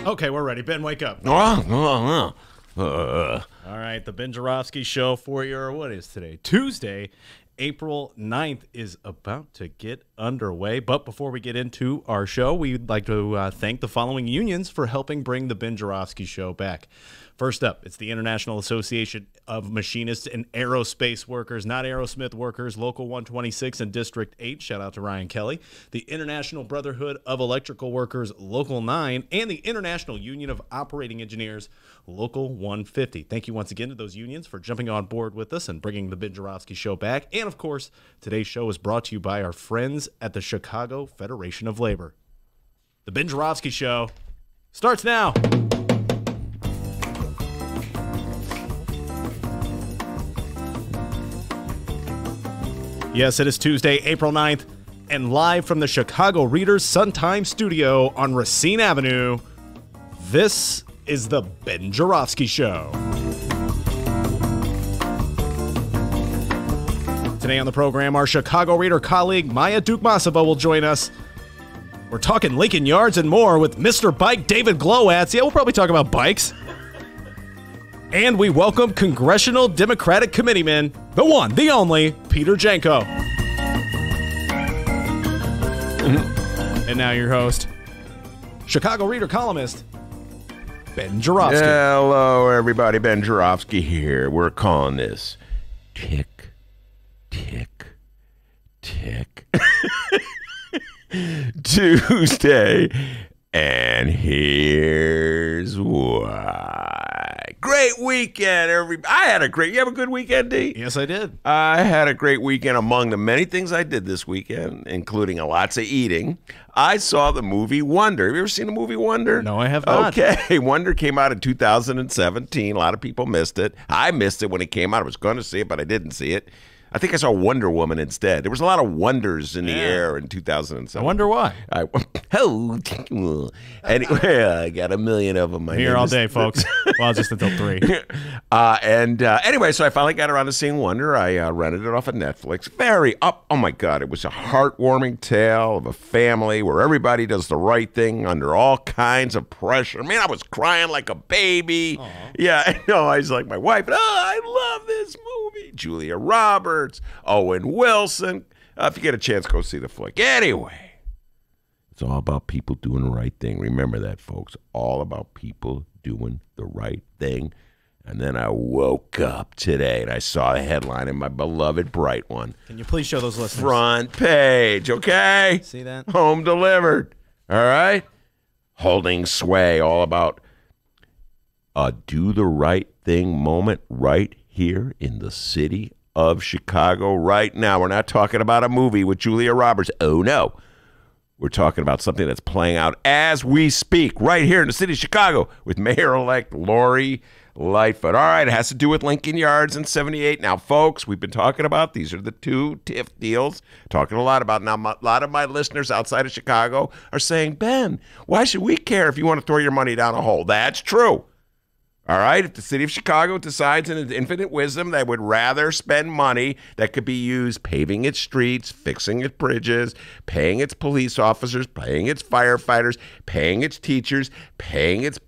Okay, we're ready. Ben, wake up. All right, the Ben Joravsky Show for your, what is today? Tuesday, April 9th is about to get underway. But before we get into our show, we'd like to thank the following unions for helping bring the Ben Joravsky Show back. First up, it's the International Association of Machinists and Aerospace Workers, not Aerosmith Workers, Local 126 and District 8. Shout out to Ryan Kelly. The International Brotherhood of Electrical Workers, Local 9, and the International Union of Operating Engineers, Local 150. Thank you once again to those unions for jumping on board with us and bringing the Ben Joravsky Show back. And, of course, today's show is brought to you by our friends at the Chicago Federation of Labor. The Ben Joravsky Show starts now. Yes, it is Tuesday, April 9th, and live from the Chicago Reader's Sun-Times studio on Racine Avenue, this is the Ben Joravsky Show. Today on the program, our Chicago Reader colleague Maya Dukmasova will join us. We're talking Lincoln Yards and more with Mr. Bike David Glowacz. Yeah, we'll probably talk about bikes. And we welcome Congressional Democratic Committeeman, the one, the only, Peter Janko. And now your host, Chicago Reader columnist, Ben Joravsky. Hello, everybody. Ben Joravsky here. We're calling this Tick, Tick, Tick. Tuesday. And here's why. Great weekend, everybody. You have a good weekend, D? Yes, I did. I had a great weekend. Among the many things I did this weekend, including lots of eating, I saw the movie Wonder. Have you ever seen the movie Wonder? No, I have not. Okay, Wonder came out in 2017. A lot of people missed it. I missed it when it came out. I was going to see it, but I didn't see it. I think I saw Wonder Woman instead. There was a lot of wonders in the air in 2007. I wonder why. Anyway, I got a million of them. Here all day, folks. Well, just until 3. Anyway, so I finally got around to seeing Wonder. I rented it off of Netflix. Oh my God, it was a heartwarming tale of a family where everybody does the right thing under all kinds of pressure. Man, I was crying like a baby. Aww. Yeah, I know. I was like my wife. I love this movie. Julia Roberts. Owen Wilson. If you get a chance, go see the flick. Anyway, it's all about people doing the right thing. Remember that, folks. All about people doing the right thing. And then I woke up today and I saw a headline in my beloved Bright One. Can you please show those listeners? Front page, okay? See that? Home delivered. All right? Holding sway, all about a do the right thing moment right here in the city of Chicago right now. We're not talking about a movie with Julia Roberts. Oh, no. We're talking about something that's playing out as we speak right here in the city of Chicago with Mayor-elect Lori Lightfoot. All right, it has to do with Lincoln Yards and 78. Now, folks, we've been talking about these are the 2 TIF deals. Talking a lot about now. A lot of my listeners outside of Chicago are saying, Ben, why should we care if you want to throw your money down a hole? That's true. All right, if the city of Chicago decides in its infinite wisdom they would rather spend money that could be used paving its streets, fixing its bridges, paying its police officers, paying its firefighters, paying its teachers, paying its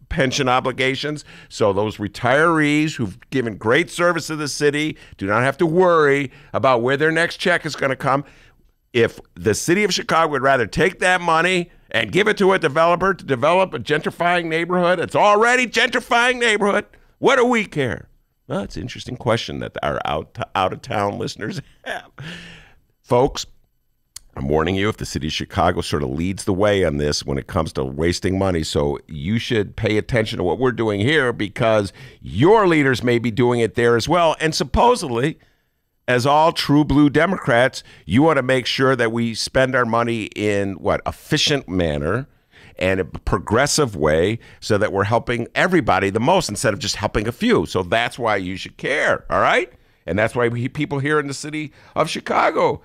pension obligations, so those retirees who've given great service to the city do not have to worry about where their next check is going to come. If the city of Chicago would rather take that money and give it to a developer to develop a gentrifying neighborhood, it's already gentrifying neighborhood, what do we care? Well, it's an interesting question that our out-of-town listeners have. Folks, I'm warning you, if the city of Chicago sort of leads the way on this when it comes to wasting money, so you should pay attention to what we're doing here because your leaders may be doing it there as well. And supposedly, as all true blue Democrats, you want to make sure that we spend our money in, efficient manner and a progressive way so that we're helping everybody the most instead of just helping a few. So that's why you should care, all right? And that's why people here in the city of Chicago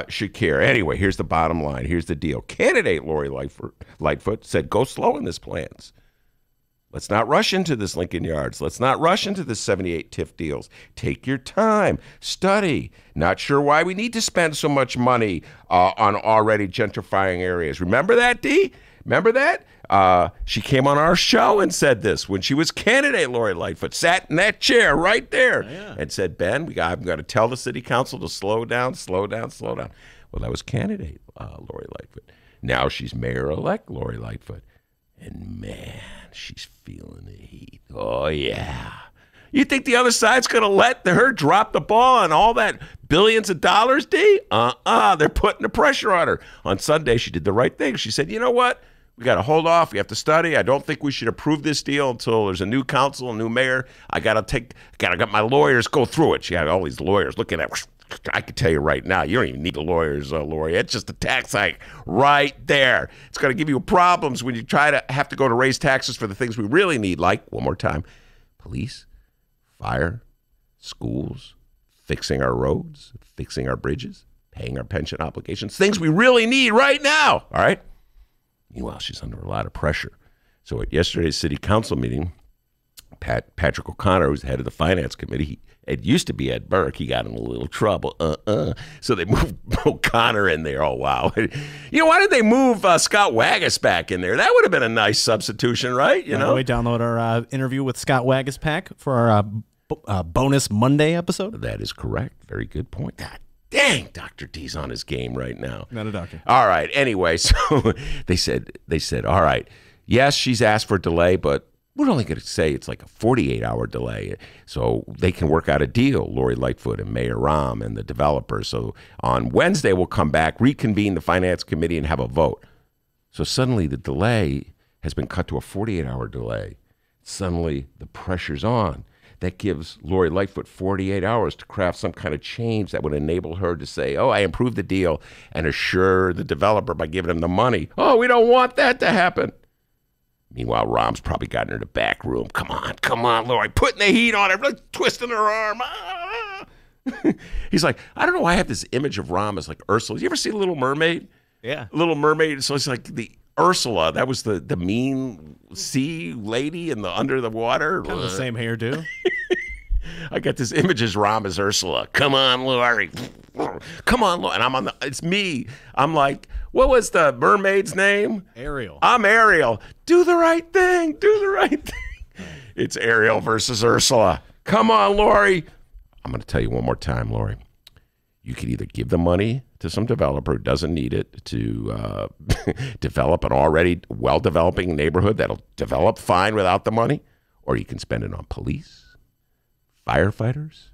should care. Anyway, here's the bottom line. Here's the deal. Candidate Lori Lightfoot said, go slow in this plans. Let's not rush into this Lincoln Yards. Let's not rush into the 78 TIF deals. Take your time. Study. Not sure why we need to spend so much money on already gentrifying areas. Remember that, D? Remember that? She came on our show and said this when she was candidate. Lori Lightfoot sat in that chair right there and said, Ben, I'm going to tell the city council to slow down, slow down, slow down. Well, that was candidate Lori Lightfoot. Now she's mayor-elect Lori Lightfoot. And, man, she's feeling the heat. Oh, yeah. You think the other side's going to let her drop the ball on all that billions of dollars, D? They're putting the pressure on her. On Sunday, she did the right thing. She said, you know what? We got to hold off. We have to study. I don't think we should approve this deal until there's a new council, a new mayor. I got to get my lawyers go through it. She had all these lawyers looking at her. I can tell you right now, you don't even need the lawyers, Lori. It's just a tax hike right there. It's going to give you problems when you try to have to go to raise taxes for the things we really need, like, one more time, police, fire, schools, fixing our roads, fixing our bridges, paying our pension obligations, things we really need right now, all right? Meanwhile, she's under a lot of pressure. So at yesterday's city council meeting, Patrick O'Connor, who's the head of the finance committee, it used to be Ed Burke. He got in a little trouble. So they moved O'Connor in there. Oh, wow. Why did they move Scott Waggis back in there? That would have been a nice substitution, right? You know? We download our interview with Scott Waggis for our bonus Monday episode. That is correct. Very good point. God dang, Dr. D's on his game right now. Not a doctor. All right. Anyway, so they said, all right, yes, she's asked for a delay, but we're only going to say it's like a 48-hour delay so they can work out a deal, Lori Lightfoot and Mayor Rahm and the developers. So on Wednesday, we'll come back, reconvene the finance committee, and have a vote. So suddenly the delay has been cut to a 48-hour delay. Suddenly the pressure's on. That gives Lori Lightfoot 48 hours to craft some kind of change that would enable her to say, oh, I improved the deal, and assure the developer by giving him the money. Oh, we don't want that to happen. Meanwhile, Rahm's probably gotten her in the back room. Come on, Lori, putting the heat on her, twisting her arm. He's like, I don't know why I have this image of Rahm as like Ursula. You ever see Little Mermaid? Yeah. Little Mermaid, so it's like the Ursula. That was the mean sea lady in the under the water. Kind of the same hairdo. I got this image as Rahm as Ursula. Come on, Lori. Come on, Lori. And it's me. I'm like, what was the mermaid's name? Ariel. I'm Ariel. Do the right thing. Do the right thing. It's Ariel versus Ursula. Come on, Lori. I'm going to tell you one more time, Lori. You can either give the money to some developer who doesn't need it to develop an already well-developing neighborhood that'll develop fine without the money, or you can spend it on police, firefighters,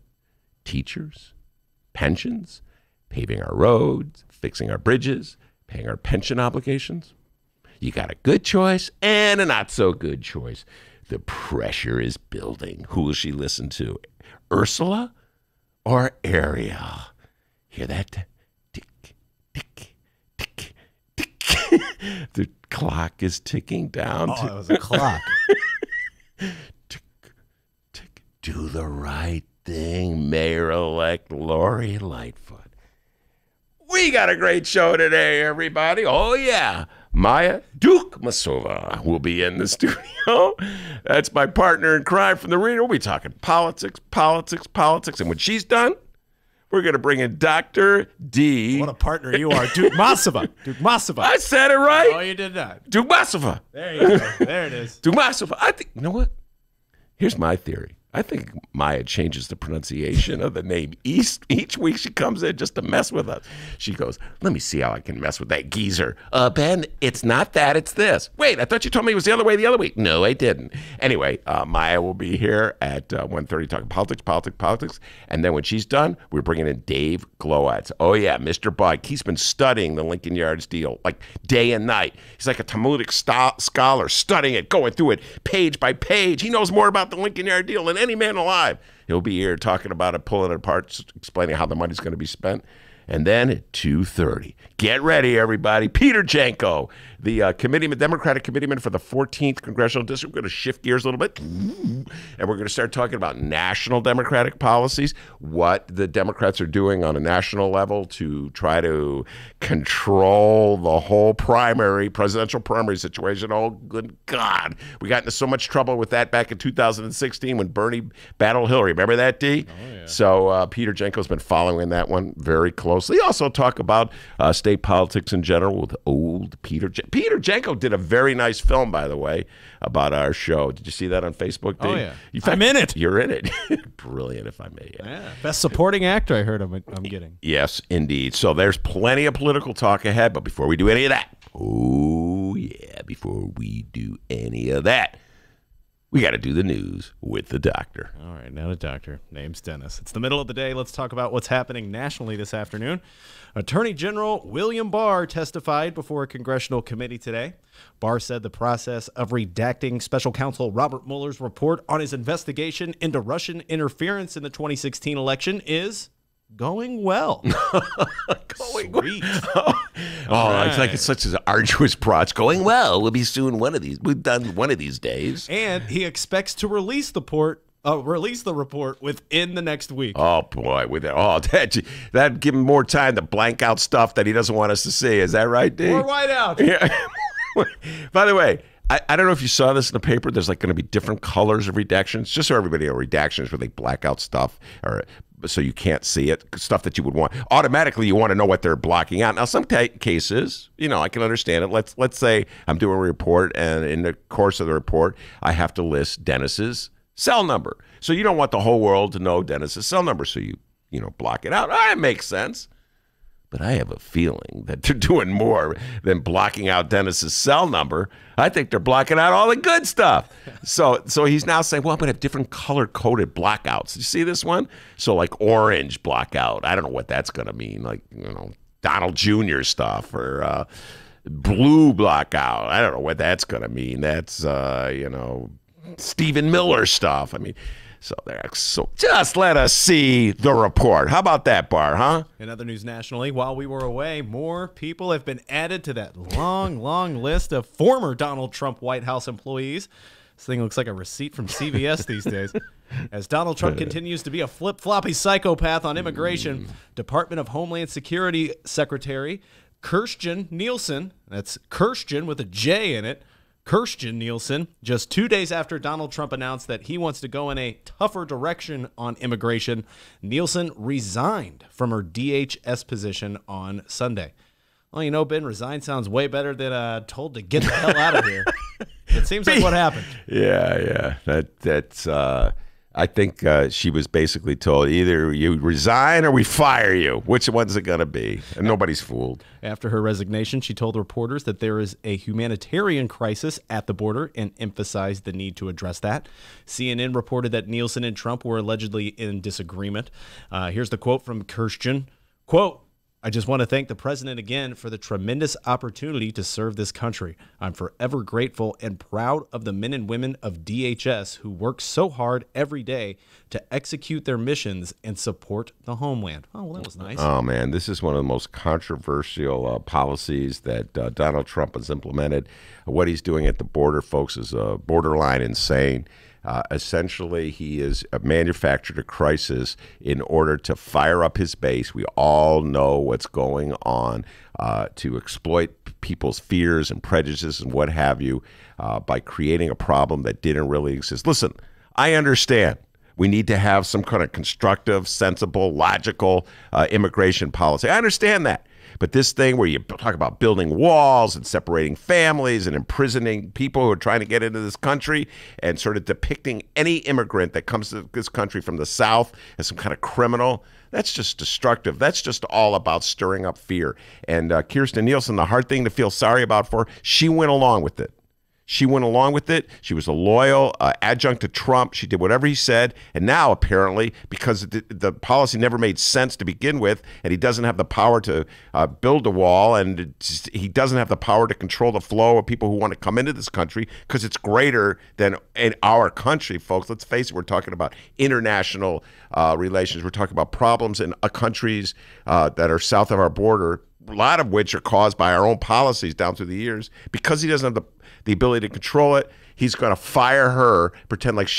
teachers, pensions, paving our roads, fixing our bridges, paying our pension obligations. You got a good choice and a not so good choice. The pressure is building. Who will she listen to? Ursula or Ariel? Hear that? Tick, tick, tick, tick. The clock is ticking down. Oh, it was a clock. Tick, tick. Do the right thing, Mayor-elect Lori Lightfoot. We got a great show today, everybody. Oh, yeah. Maya Dukmasova will be in the studio. That's my partner in crime from the Reader. We'll be talking politics. And when she's done, we're going to bring in Dr. D. What a partner you are. Dukmasova. I said it right. Oh, you did that. Dukmasova. There you go. There it is. Dukmasova. I think, you know what? Here's my theory. I think Maya changes the pronunciation of the name each week she comes in just to mess with us. She goes, let me see how I can mess with that geezer. Ben, it's not that, it's this. Wait, I thought you told me it was the other way the other week. No, I didn't. Anyway, Maya will be here at 1:30 talking politics. And then when she's done, we're bringing in Dave Glowacz. Oh, yeah, Mr. Bug. He's been studying the Lincoln Yards deal like day and night. He's like a Talmudic scholar studying it, going through it page by page. He knows more about the Lincoln Yard deal than any man alive. He'll be here talking about it, pulling it apart, explaining how the money's going to be spent. And then at 2:30, get ready, everybody. Peter Janko, the Democratic committeeman for the 14th Congressional District. We're going to shift gears a little bit, and we're going to start talking about national Democratic policies, what the Democrats are doing on a national level to try to control the whole presidential primary situation. Oh, good God. We got into so much trouble with that back in 2016 when Bernie battled Hillary. Remember that, D? Oh, yeah. So Peter Janko's been following that one very closely. mostly. Also talk about state politics in general with old Peter. Peter Janko did a very nice film, by the way, about our show. Did you see that on Facebook? Oh, yeah. I'm in it. You're in it. Brilliant, if I may. Yeah. Best supporting actor, I heard I'm getting. Yes, indeed. So there's plenty of political talk ahead, but before we do any of that, before we do any of that, we got to do the news with the doctor. All right, now the doctor. Name's Dennis. It's the middle of the day. Let's talk about what's happening nationally this afternoon. Attorney General William Barr testified before a congressional committee today. Barr said the process of redacting Special Counsel Robert Mueller's report on his investigation into Russian interference in the 2016 election is going well. Going well. Right. It's like it's such an arduous process. Going well. We'll be soon one of these. We've done one of these days. And he expects to release the report within the next week. Oh boy, that give him more time to blank out stuff that he doesn't want us to see. Is that right, Dave? Or white out. Yeah. By the way, I don't know if you saw this in the paper. There's like going to be different colors of redactions, just so everybody knows. Redactions where they black out stuff or so you can't see it, stuff that you would want. Automatically, you want to know what they're blocking out. Now, some cases, I can understand it. Let's say I'm doing a report, and in the course of the report, I have to list Dennis's cell number. So you don't want the whole world to know Dennis's cell number, so you block it out. It makes sense. But I have a feeling that they're doing more than blocking out Dennis's cell number. I think they're blocking out all the good stuff. So he's now saying, well, I'm going to have different color-coded blockouts. You see this one? So like orange blockout. I don't know what that's going to mean. Like, Donald Jr. stuff or blue blockout. I don't know what that's going to mean. That's, Stephen Miller stuff. I mean... So just let us see the report. How about that, Barr, huh? In other news nationally, while we were away, more people have been added to that long, long list of former Donald Trump White House employees. This thing looks like a receipt from CVS these days. As Donald Trump continues to be a flip-floppy psychopath on immigration, Department of Homeland Security Secretary Kirstjen Nielsen, that's Kirstjen with a J in it, Kirstjen Nielsen, just 2 days after Donald Trump announced that he wants to go in a tougher direction on immigration, Nielsen resigned from her DHS position on Sunday. Well, Ben, resign sounds way better than told to get the hell out of here. It seems like what happened. Yeah. That's. I think she was basically told either you resign or we fire you. Which one's it going to be? And nobody's fooled. After her resignation, she told reporters that there is a humanitarian crisis at the border and emphasized the need to address that. CNN reported that Nielsen and Trump were allegedly in disagreement. Here's the quote from Kirstjen. Quote, I just want to thank the president again for the tremendous opportunity to serve this country. I'm forever grateful and proud of the men and women of DHS who work so hard every day to execute their missions and support the homeland. Oh, well, that was nice. Oh, man, this is one of the most controversial policies that Donald Trump has implemented. What he's doing at the border, folks, is borderline insane. Essentially, he has manufactured a crisis in order to fire up his base. We all know what's going on to exploit people's fears and prejudices and what have you by creating a problem that didn't really exist. Listen, I understand. We need to have some kind of constructive, sensible, logical immigration policy. I understand that. But this thing where you talk about building walls and separating families and imprisoning people who are trying to get into this country and sort of depicting any immigrant that comes to this country from the South as some kind of criminal, that's just destructive. That's just all about stirring up fear. And Kirstjen Nielsen, the hard thing to feel sorry about for her, she went along with it. She went along with it. She was a loyal adjunct to Trump. She did whatever he said. And now, apparently, because the policy never made sense to begin with, and he doesn't have the power to build a wall, and he doesn't have the power to control the flow of people who want to come into this country because it's greater than in our country, folks. Let's face it, we're talking about international relations. We're talking about problems in countries that are south of our border, a lot of which are caused by our own policies down through the years. Because he doesn't have the ability to control it, he's going to fire her, pretend like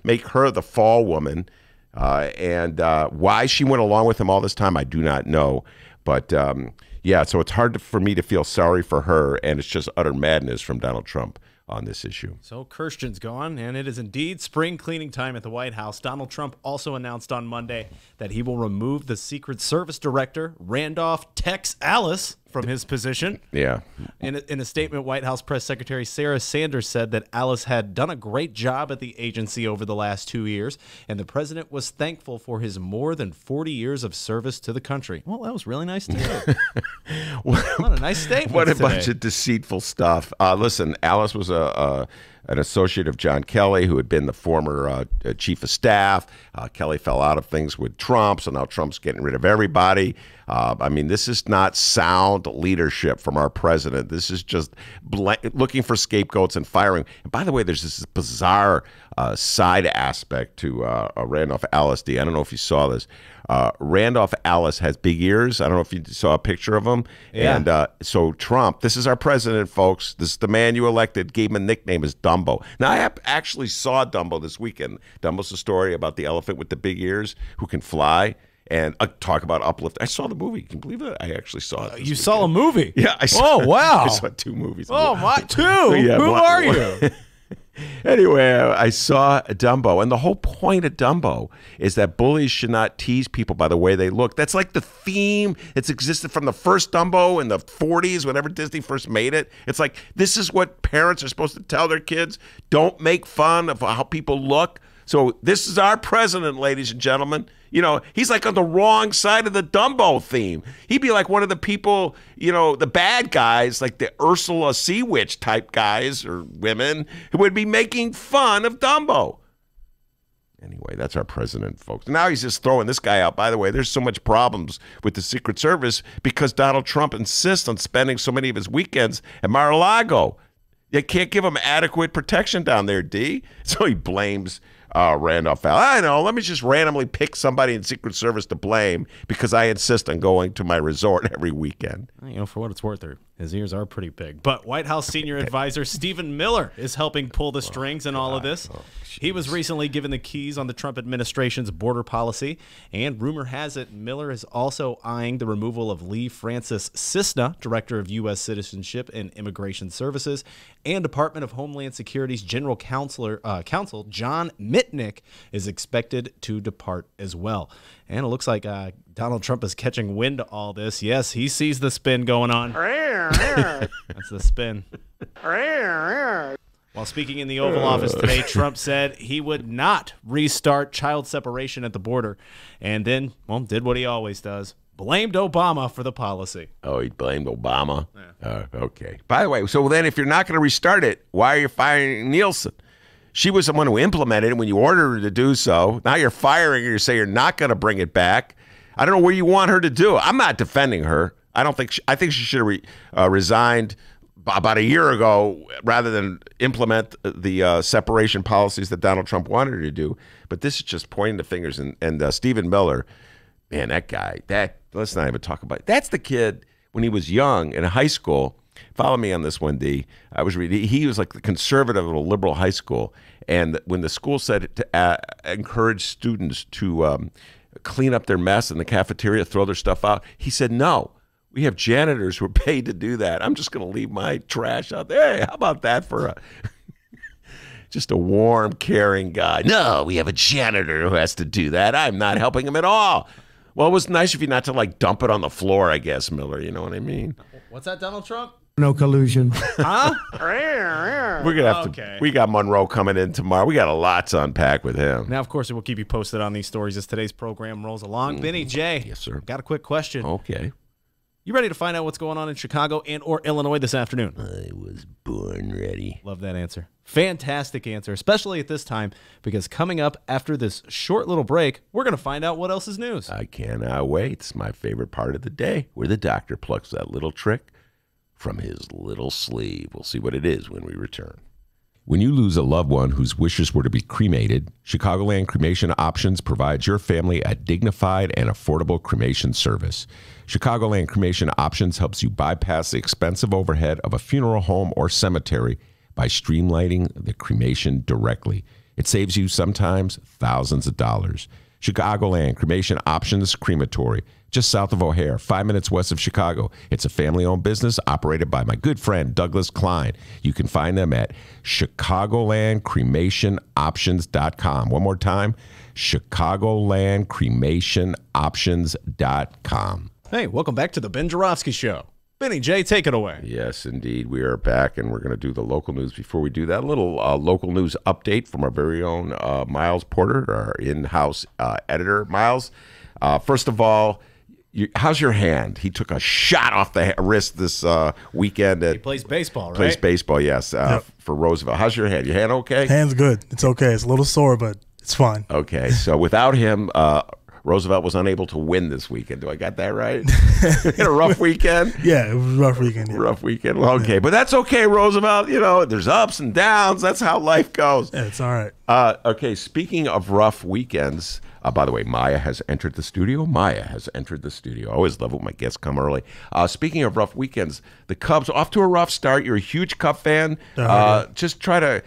make her the fall woman. And why she went along with him all this time, I do not know. But yeah, so it's hard for me to feel sorry for her, and it's just utter madness from Donald Trump. on this issue. So Kirsten's gone, and it is indeed spring cleaning time at the White House. Donald Trump also announced on Monday that he will remove the Secret Service Director, Randolph Tex Alice, from his position. Yeah. In a statement, White House Press Secretary Sarah Sanders said that Alice had done a great job at the agency over the last 2 years, and the president was thankful for his more than 40 years of service to the country. Well, that was really nice to hear. What a nice statement. What a bunch of deceitful stuff. Listen, Alice was an associate of John Kelly, who had been the former chief of staff. Kelly fell out of things with Trump, so now Trump's getting rid of everybody. I mean, this is not sound leadership from our president. This is just looking for scapegoats and firing. And by the way, there's this bizarre side aspect to Randolph Alice. I don't know if you saw this. Randolph Alice has big ears. I don't know if you saw a picture of him. Yeah. And so Trump, this is our president, folks. This is the man you elected, gave him a nickname as Dumbo. Now, I actually saw Dumbo this weekend. Dumbo's a story about the elephant with the big ears who can fly. And talk about uplift. I saw the movie. Can you believe it? I actually saw it. You saw a movie? Yeah, I saw. Oh, wow. I saw 2 movies. Oh, my, 2? Yeah, Who are you? Anyway, I saw Dumbo, and the whole point of Dumbo is that bullies should not tease people by the way they look. That's like the theme that's existed from the first Dumbo in the 40s, whenever Disney first made it. It's like, this is what parents are supposed to tell their kids. Don't make fun of how people look. So this is our president, ladies and gentlemen. You know, he's like on the wrong side of the Dumbo theme. He'd be like one of the people, you know, the bad guys, like the Ursula Sea Witch type guys or women who would be making fun of Dumbo. Anyway, that's our president, folks. Now he's just throwing this guy out. By the way, there's so much problems with the Secret Service because Donald Trump insists on spending so many of his weekends at Mar-a-Lago. They can't give him adequate protection down there, D. So he blames Randolph Alice. I know, let me just randomly pick somebody in Secret Service to blame because I insist on going to my resort every weekend. You know, for what it's worth, his ears are pretty big. But White House senior advisor Stephen Miller is helping pull the strings in all of this. He was recently given the keys on the Trump administration's border policy, and rumor has it Miller is also eyeing the removal of Lee Francis Cisna, Director of U.S. Citizenship and Immigration Services, and Department of Homeland Security's General Counsel John Mitnick is expected to depart as well. And it looks like Donald Trump is catching wind to all this. Yes, he sees the spin going on. That's the spin. While speaking in the Oval Office today, Trump said he would not restart child separation at the border, and then, well, did what he always does. Blamed Obama for the policy. Oh, he blamed Obama? Yeah. Okay. By the way, so then if you're not going to restart it, why are you firing Nielsen? She was the one who implemented it when you ordered her to do so. Now you're firing her. You say you're not going to bring it back. I don't know what you want her to do. I'm not defending her. I think she should have resigned about a year ago rather than implement the separation policies that Donald Trump wanted her to do. But this is just pointing the fingers. And Stephen Miller, man, that guy, let's not even talk about it. That's the kid when he was young in high school. Follow me on this one, D. I was reading. He was like the conservative of a liberal high school. And when the school said to encourage students to clean up their mess in the cafeteria, throw their stuff out, he said, no. We have janitors who are paid to do that. I'm just going to leave my trash out there. Hey, how about that for just a warm, caring guy? No, we have a janitor who has to do that. I'm not helping him at all. Well, it was nice of you not to like dump it on the floor, I guess, Miller. You know what I mean? What's that, Donald Trump? No collusion. Huh? We're gonna have to. We got Monroe coming in tomorrow. We got a lot to unpack with him. Now, of course, we'll keep you posted on these stories as today's program rolls along. Benny J. Yes, sir. Got a quick question. Okay. You ready to find out what's going on in Chicago and or Illinois this afternoon? I was born ready. Love that answer. Fantastic answer, especially at this time, because coming up after this short little break, we're going to find out what else is news. I cannot wait. It's my favorite part of the day, where the doctor plucks that little trick from his little sleeve. We'll see what it is when we return. When you lose a loved one whose wishes were to be cremated, Chicagoland Cremation Options provides your family a dignified and affordable cremation service. Chicagoland Cremation Options helps you bypass the expensive overhead of a funeral home or cemetery by streamlining the cremation directly. It saves you sometimes thousands of dollars. Chicagoland, Cremation Options Crematory, just south of O'Hare, 5 minutes west of Chicago. It's a family-owned business operated by my good friend, Douglas Klein. You can find them at ChicagolandCremationOptions.com. One more time, ChicagolandCremationOptions.com. Hey, welcome back to the Ben Joravsky Show. Benny J, take it away. Yes, indeed. We are back, and we're going to do the local news. Before we do that, a little local news update from our very own Miles Porter, our in-house editor, Miles. First of all, how's your hand? He took a shot off the wrist this weekend. He plays baseball, right? Plays baseball, yes, Yep. for Roosevelt. How's your hand? Your hand okay? Hand's good. It's okay. It's a little sore, but it's fine. Okay, so without him, Roosevelt was unable to win this weekend. Do I got that right? Had a rough weekend? Yeah, it was a rough weekend. Yeah. Rough weekend. Well, okay, but that's okay, Roosevelt. You know, there's ups and downs. That's how life goes. Yeah, it's all right. Okay, speaking of rough weekends, by the way, Maya has entered the studio. I always love it when my guests come early. Speaking of rough weekends, the Cubs off to a rough start. You're a huge Cub fan. Just try to,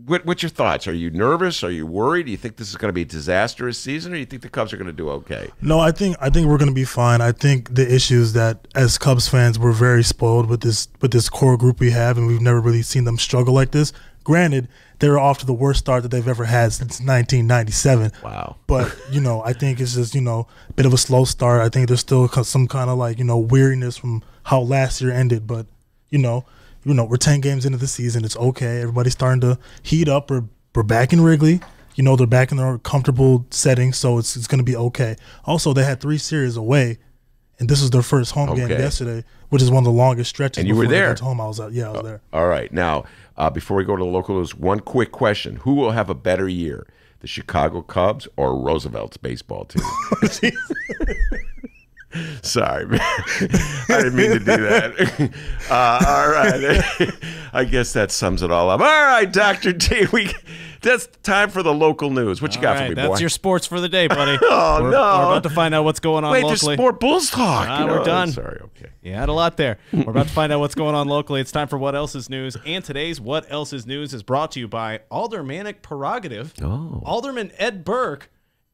what's your thoughts? Are you nervous? Are you worried? Do you think this is going to be a disastrous season, or do you think the Cubs are going to do okay? No, I think we're going to be fine. I think the issue is that as Cubs fans, we're very spoiled with this core group we have, and we've never really seen them struggle like this. Granted, they were off to the worst start that they've ever had since 1997. Wow. But, I think it's just, a bit of a slow start. I think there's still some kind of weariness from how last year ended. But, we're 10 games into the season. It's okay. Everybody's starting to heat up. We're back in Wrigley. They're back in their comfortable setting, so it's going to be okay. Also, they had 3 series away, and this was their first home game yesterday, which is one of the longest stretches. And you were there. Home. I was there. All right. Now, before we go to the local news, one quick question. Who will have a better year, the Chicago Cubs or Roosevelt's baseball team? Sorry, man. I didn't mean to do that. All right. I guess that sums it all up. All right, Dr. T, that's time for the local news. What you got for me, boy? That's your sports for the day, buddy. Oh, we're no. about to find out what's going on locally. Wait, there's more Bulls talk. We're done. Sorry, okay. You had a lot there. We're about to find out what's going on locally. It's time for What Else is News. And today's What Else is News is brought to you by Aldermanic Prerogative, Alderman Ed Burke,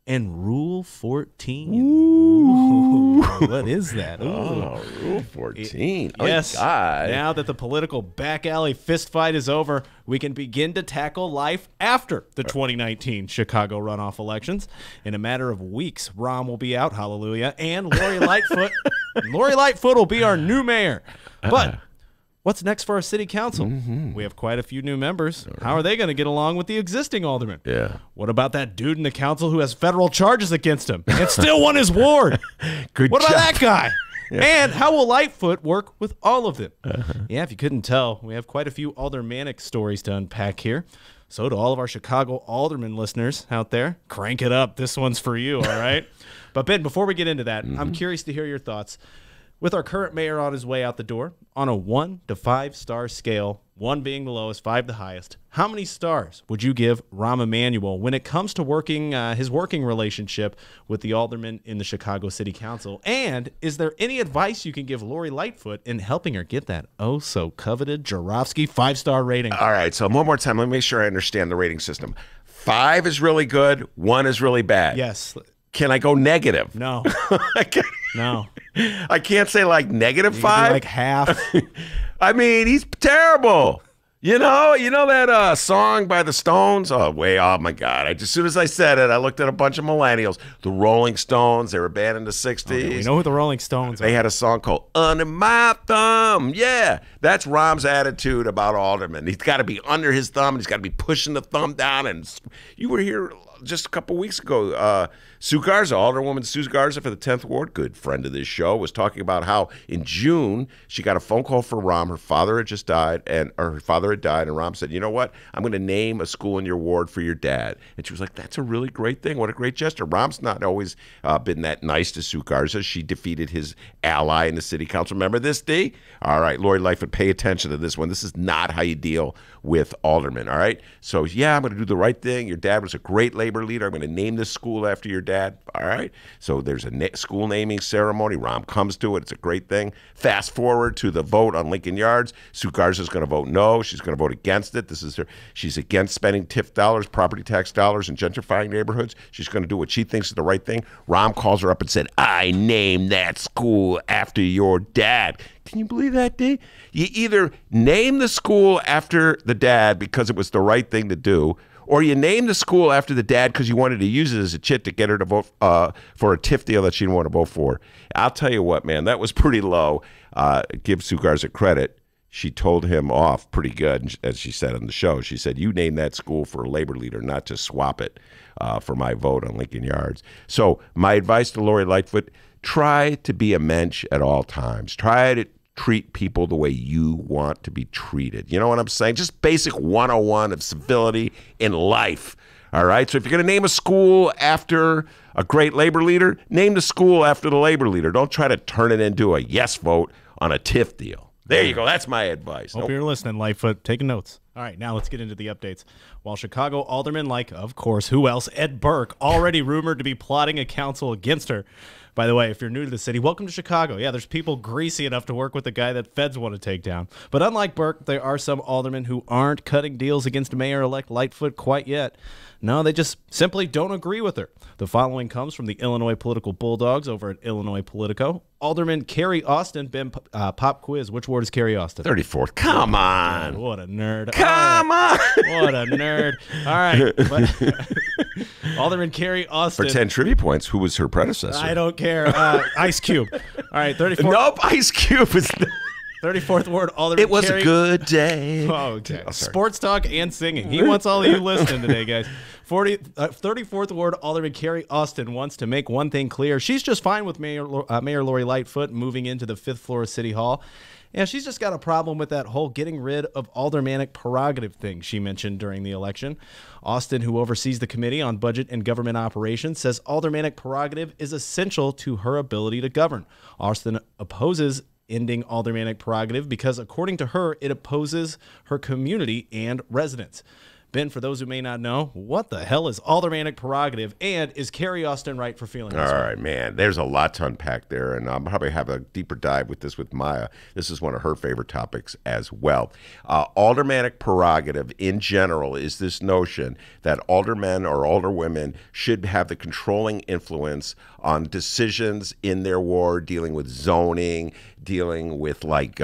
and Rule 14. Ooh. What is that? Ooh. Oh, Rule 14. Yes. Oh, God. Now that the political back alley fist fight is over, we can begin to tackle life after the 2019 Chicago runoff elections. In a matter of weeks, Rahm will be out, hallelujah, and Lori Lightfoot will be our new mayor. But what's next for our city council? We have quite a few new members. How are they going to get along with the existing aldermen? Yeah. What about that dude in the council who has federal charges against him and still won his ward? What about that guy? Yeah. And how will Lightfoot work with all of them? Yeah, if you couldn't tell, we have quite a few aldermanic stories to unpack here. So to all of our Chicago alderman listeners out there, crank it up. This one's for you, all right? But Ben, before we get into that, I'm curious to hear your thoughts. With our current mayor on his way out the door, on a 1 to 5 star scale, 1 being the lowest, 5 the highest, how many stars would you give Rahm Emanuel when it comes to his working relationship with the aldermen in the Chicago City Council? And is there any advice you can give Lori Lightfoot in helping her get that oh-so-coveted Joravsky 5-star rating? All right, so one more time, let me make sure I understand the rating system. 5 is really good, 1 is really bad. Yes. Can I go negative? No. No. I can't say like -5. Like half. I mean, he's terrible. You know that song by the Stones? Oh my God! As soon as I said it, I looked at a bunch of millennials. The Rolling Stones. They were a band in the '60s. Okay, we know who the Rolling Stones are. They had a song called "Under My Thumb." Yeah, that's Rahm's attitude about aldermen. He's got to be under his thumb, and he's got to be pushing the thumb down. And you were here just a couple weeks ago. Sue Garza, Alderwoman Sue Garza for the 10th Ward, good friend of this show, was talking about how in June she got a phone call for Rahm. Her father had just died, and Rahm said, "You know what? I'm going to name a school in your ward for your dad." And she was like, "That's a really great thing. What a great gesture." Rahm's not always been that nice to Sue Garza. She defeated his ally in the city council. Remember this, D? All right, Lori Lightfoot, pay attention to this one. This is not how you deal with aldermen, all right? So, yeah, I'm going to do the right thing. Your dad was a great labor leader. I'm going to name this school after your dad. All right. So there's a school naming ceremony. Rahm comes to it. It's a great thing. Fast forward to the vote on Lincoln Yards. Sue Garza's going to vote no. She's going to vote against it. This is her. She's against spending TIF dollars, property tax dollars, in gentrifying neighborhoods. She's going to do what she thinks is the right thing. Rahm calls her up and said, I named that school after your dad. Can you believe that, D? You either name the school after the dad because it was the right thing to do, or you name the school after the dad because you wanted to use it as a chit to get her to vote for a TIF deal that she didn't want to vote for. I'll tell you what, man, that was pretty low. Give Sue Garza credit. She told him off pretty good, as she said on the show. She said, you named that school for a labor leader, not to swap it for my vote on Lincoln Yards. So my advice to Lori Lightfoot, try to be a mensch at all times. Try to treat people the way you want to be treated. You know what I'm saying? Just basic 101 of civility in life. All right? So if you're going to name a school after a great labor leader, name the school after the labor leader. Don't try to turn it into a yes vote on a TIF deal. There you go. That's my advice. Hope you're listening, Lightfoot. Taking notes. All right, now let's get into the updates. While Chicago aldermen like, of course, who else? Ed Burke, already rumored to be plotting a council against her. By the way, if you're new to the city, welcome to Chicago. Yeah, there's people greasy enough to work with the guy that feds want to take down. But unlike Burke, there are some aldermen who aren't cutting deals against Mayor-elect Lightfoot quite yet. No, they just simply don't agree with her. The following comes from the Illinois political bulldogs over at Illinois Politico. Alderman Carrie Austin, Ben, pop quiz. Which ward is Carrie Austin? 34th. Come on. God, what a nerd. Come on. What a nerd. All right. Alderman Carrie Austin. For 10 trivia points, who was her predecessor? I don't care. Ice Cube. All right, 34th. Nope, Ice Cube is 34th Ward Alderman It was Carrie. a good day. Oh, okay. Sports talk and singing. He wants all of you listening today, guys. 34th Ward Alderman Carrie Austin wants to make one thing clear. She's just fine with Mayor Lori Lightfoot moving into the 5th floor of City Hall. Yeah, she's just got a problem with that whole getting rid of aldermanic prerogative thing she mentioned during the election. Austin, who oversees the Committee on Budget and Government Operations, says aldermanic prerogative is essential to her ability to govern. Austin opposes ending aldermanic prerogative because, according to her, it opposes her community and residents. Ben, for those who may not know, what the hell is aldermanic prerogative, and is Carrie Austin right for feeling this way? All right, man. There's a lot to unpack there, and I'll probably have a deeper dive with this with Maya. This is one of her favorite topics as well. Aldermanic prerogative in general is this notion that aldermen or alderwomen should have the controlling influence on decisions in their ward, dealing with zoning, dealing with like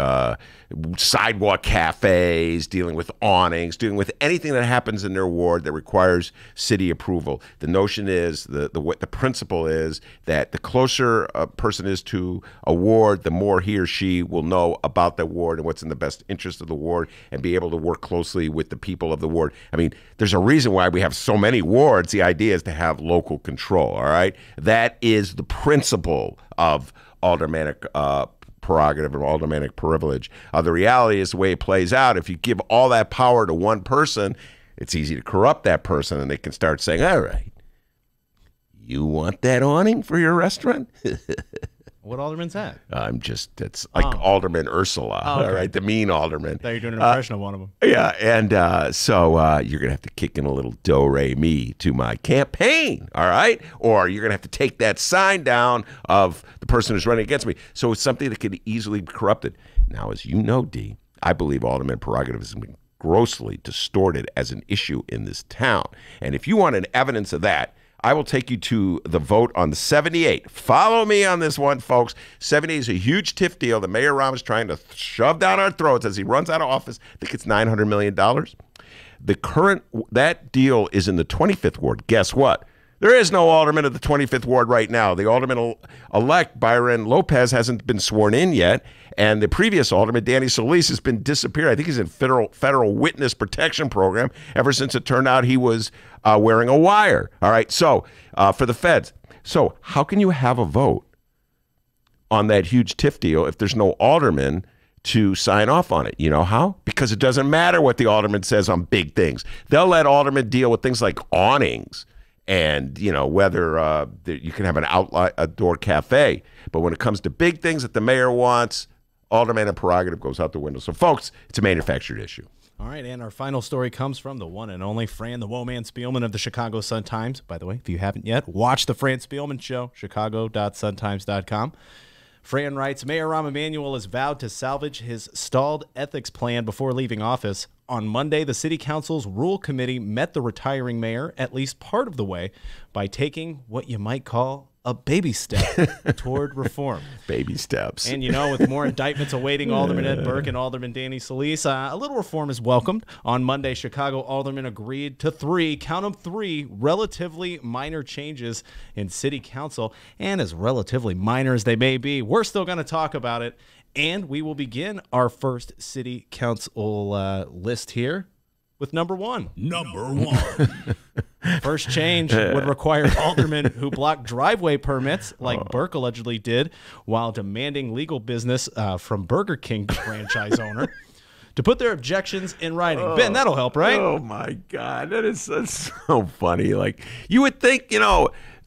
sidewalk cafes, dealing with awnings, dealing with anything that happens in their ward that requires city approval. The notion is, the principle is that the closer a person is to a ward, the more he or she will know about the ward and what's in the best interest of the ward and be able to work closely with the people of the ward. I mean, there's a reason why we have so many wards. The idea is to have local control, all right? That is the principle of aldermanic prerogative and aldermanic privilege. The reality is the way it plays out. If you give all that power to one person, it's easy to corrupt that person, and they can start saying, all right, you want that awning for your restaurant? What alderman's that? It's like Alderman Ursula, okay. All right, the mean alderman. Thought you were doing an impression of one of them. Yeah, and so you're going to have to kick in a little do-re-mi to my campaign, all right? Or you're going to have to take that sign down of the person who's running against me. So it's something that could easily be corrupted. Now, as you know, D, I believe alderman prerogative has been grossly distorted as an issue in this town. And if you want an evidence of that, I will take you to the vote on the 78. Follow me on this one, folks. 78 is a huge TIF deal that Mayor Rahm is trying to shove down our throats as he runs out of office. I think it's $900 million. That deal is in the 25th ward. Guess what? There is no alderman of the 25th ward right now. The alderman-elect, Byron Lopez, hasn't been sworn in yet, and the previous alderman, Danny Solis, has been disappeared. I think he's in federal witness protection program ever since it turned out he was wearing a wire. All right, so for the feds. So how can you have a vote on that huge TIF deal if there's no alderman to sign off on it? You know how? Because it doesn't matter what the alderman says on big things. They'll let aldermen deal with things like awnings and, you know, whether you can have an outdoor cafe. But when it comes to big things that the mayor wants, alderman and prerogative goes out the window. So, folks, it's a manufactured issue. All right, and our final story comes from the one and only Fran the Woman Spielman of the Chicago Sun-Times. By the way, if you haven't yet, watch the Fran Spielman Show, chicago.suntimes.com. Fran writes, Mayor Rahm Emanuel has vowed to salvage his stalled ethics plan before leaving office. On Monday, the City Council's Rule Committee met the retiring mayor at least part of the way by taking what you might call a baby step toward reform. Baby steps. And, with more indictments awaiting Alderman Ed Burke and Alderman Danny Solis, a little reform is welcomed. On Monday, Chicago aldermen agreed to three relatively minor changes in City Council. And as relatively minor as they may be, we're still going to talk about it. And we will begin our first City Council list here with number one. First change would require aldermen who block driveway permits, like Burke allegedly did, while demanding legal business from Burger King franchise owner, to put their objections in writing. Ben, that'll help, right? Oh, my God. That's so funny. Like, you would think,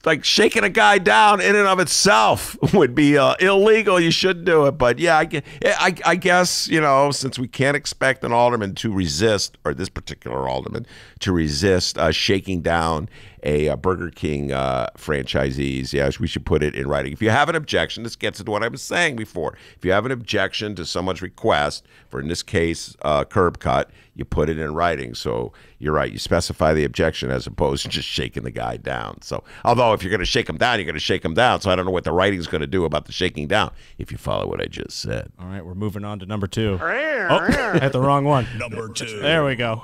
like shaking a guy down in and of itself would be illegal. You shouldn't do it. But yeah, I guess, since we can't expect an alderman to resist, or this particular alderman to resist shaking down a Burger King franchisees, yes, we should put it in writing. If you have an objection, this gets into what I was saying before. If you have an objection to someone's request, for in this case, curb cut, you put it in writing. So you're right. You specify the objection as opposed to just shaking the guy down. So, although if you're going to shake him down, you're going to shake him down. So I don't know what the writing's going to do about the shaking down if you follow what I just said. All right, we're moving on to number two. I had the wrong one. Number two. There we go.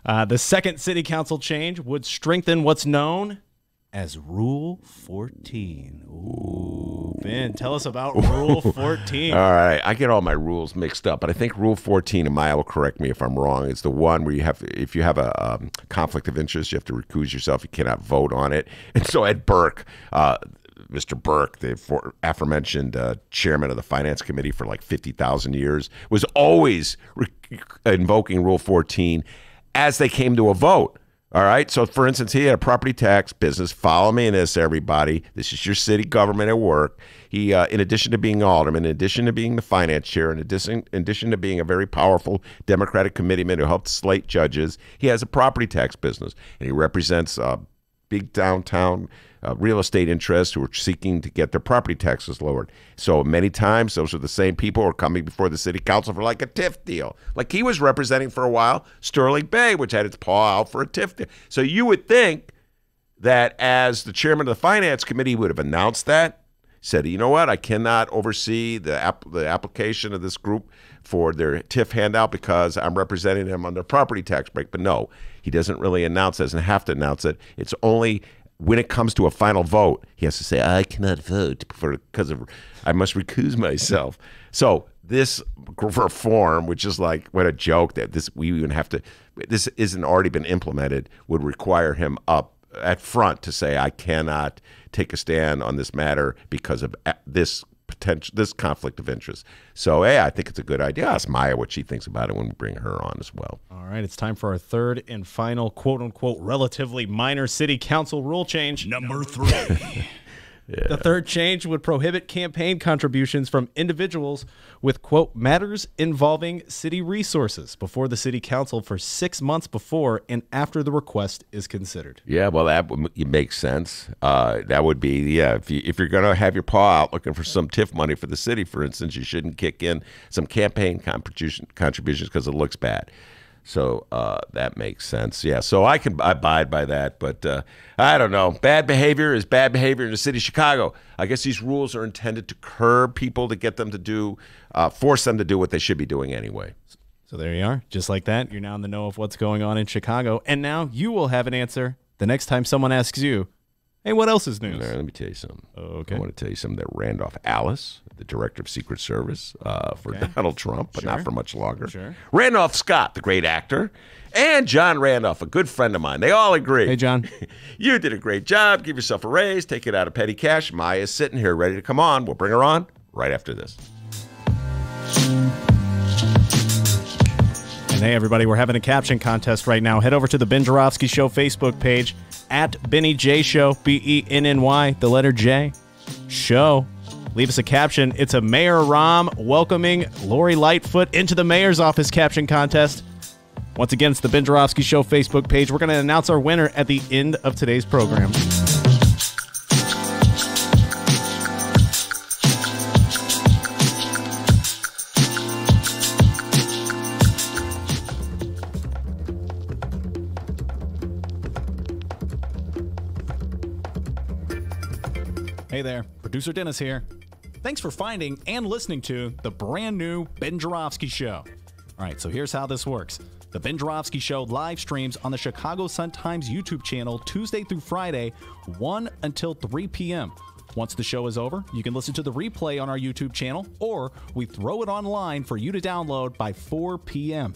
The second City Council change would strengthen what's known as Rule 14. Ooh, Ben, tell us about Rule 14. All right, I get all my rules mixed up, but I think Rule 14, and Maya will correct me if I'm wrong, is the one where if you have a conflict of interest, you have to recuse yourself. You cannot vote on it. And so Ed Burke, Mr. Burke, the aforementioned chairman of the Finance Committee for like 50,000 years, was always invoking Rule 14 as they came to a vote. All right. So, for instance, he had a property tax business. Follow me in this, everybody. This is your city government at work. He, in addition to being alderman, in addition to being the finance chair, in addition to being a very powerful Democratic committeeman who helped slate judges, he has a property tax business, and he represents big downtown real estate interests who are seeking to get their property taxes lowered. So many times, those are the same people who are coming before the city council for like a TIF deal. Like he was representing for a while Sterling Bay, which had its paw out for a TIF deal. So you would think that as the chairman of the finance committee would have announced that, said, you know what, I cannot oversee the application of this group for their TIF handout because I'm representing them on their property tax break. But no, he doesn't really announce it, doesn't have to announce it. It's only when it comes to a final vote, he has to say, I cannot vote because I must recuse myself. So this reform, which is like, what a joke that this isn't already been implemented, would require him up at front to say, I cannot take a stand on this matter because of this conflict of interest. So, hey, I think it's a good idea. Ask Maya what she thinks about it when we bring her on as well. All right, it's time for our third and final, quote-unquote, relatively minor city council rule change. Number three. Yeah. The third change would prohibit campaign contributions from individuals with, quote, matters involving city resources before the city council for 6 months before and after the request is considered. Yeah, well, that would make sense. That would be, yeah, if you're going to have your paw out looking for some TIF money for the city, for instance, you shouldn't kick in some campaign contributions because it looks bad. So that makes sense. Yeah, so I can abide by that, but I don't know. Bad behavior is bad behavior in the city of Chicago. I guess these rules are intended to curb people, to get them to do, force them to do what they should be doing anyway. So there you are. Just like that, you're now in the know of what's going on in Chicago, and now you will have an answer the next time someone asks you, hey, what else is news? Let me tell you something. Okay. I want to tell you something that Randolph Alice, the director of Secret Service for Donald Trump, but not for much longer. Sure. Randolph Scott, the great actor, and John Randolph, a good friend of mine. They all agree. Hey, John. You did a great job. Give yourself a raise. Take it out of petty cash. Maya's sitting here ready to come on. We'll bring her on right after this. And hey, everybody, we're having a caption contest right now. Head over to the Ben Joravsky Show Facebook page at Benny J Show, BENNY, the letter J, Show. Leave us a caption. It's a Mayor Rahm welcoming Lori Lightfoot into the mayor's office caption contest. Once again, it's the Ben Joravsky Show Facebook page. We're going to announce our winner at the end of today's program. Hey there, producer Dennis here. Thanks for finding and listening to the brand new Ben Joravsky Show. All right, so here's how this works. The Ben Joravsky Show live streams on the Chicago Sun-Times YouTube channel Tuesday through Friday, 1 until 3 p.m. Once the show is over, you can listen to the replay on our YouTube channel, or we throw it online for you to download by 4 p.m.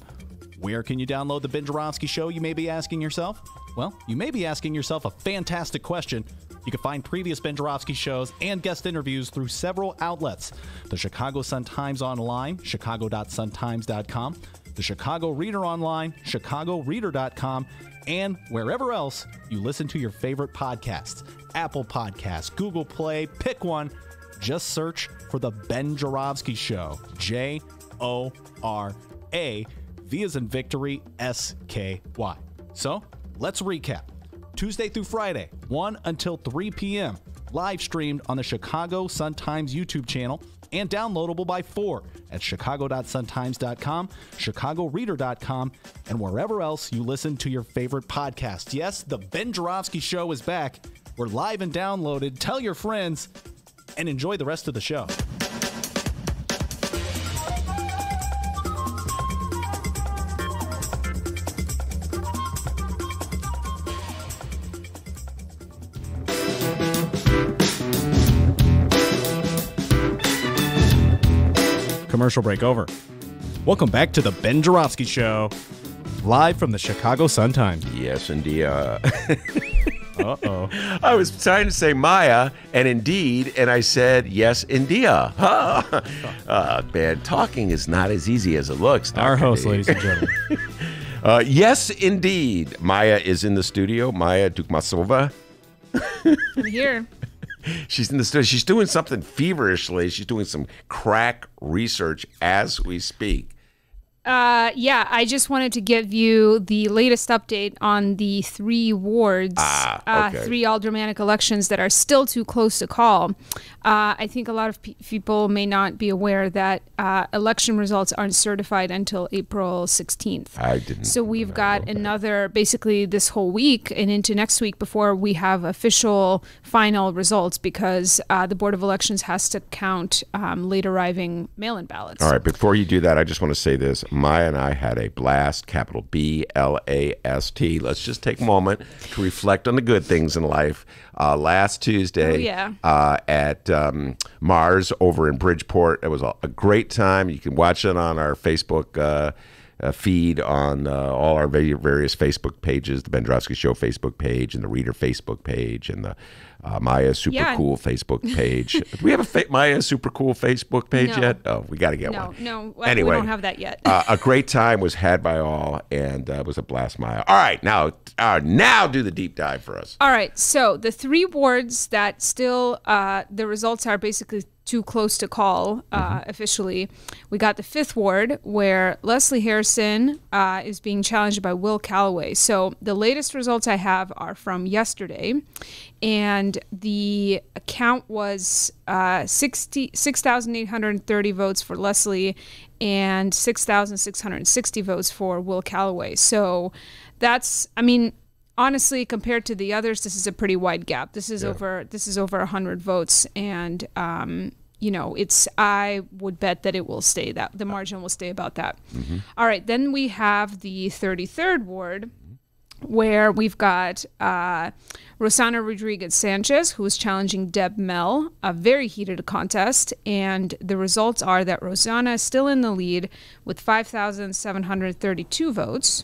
Where can you download the Ben Joravsky Show, you may be asking yourself? Well, you may be asking yourself a fantastic question. You can find previous Ben Joravsky shows and guest interviews through several outlets. The Chicago Sun-Times Online, chicago.suntimes.com, the Chicago Reader Online, chicagoreader.com, and wherever else you listen to your favorite podcasts. Apple Podcasts, Google Play, pick one. Just search for The Ben Joravsky Show. J-O-R-A, V as in victory, S-K-Y. So, let's recap. Tuesday through Friday, 1 until 3 p.m. Live streamed on the Chicago Sun-Times YouTube channel and downloadable by 4 at chicago.suntimes.com, chicagoreader.com, and wherever else you listen to your favorite podcast. Yes, the Ben Joravsky Show is back. We're live and downloaded. Tell your friends and enjoy the rest of the show. Commercial break over. Welcome back to the Ben Joravsky Show, live from the Chicago Sun-Times. Yes, indeed. Uh-oh. I was trying to say Maya and indeed, and I said yes, India. Man, talking is not as easy as it looks. Dr. Our host, D. ladies and gentlemen. Yes, indeed. Maya is in the studio. Maya Dukmasova. I'm here. She's in the studio. She's doing something feverishly. She's doing some crack research as we speak. Yeah, I just wanted to give you the latest update on the 3 wards, okay. 3 aldermanic elections that are still too close to call. I think a lot of people may not be aware that election results aren't certified until April 16th. I didn't. So we've got another, basically this whole week and into next week before we have official final results, because the Board of Elections has to count late arriving mail-in ballots. All right, before you do that, I just want to say this. Maya and I had a blast, capital B-L-A-S-T. Let's just take a moment to reflect on the good things in life. Last Tuesday at Mars over in Bridgeport. It was a great time. You can watch it on our Facebook feed on all our various Facebook pages, the Ben Joravsky Show Facebook page and the Reader Facebook page and the Maya Super Cool Facebook page. Do we have a Maya Super Cool Facebook page yet? Oh, we got to get one. No, anyway, we don't have that yet. A great time was had by all, and it was a blast, Maya. All right, now do the deep dive for us. All right, so the 3 wards that still, the results are basically too close to call officially. We got the 5th ward where Leslie Harrison is being challenged by Will Calloway. So the latest results I have are from yesterday, and the count was 6,830 votes for Leslie and 6,660 votes for Will Calloway. So that's, I mean, honestly, compared to the others, this is a pretty wide gap. This is over 100 votes, and you know, I would bet that it will stay that the margin will stay about that. All right, then we have the 33rd ward, where we've got Rosana Rodriguez Sanchez, who is challenging Deb Mell, a very heated contest, and the results are that Rosana is still in the lead with 5,732 votes.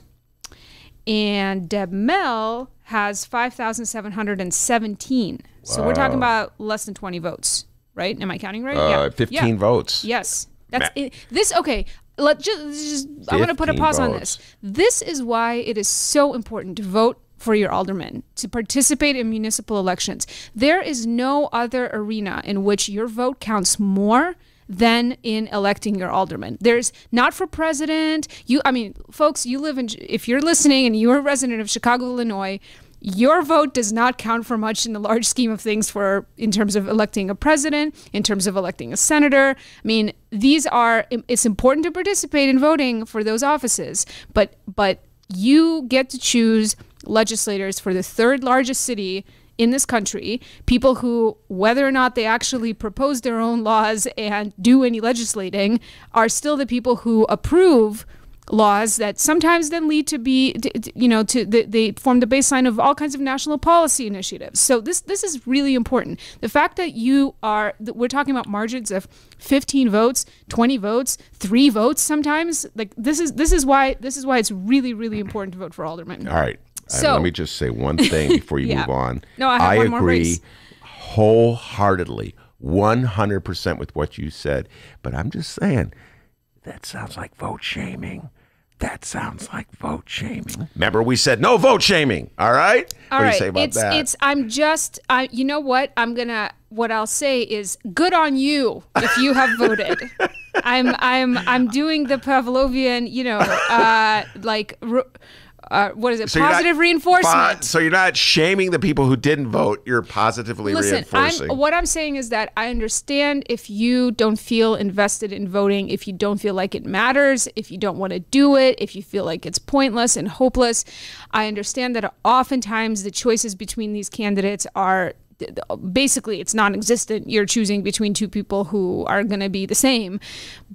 And Deb Mell has 5,717. So we're talking about less than 20 votes, right? Am I counting right? 15 votes. Yes. That's it. This, okay. Let's just I want to put a pause on this. This is why it is so important to vote for your aldermen, to participate in municipal elections. There is no other arena in which your vote counts more than in electing your alderman. There's not for president. Folks, if you're listening and you're a resident of Chicago, Illinois, your vote does not count for much in the large scheme of things in terms of electing a president, in terms of electing a senator. I mean, it's important to participate in voting for those offices, but you get to choose legislators for the third largest city in this country, people who, whether or not they actually propose their own laws and do any legislating, are still the people who approve laws that sometimes then lead to they form the baseline of all kinds of national policy initiatives. So this is really important. The fact that we're talking about margins of 15 votes, 20 votes, 3 votes sometimes, like this is why it's really, really important to vote for aldermen. All right. So let me just say one thing before you move on. No, I have one more race. Wholeheartedly, 100% with what you said, but I'm just saying that sounds like vote shaming. That sounds like vote shaming. Remember, we said no vote shaming. All right. All what right. do you say about that? You know what? What I'll say is good on you if you have voted. I'm doing the Pavlovian, what is it? So positive reinforcement. So you're not shaming the people who didn't vote. You're positively reinforcing. What I'm saying is that I understand if you don't feel invested in voting, if you don't feel like it matters, if you don't want to do it, if you feel like it's pointless and hopeless. I understand that oftentimes the choices between these candidates are basically it's non-existent. You're choosing between two people who are going to be the same.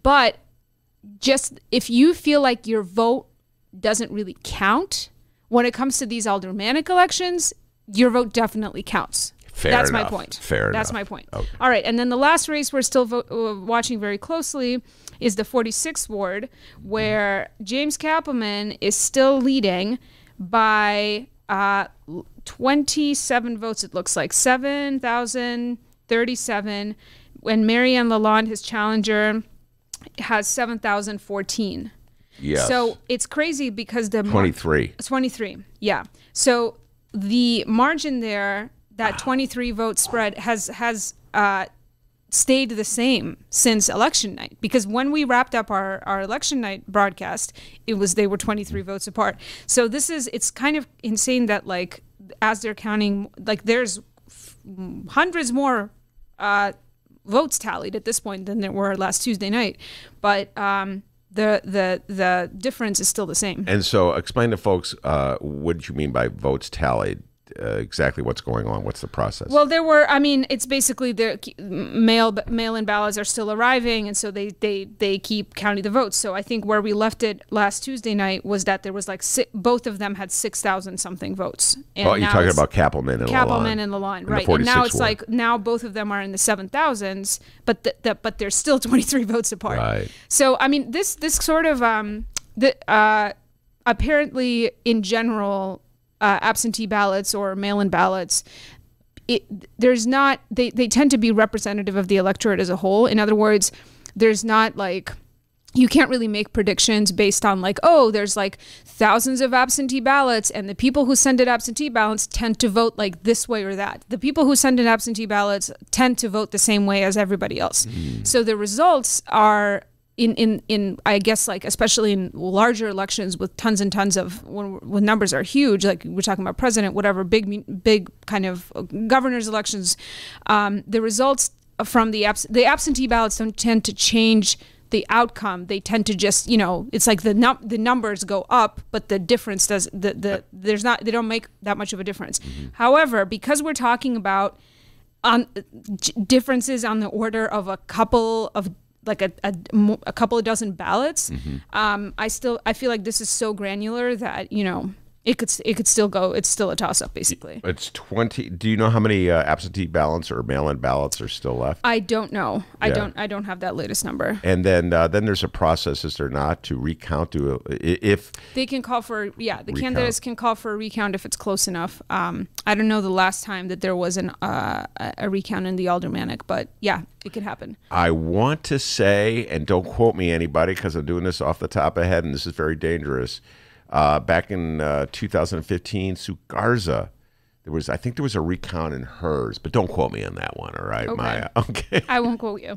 But just if you feel like your vote doesn't really count when it comes to these aldermanic elections, your vote definitely counts. That's my point. That's my point. Okay. All right, and then the last race we're still watching very closely is the 46th ward, where James Kappelman is still leading by 27 votes. It looks like 7,037, when Marianne Lalonde, his challenger, has 7,014. Yes. So it's crazy because the 23. 23. Yeah. So the margin there, that 23 vote spread has stayed the same since election night, because when we wrapped up our election night broadcast, they were 23 votes apart. So it's kind of insane that like as they're counting, like there's hundreds more votes tallied at this point than there were last Tuesday night, but the difference is still the same. And so explain to folks what you mean by votes tallied, exactly what's going on. What's the process? Well, it's basically the mail-in ballots are still arriving, and so they keep counting the votes. So I think where we left it last Tuesday night was that there was like both of them had 6,000 something votes. And you're talking about Kappelman and Lalonde, right? And now it's like both of them are in the 7,000s, but they're still 23 votes apart. Right. So I mean, this sort of apparently in general. Absentee ballots or mail-in ballots, they tend to be representative of the electorate as a whole. In other words, there's not like, you can't really make predictions based on like, oh, there's like thousands of absentee ballots and the people who send in absentee ballots tend to vote like this way or that. The people who send in absentee ballots tend to vote the same way as everybody else. So the results are in I guess like especially in larger elections with tons and tons of when numbers are huge, like we're talking about president, whatever, big kind of governor's elections, the results from the absentee ballots don't tend to change the outcome. They tend to just, it's like the numbers go up, but the difference they don't make that much of a difference. However, because we're talking about differences on the order of a couple of like a couple of dozen ballots, I feel like this is so granular that it could still go. It's still a toss up basically. It's 20. Do you know how many absentee ballots or mail-in ballots are still left? I don't know. Yeah. I don't have that latest number. And then there's a process, is there not, to recount if they can call for candidates can call for a recount if it's close enough. I don't know the last time that there was a recount in the aldermanic, but yeah, it could happen. I want to say, and don't quote me anybody because I'm doing this off the top of my head, and this is very dangerous. Back in 2015, Sue Garza, I think there was a recount in hers, but don't quote me on that one, all right, Okay. Maya? Okay. I won't quote you.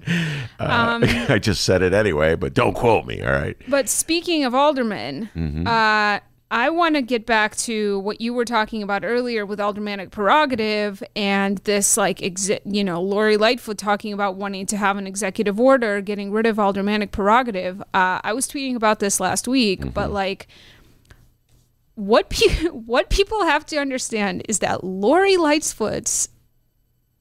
I just said it anyway, but don't quote me, all right? But speaking of aldermen, I want to get back to what you were talking about earlier with aldermanic prerogative and this, like, Lori Lightfoot talking about wanting to have an executive order getting rid of aldermanic prerogative. I was tweeting about this last week, but like, what people have to understand is that Lori Lightfoot's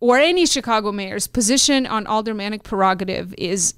or any Chicago mayor's position on aldermanic prerogative is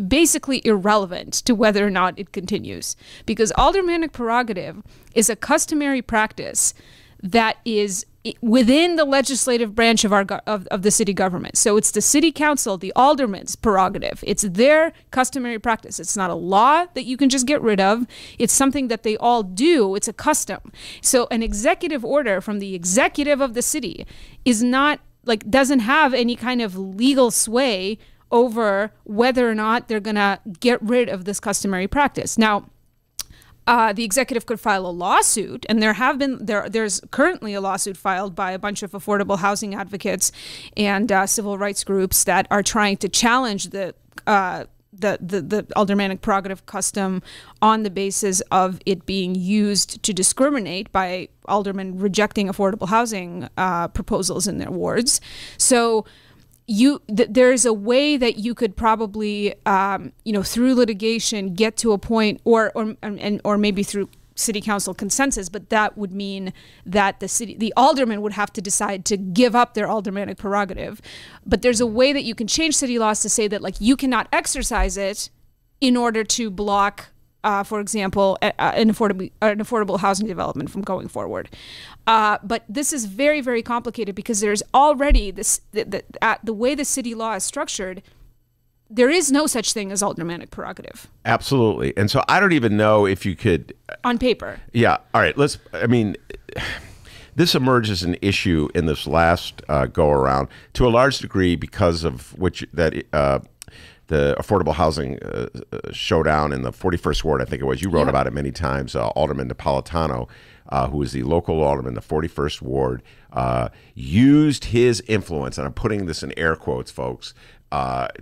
basically irrelevant to whether or not it continues, because aldermanic prerogative is a customary practice that is within the legislative branch of of the city government. So it's the city council, the aldermen's prerogative. It's their customary practice. It's not a law that you can just get rid of. It's something that they all do. It's a custom. So an executive order from the executive of the city is not, like, doesn't have any kind of legal sway over whether or not they're going to get rid of this customary practice. Now, the executive could file a lawsuit, and there's currently a lawsuit filed by a bunch of affordable housing advocates and civil rights groups that are trying to challenge the aldermanic prerogative custom on the basis of it being used to discriminate by aldermen rejecting affordable housing proposals in their wards. So there's a way that you could probably, through litigation, get to a point, or maybe through city council consensus, but that would mean that the aldermen would have to decide to give up their aldermanic prerogative. But there's a way that you can change city laws to say that, like, you cannot exercise it in order to block, for example, an affordable housing development from going forward. But this is very, very complicated because there's already the way the city law is structured, there is no such thing as aldermanic prerogative. Absolutely. And so I don't even know if you could... On paper. Yeah. All right. This emerges an issue in this last go-around to a large degree because of the affordable housing showdown in the 41st Ward, I think it was. You wrote about it many times. Alderman Napolitano, who is the local alderman, the 41st Ward, used his influence, and I'm putting this in air quotes, folks,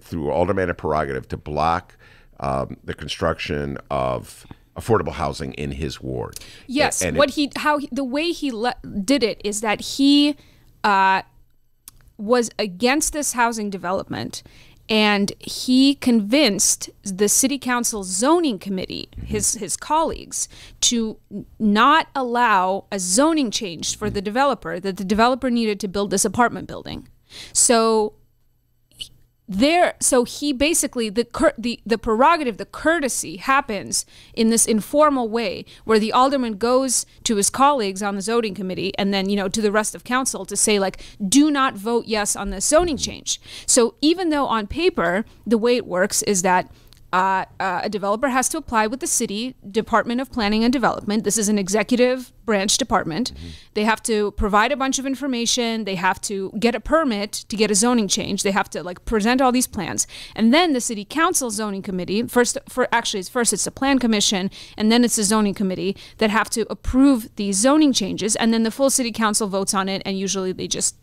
through aldermanic prerogative to block the construction of affordable housing in his ward. Yes, the way he did it is that he was against this housing development, and he convinced the city council zoning committee, his colleagues, to not allow a zoning change for the developer, that the developer needed to build this apartment building. So he basically, the prerogative, the courtesy happens in this informal way where the alderman goes to his colleagues on the zoning committee and then, to the rest of council to say, like, do not vote yes on this zoning change. So even though on paper, the way it works is that a developer has to apply with the city Department of Planning and Development. This is an executive branch department. They have to provide a bunch of information. They have to get a permit to get a zoning change. They have to, like, present all these plans. And then the city council zoning committee, first it's a plan commission, and then it's a zoning committee that have to approve these zoning changes. And then the full city council votes on it. And usually they just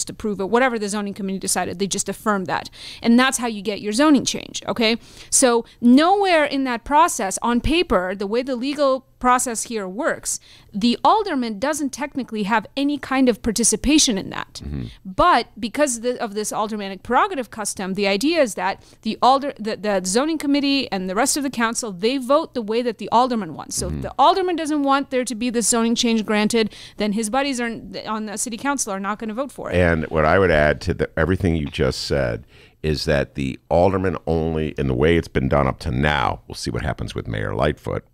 approve it. Whatever the zoning committee decided, they just affirm that. And that's how you get your zoning change. Okay. So nowhere in that process, on paper, the way the legal process here works, the alderman doesn't technically have any kind of participation in that. But because of this aldermanic prerogative custom, the idea is that the zoning committee and the rest of the council, they vote the way that the alderman wants. So if the alderman doesn't want there to be this zoning change granted, then his buddies on the city council are not going to vote for it. And what I would add to everything you just said is that the alderman only, in the way it's been done up to now, we'll see what happens with Mayor Lightfoot,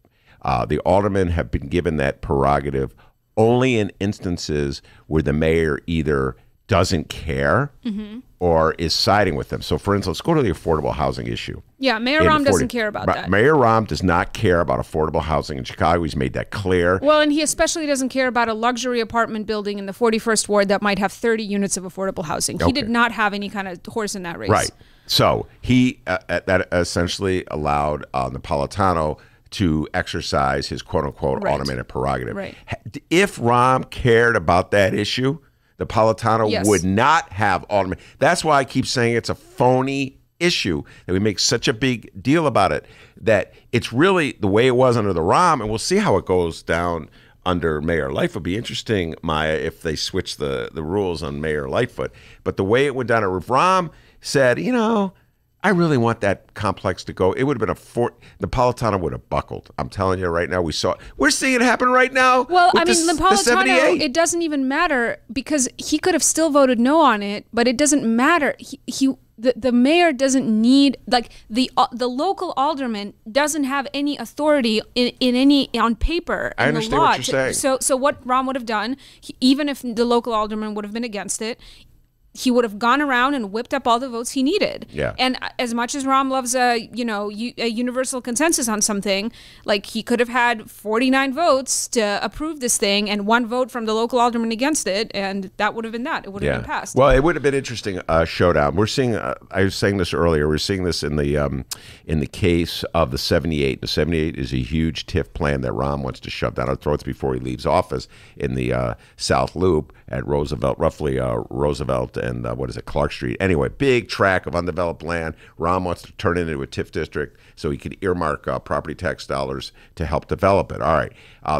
the aldermen have been given that prerogative only in instances where the mayor either doesn't care or is siding with them. So, for instance, let's go to the affordable housing issue. Yeah, Mayor Rahm doesn't care about that. Mayor Rahm does not care about affordable housing in Chicago. He's made that clear. Well, and he especially doesn't care about a luxury apartment building in the 41st Ward that might have 30 units of affordable housing. He did not have any kind of horse in that race. Right. So he that essentially allowed Napolitano to exercise his quote-unquote automated prerogative. Right. If Rahm cared about that issue, the Napolitano would not have automated. That's why I keep saying it's a phony issue, and we make such a big deal about it, that it's really the way it was under the Rahm, and we'll see how it goes down under Mayor Lightfoot. It'd be interesting, Maya, if they switch the rules on Mayor Lightfoot. But the way it went down, if Rahm said, you know, I really want that complex to go, it would have been Napolitano would have buckled. I'm telling you right now, we're seeing it happen right now. Well, I mean, Napolitano, it doesn't even matter because he could have still voted no on it, but it doesn't matter. The mayor doesn't need, like, the local alderman doesn't have any authority in any on paper. I understand what you're saying. So what Rahm would have done, even if the local alderman would have been against it, he would have gone around and whipped up all the votes he needed. Yeah. And as much as Rahm loves a universal consensus on something, like he could have had 49 votes to approve this thing and 1 vote from the local alderman against it, and that would have been that. It would have been passed. Well, it would have been interesting. Showdown. We're seeing. I was saying this earlier. We're seeing this in the case of the 78. The 78 is a huge TIF plan that Rahm wants to shove down our throats before he leaves office in the South Loop at Roosevelt, roughly Roosevelt and Clark Street. Anyway, big tract of undeveloped land. Rahm wants to turn it into a TIF district so he could earmark property tax dollars to help develop it. All right.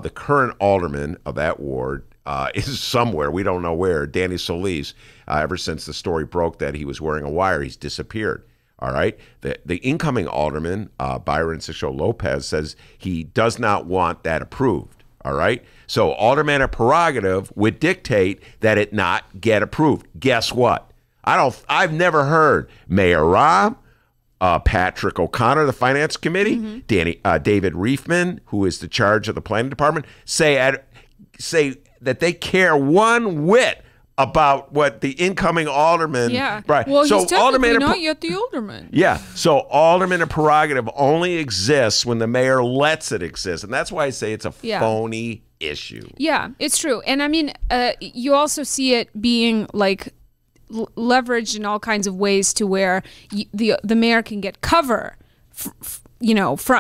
The current alderman of that ward is somewhere, we don't know where, Danny Solis. Ever since the story broke that he was wearing a wire, he's disappeared. All right. The incoming alderman, Byron Sisho Lopez, says he does not want that approved. All right. So aldermanic prerogative would dictate that it not get approved. Guess what? I've never heard Mayor Rahm, Patrick O'Connor, the Finance Committee, David Reifman, who is the charge of the Planning Department, say that they care one whit about what the incoming alderman. Yeah. Right. Well, so he's technically not yet the alderman. Yeah. So alderman prerogative only exists when the mayor lets it exist, and that's why I say it's a phony issue. Yeah, it's true. And I mean, you also see it being like leveraged in all kinds of ways to where the mayor can get cover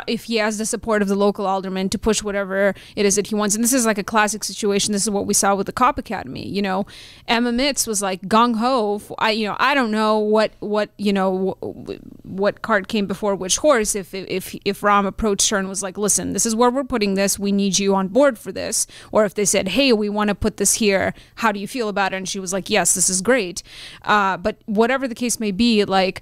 if he has the support of the local alderman to push whatever it is that he wants. And this is like a classic situation. This is what we saw with the Cop Academy. Emma Mitz was like gung ho. I don't know what cart came before which horse. If Rahm approached her and was like, listen, this is where we're putting this. We need you on board for this. Or if they said, hey, we want to put this here. How do you feel about it? And she was like, yes, this is great. But whatever the case may be, like,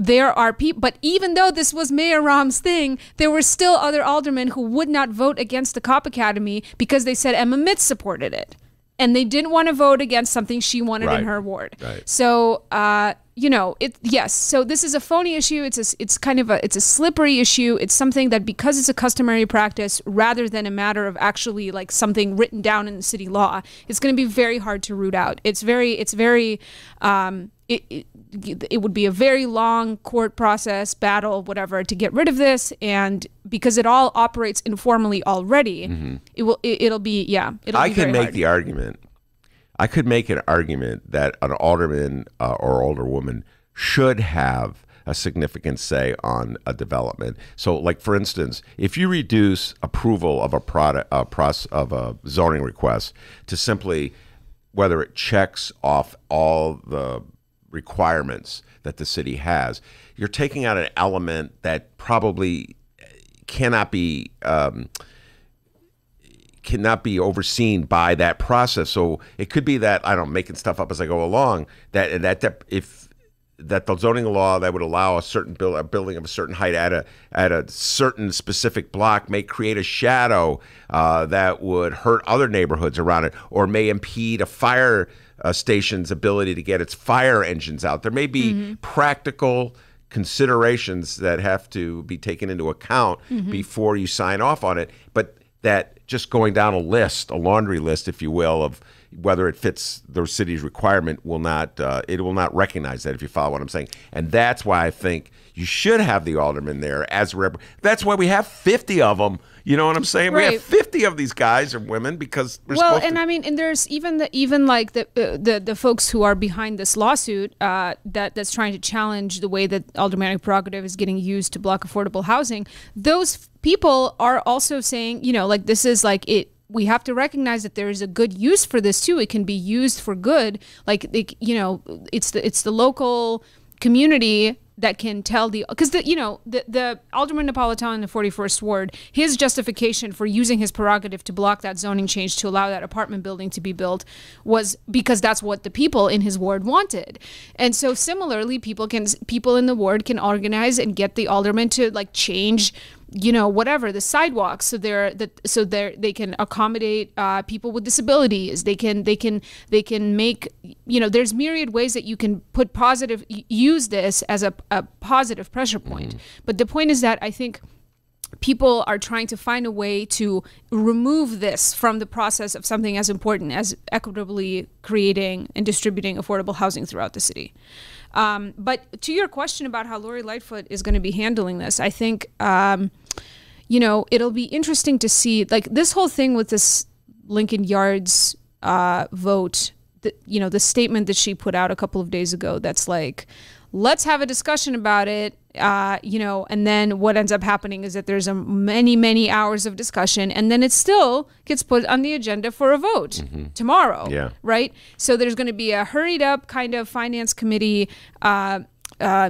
there are people, but even though this was Mayor Rahm's thing, there were still other aldermen who would not vote against the Cop Academy because they said Emma Mitz supported it. And they didn't want to vote against something she wanted in her ward. Right. So, so this is a phony issue. It's a slippery issue. It's something that, because it's a customary practice rather than a matter of actually like something written down in the city law, it's going to be very hard to root out. It would be a very long court process, battle, whatever, to get rid of this, and because it all operates informally already, it'll be very hard. I could make an argument that an alderman or alderwoman should have a significant say on a development. So, like, for instance, if you reduce approval of of a zoning request to simply whether it checks off all the requirements that the city has, you're taking out an element that probably cannot be overseen by that process. So it could be that, I don't know, making stuff up as I go along, that the zoning law that would allow a building of a certain height at a certain specific block may create a shadow that would hurt other neighborhoods around it, or may impede a fire station's ability to get its fire engines out. There may be practical considerations that have to be taken into account before you sign off on it, but that just going down a laundry list, if you will, of whether it fits the city's requirement will not recognize that, if you follow what I'm saying. And that's why I think you should have the alderman there as a rep. That's why we have 50 of them. You know what I'm saying? Right. We have 50 of these guys or women because we're well, supposed and to. I mean, and there's even the folks who are behind this lawsuit that's trying to challenge the way that aldermanic prerogative is getting used to block affordable housing. Those people are also saying, you know, like, this is like it. We have to recognize that there is a good use for this too. It can be used for good. Like, you know, it's the local community that can tell because the Alderman Napolitano in the 41st Ward, his justification for using his prerogative to block that zoning change to allow that apartment building to be built was because that's what the people in his ward wanted. And so similarly, people in the ward can organize and get the alderman to like change, you know, whatever, the sidewalks, so they can accommodate people with disabilities. They can make, you know, there's myriad ways that you can use this as a positive pressure point. But the point is that I think people are trying to find a way to remove this from the process of something as important as equitably creating and distributing affordable housing throughout the city. But to your question about how Lori Lightfoot is going to be handling this, I think, you know, it'll be interesting to see, like, this whole thing with this Lincoln Yards vote, you know, the statement that she put out a couple of days ago that's like, let's have a discussion about it, you know, and then what ends up happening is that there's many hours of discussion, and then it still gets put on the agenda for a vote tomorrow, right? So there's going to be a hurried up kind of finance committee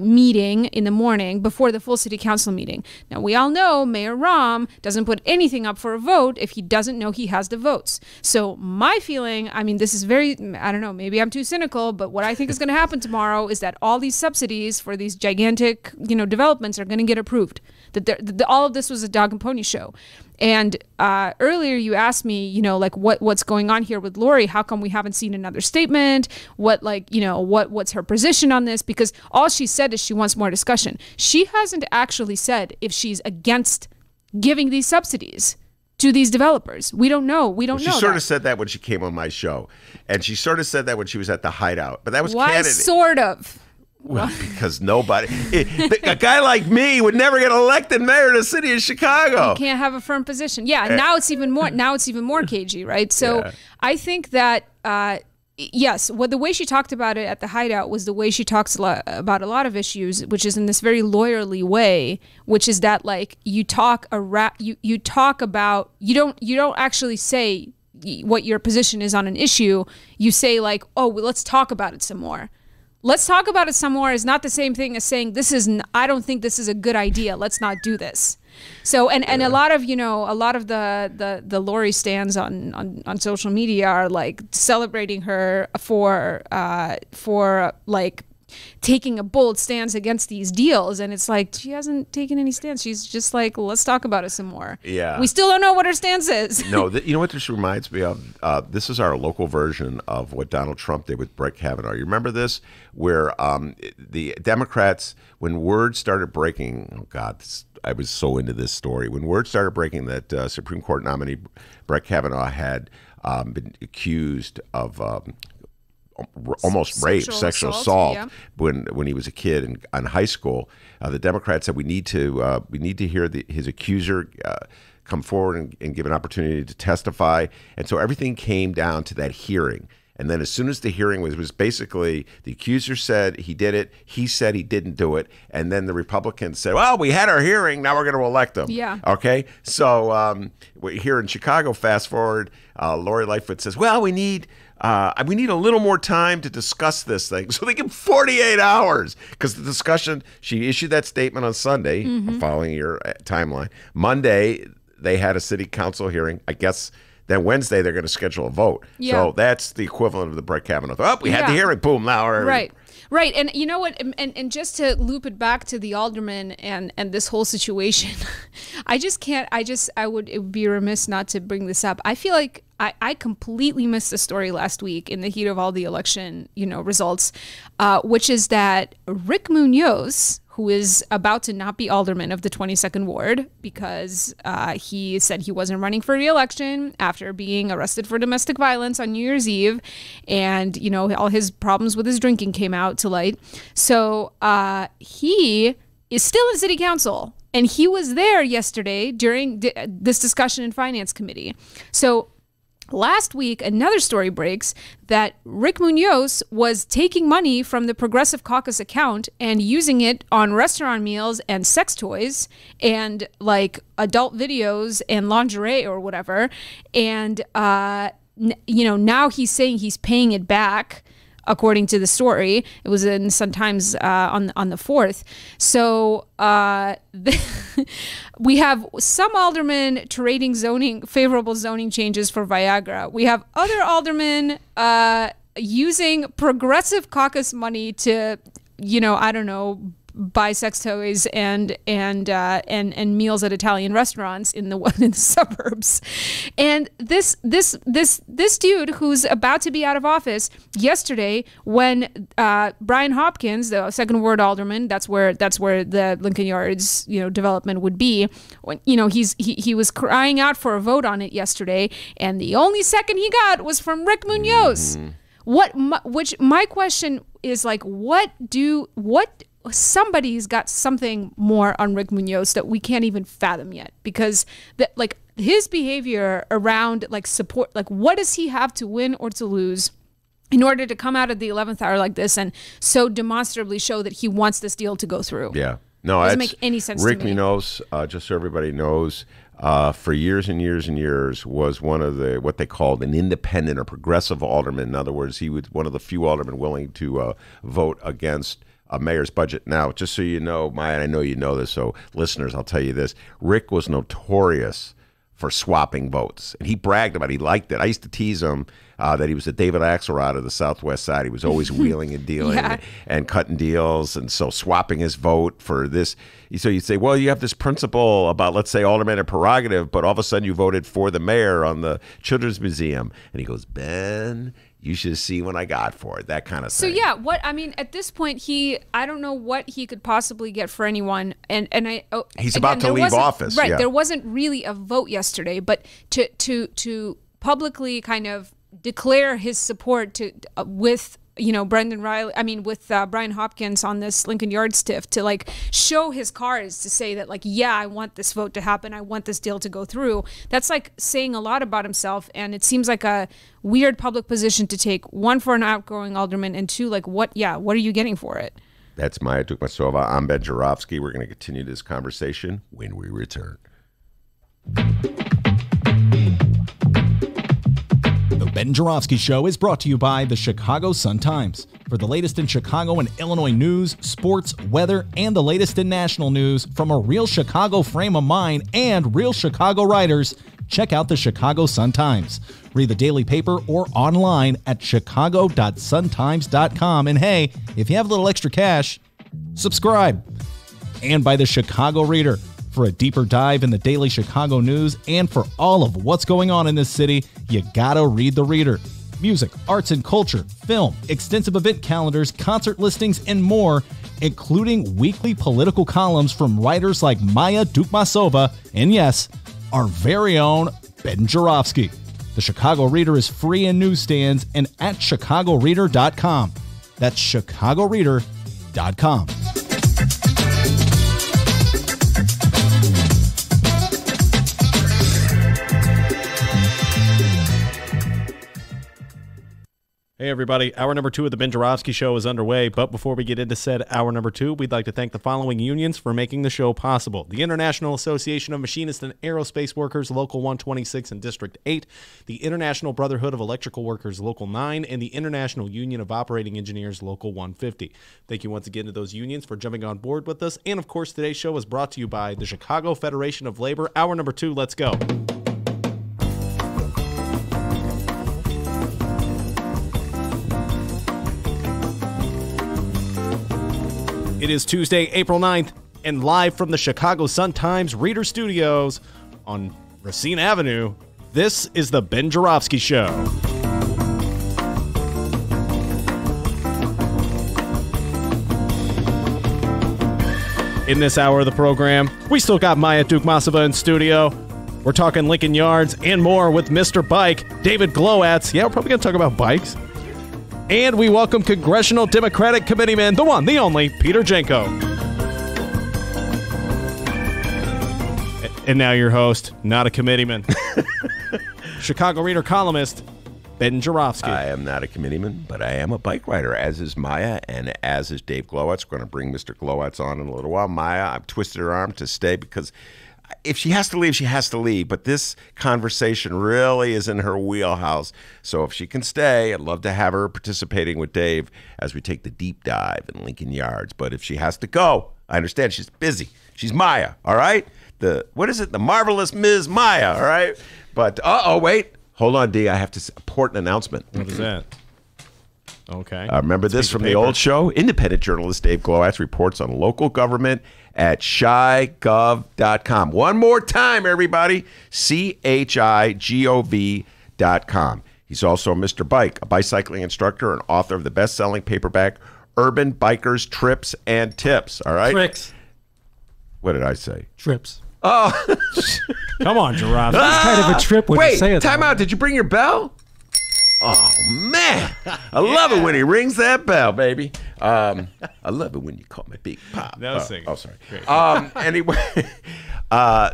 meeting in the morning before the full city council meeting. Now, we all know Mayor Rahm doesn't put anything up for a vote if he doesn't know he has the votes. So my feeling, I mean, this is very, I don't know, maybe I'm too cynical, but what I think is going to happen tomorrow is that all these subsidies for these gigantic, you know, developments are going to get approved. That all of this was a dog and pony show. And earlier you asked me, you know, like what's going on here with Lori? How come we haven't seen another statement? What's her position on this? Because all she said is she wants more discussion. She hasn't actually said if she's against giving these subsidies to these developers. We don't know. We don't know. She sort of said that when she came on my show, and she sort of said that when she was at the Hideout. But that was why candidate. Sort of. Well, because a guy like me would never get elected mayor of the city of Chicago. You can't have a firm position. Yeah, now it's even more. Now it's even more cagey, right? So I think that yes, the way she talked about it at the Hideout was the way she talks about a lot of issues, which is in this very lawyerly way, which is that like you talk about you don't actually say what your position is on an issue. You say like, oh, well, let's talk about it some more. Let's talk about it some more is not the same thing as saying I don't think this is a good idea. Let's not do this. So and a lot of the Lori stands on social media are like celebrating her for like taking a bold stance against these deals, and it's like she hasn't taken any stance. She's just like, let's talk about it some more. Yeah, we still don't know what her stance is. No, you know what this reminds me of? This is our local version of what Donald Trump did with Brett Kavanaugh. You remember this, where the Democrats, when word started breaking, oh God, I was so into this story. When word started breaking that Supreme Court nominee Brett Kavanaugh had been accused of almost rape, sexual assault when he was a kid in high school, the Democrats said we need to hear his accuser come forward and give an opportunity to testify, and so everything came down to that hearing. And then as soon as the hearing was basically the accuser said he did it, he said he didn't do it, and then the Republicans said, well, we had our hearing, now we're going to elect him. Yeah. Okay? So here in Chicago, fast forward, Lori Lightfoot says, well, we need a little more time to discuss this thing. So they give 48 hours because the discussion, she issued that statement on Sunday, following your timeline. Monday, they had a city council hearing. I guess then Wednesday, they're going to schedule a vote. Yeah. So that's the equivalent of the Brett Kavanaugh. Oh, we had the hearing. Boom. Now we're right. Right. And you know what? And just to loop it back to the alderman and this whole situation, it would be remiss not to bring this up. I feel like I completely missed the story last week in the heat of all the election, results, which is that Rick Munoz, who is about to not be alderman of the 22nd Ward because he said he wasn't running for re-election after being arrested for domestic violence on New Year's Eve. And, you know, all his problems with his drinking came out to light. So he is still in city council. And he was there yesterday during this discussion in Finance Committee. So last week, another story breaks that Rick Munoz was taking money from the Progressive Caucus account and using it on restaurant meals and sex toys and like adult videos and lingerie or whatever. And, you know, now he's saying he's paying it back. According to the story, it was in Sun-Times on the 4th. So we have some aldermen trading favorable zoning changes for Viagra. We have other aldermen using Progressive Caucus money to, you know, I don't know, buy sex toys and meals at Italian restaurants in the suburbs. And this dude who's about to be out of office yesterday, when Brian Hopkins, the second ward alderman, that's where the Lincoln Yards, you know, development would be, when, you know, he was crying out for a vote on it yesterday, and the only second he got was from Rick Munoz. My question is, like, what somebody's got something more on Rick Munoz that we can't even fathom yet, because like his behavior around like support, like what does he have to win or to lose in order to come out of the 11th hour like this and so demonstrably show that he wants this deal to go through? Yeah. No, it doesn't make any sense Rick to me. Munoz, just so everybody knows, for years and years and years was one of the what they called an independent or progressive alderman. In other words, he was one of the few aldermen willing to vote against a mayor's budget. Now, just so you know, Maya, and I know you know this, so listeners, I'll tell you this. Rick was notorious for swapping votes, and he bragged about it. He liked it. I used to tease him that he was the David Axelrod of the Southwest side. He was always wheeling and dealing and cutting deals, and so swapping his vote for this. So you'd say, well, you have this principle about, let's say, alderman and prerogative, but all of a sudden you voted for the mayor on the Children's Museum. And he goes, Ben, you should see what I got for it, that kind of thing. So yeah, at this point, I don't know what he could possibly get for anyone, he's about to leave office, right? Yeah. There wasn't really a vote yesterday, but to publicly kind of declare his support with Brendan Riley, with Brian Hopkins on this Lincoln Yards tiff, to like show his cards, to say that like, yeah, I want this vote to happen, I want this deal to go through. That's like saying a lot about himself, and it seems like a weird public position to take, one, for an outgoing alderman, and two, like what are you getting for it? That's Maya Dukmasova. I'm Ben Joravsky. We're going to continue this conversation when we return. The Ben Joravsky Show is brought to you by the Chicago Sun-Times. For the latest in Chicago and Illinois news, sports, weather, and the latest in national news from a real Chicago frame of mind and real Chicago writers, check out the Chicago Sun-Times. Read the daily paper or online at chicago.suntimes.com. And hey, if you have a little extra cash, subscribe. And by the Chicago Reader. For a deeper dive in the daily Chicago news and for all of what's going on in this city, you gotta read the Reader. Music, arts and culture, film, extensive event calendars, concert listings, and more, including weekly political columns from writers like Maya Dukmasova and, yes, our very own Ben Joravsky. The Chicago Reader is free in newsstands and at chicagoreader.com. That's chicagoreader.com. Hey everybody, hour number 2 of the Ben Joravsky Show is underway, but before we get into said hour number 2, we'd like to thank the following unions for making the show possible. The International Association of Machinists and Aerospace Workers, Local 126 and District 8, the International Brotherhood of Electrical Workers, Local 9, and the International Union of Operating Engineers, Local 150. Thank you once again to those unions for jumping on board with us, and of course today's show is brought to you by the Chicago Federation of Labor. Hour number 2, let's go. It is Tuesday, April 9th, and live from the Chicago Sun-Times Reader Studios on Racine Avenue, this is the Ben Joravsky Show. In this hour of the program, we still got Maya Dukmasova in studio. We're talking Lincoln Yards and more with Mr. Bike, David Glowacz. Yeah, we're probably going to talk about bikes. And we welcome Congressional Democratic Committeeman, the one, the only, Peter Janko. And now your host, not a committeeman, Chicago Reader columnist, Ben Joravsky. I am not a committeeman, but I am a bike rider, as is Maya, and as is Dave Glowacz. We're going to bring Mr. Glowacz on in a little while. Maya, I've twisted her arm to stay because if she has to leave, she has to leave. But this conversation really is in her wheelhouse. So if she can stay, I'd love to have her participating with Dave as we take the deep dive in Lincoln Yards. But if she has to go, I understand she's busy. She's Maya, all right? What is it? The marvelous Ms. Maya, all right? But, wait. Hold on, D. I have to support an announcement. What is that? Okay. Remember this from the old show? Independent journalist Dave Glowacz reports on local government at chigov.com. One more time, everybody. CHIGOV.com. He's also Mr. Bike, a bicycling instructor and author of the best-selling paperback Urban Bikers, Trips, and Tips. All right? Tricks. What did I say? Trips. Oh. Come on, Joravsky. It's kind of a trip when you say it. Time out. Did you bring your bell? Oh, man. I love it when he rings that bell, baby. I love it when you call me Big Pop. No singing. Oh, sorry. Anyway,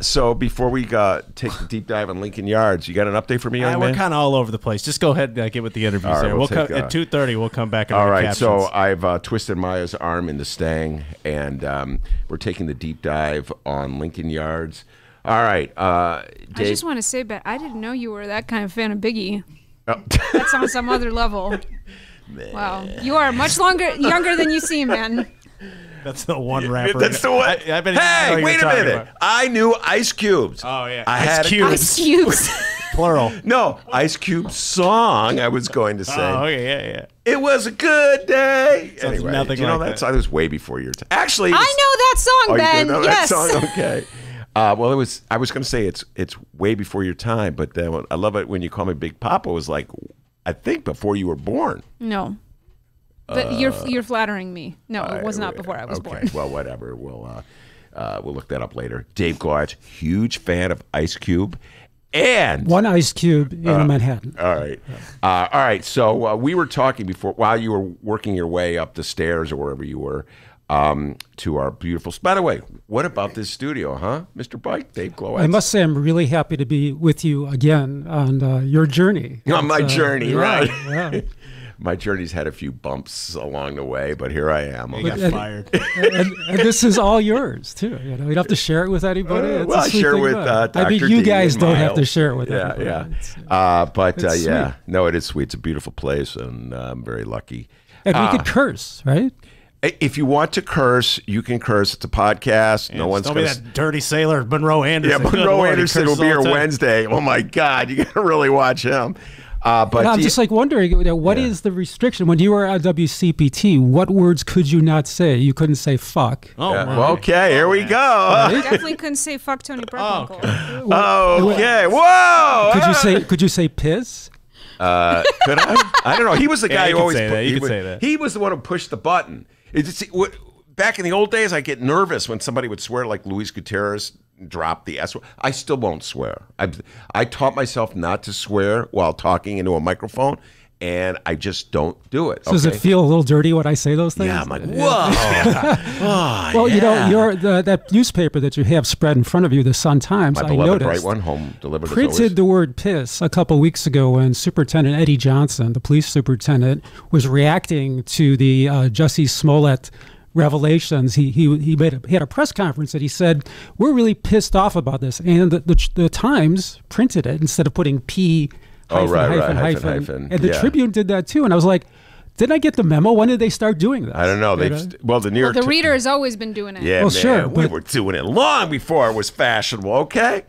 so before we take the deep dive on Lincoln Yards, you got an update for me, young man? We're kind of all over the place. Just go ahead and get with the interviews All right, there. we'll We'll take, at 2:30, we'll come back and all read right, captions. so I've twisted Maya's arm into staying, and we're taking the deep dive on Lincoln Yards. All right, Dave. I just want to say, Ben, I didn't know you were that kind of fan of Biggie. Oh. That's on some other level. Man. Wow, you are much younger than you seem, man. That's the one rapper. That's the one. Hey, wait a minute. About. I knew Ice Cubes. Oh, yeah. Ice Cubes. Ice Cubes. Plural. No, Ice Cube song, I was going to say. Oh, okay, yeah. It was a good day. Sounds anyway, nothing you know like that song? It was way before your time. Actually, I know that song, Ben. You know yes. that song? Okay. Well, I was going to say it's way before your time, but then I love it when you call me Big Papa. Was like, I think before you were born. No. But you're flattering me. No, it was not before I was born. Well, whatever. We'll look that up later. Dave Glowacz, huge fan of Ice Cube, and one Ice Cube in Manhattan. All right, all right. So we were talking before while you were working your way up the stairs or wherever you were to our beautiful. By the way, what about this studio, huh, Mr. Bike, Dave Glowacz? I must say, I'm really happy to be with you again on your journey. On my journey, right? Yeah. My journey's had a few bumps along the way, but here I am. You got fired. And this is all yours, too. You don't have to share it with anybody. It's well, I share with Dr. I mean, you guys D don't have to share it with anybody. Yeah. No, it is sweet. It's a beautiful place, and I'm very lucky. And we could curse, right? If you want to curse, you can curse. It's a podcast. And no one's going to that dirty sailor, Monroe Anderson. Yeah, Monroe Anderson will be here Wednesday. Oh, my God. You got to really watch him. But I'm just like wondering, what is the restriction? When you were at WCPT, what words could you not say? You couldn't say fuck. Oh, well, okay, here we go. I definitely couldn't say fuck Tony Burkle. Okay, whoa. Could you say piss? Could I? I don't know. He was the guy who always say that. You could say that. He was the one who pushed the button. Back in the old days, I get nervous when somebody would swear, like Luis Gutierrez dropped the S word. I still won't swear. I taught myself not to swear while talking into a microphone, and I just don't do it. So does it feel a little dirty when I say those things? Yeah, I'm like, whoa. Well, you know, that newspaper that you have spread in front of you, the Sun-Times, My I beloved noticed, bright one, home delivered printed the word piss a couple weeks ago when Superintendent Eddie Johnson, the police superintendent, was reacting to the Jussie Smollett revelations. He had a press conference that he said, we're really pissed off about this. And the Times printed it instead of putting P hyphen. And the Tribune did that too. And I was like, didn't I get the memo? When did they start doing this? I don't know. The New York the Reader has always been doing it. Yeah, well, man, sure, we were doing it long before it was fashionable, okay?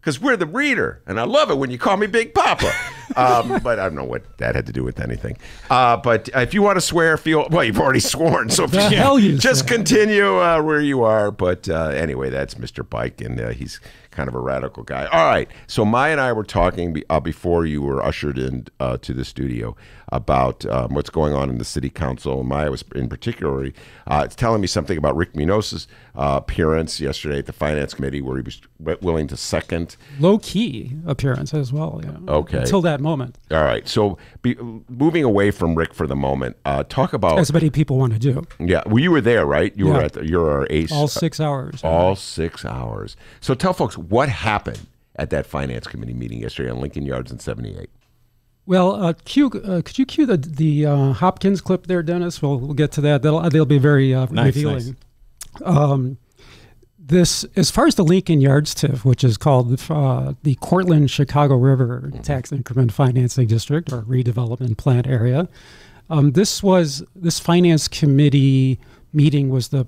Because we're the Reader, and I love it when you call me Big Papa. But I don't know what that had to do with anything. But if you want to swear, you've already sworn, so just continue where you are. But anyway, that's Mr. Bike, and he's kind of a radical guy. All right. So Maya and I were talking before you were ushered in to the studio about what's going on in the city council. And Maya was in particular telling me something about Rick Munoz's appearance yesterday at the finance committee, where he was willing to second. Low-key appearance as well. Yeah. Okay. Until that moment. All right. So moving away from Rick for the moment, talk about... As many people want to do. Yeah. Well, you were there, right? You were you're our ace. All 6 hours. All 6 hours. So tell folks what happened at that finance committee meeting yesterday on Lincoln Yards in 78. Well, could you cue the Hopkins clip there, Dennis? We'll get to that. They'll be very revealing. Nice. This, as far as the Lincoln Yards TIF, which is called the Cortland Chicago River Tax Increment Financing District or Redevelopment Plan Area, this finance committee meeting was the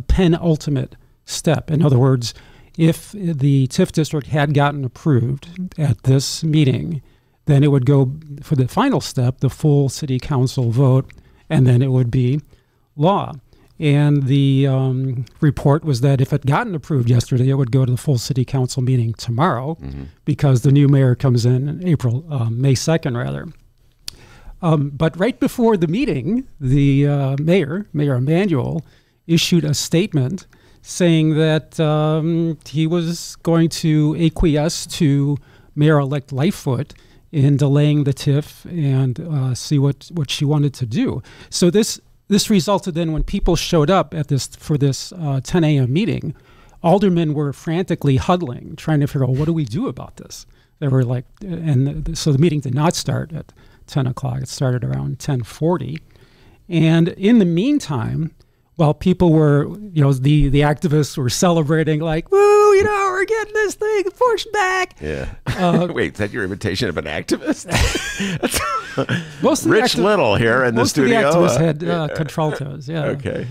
penultimate step. In other words, if the TIF district had gotten approved at this meeting, then it would go for the final step, the full city council vote, and then it would be law. And the report was that if it gotten approved yesterday, it would go to the full city council meeting tomorrow, because the new mayor comes in May 2nd, rather. But right before the meeting, the Mayor Emanuel, issued a statement saying that he was going to acquiesce to Mayor-elect Lightfoot in delaying the TIF and see what she wanted to do. So this resulted in, when people showed up for this 10 a.m. meeting, aldermen were frantically huddling, trying to figure out, what do we do about this? They were like, so the meeting did not start at 10 o'clock. It started around 10:40. And in the meantime, while people were, the activists were celebrating, like, woo, we're getting this thing pushed back. Yeah. Wait, is that your imitation of an activist? Most of Rich Little here in the studio. Most of the activists had contraltos, yeah. Okay.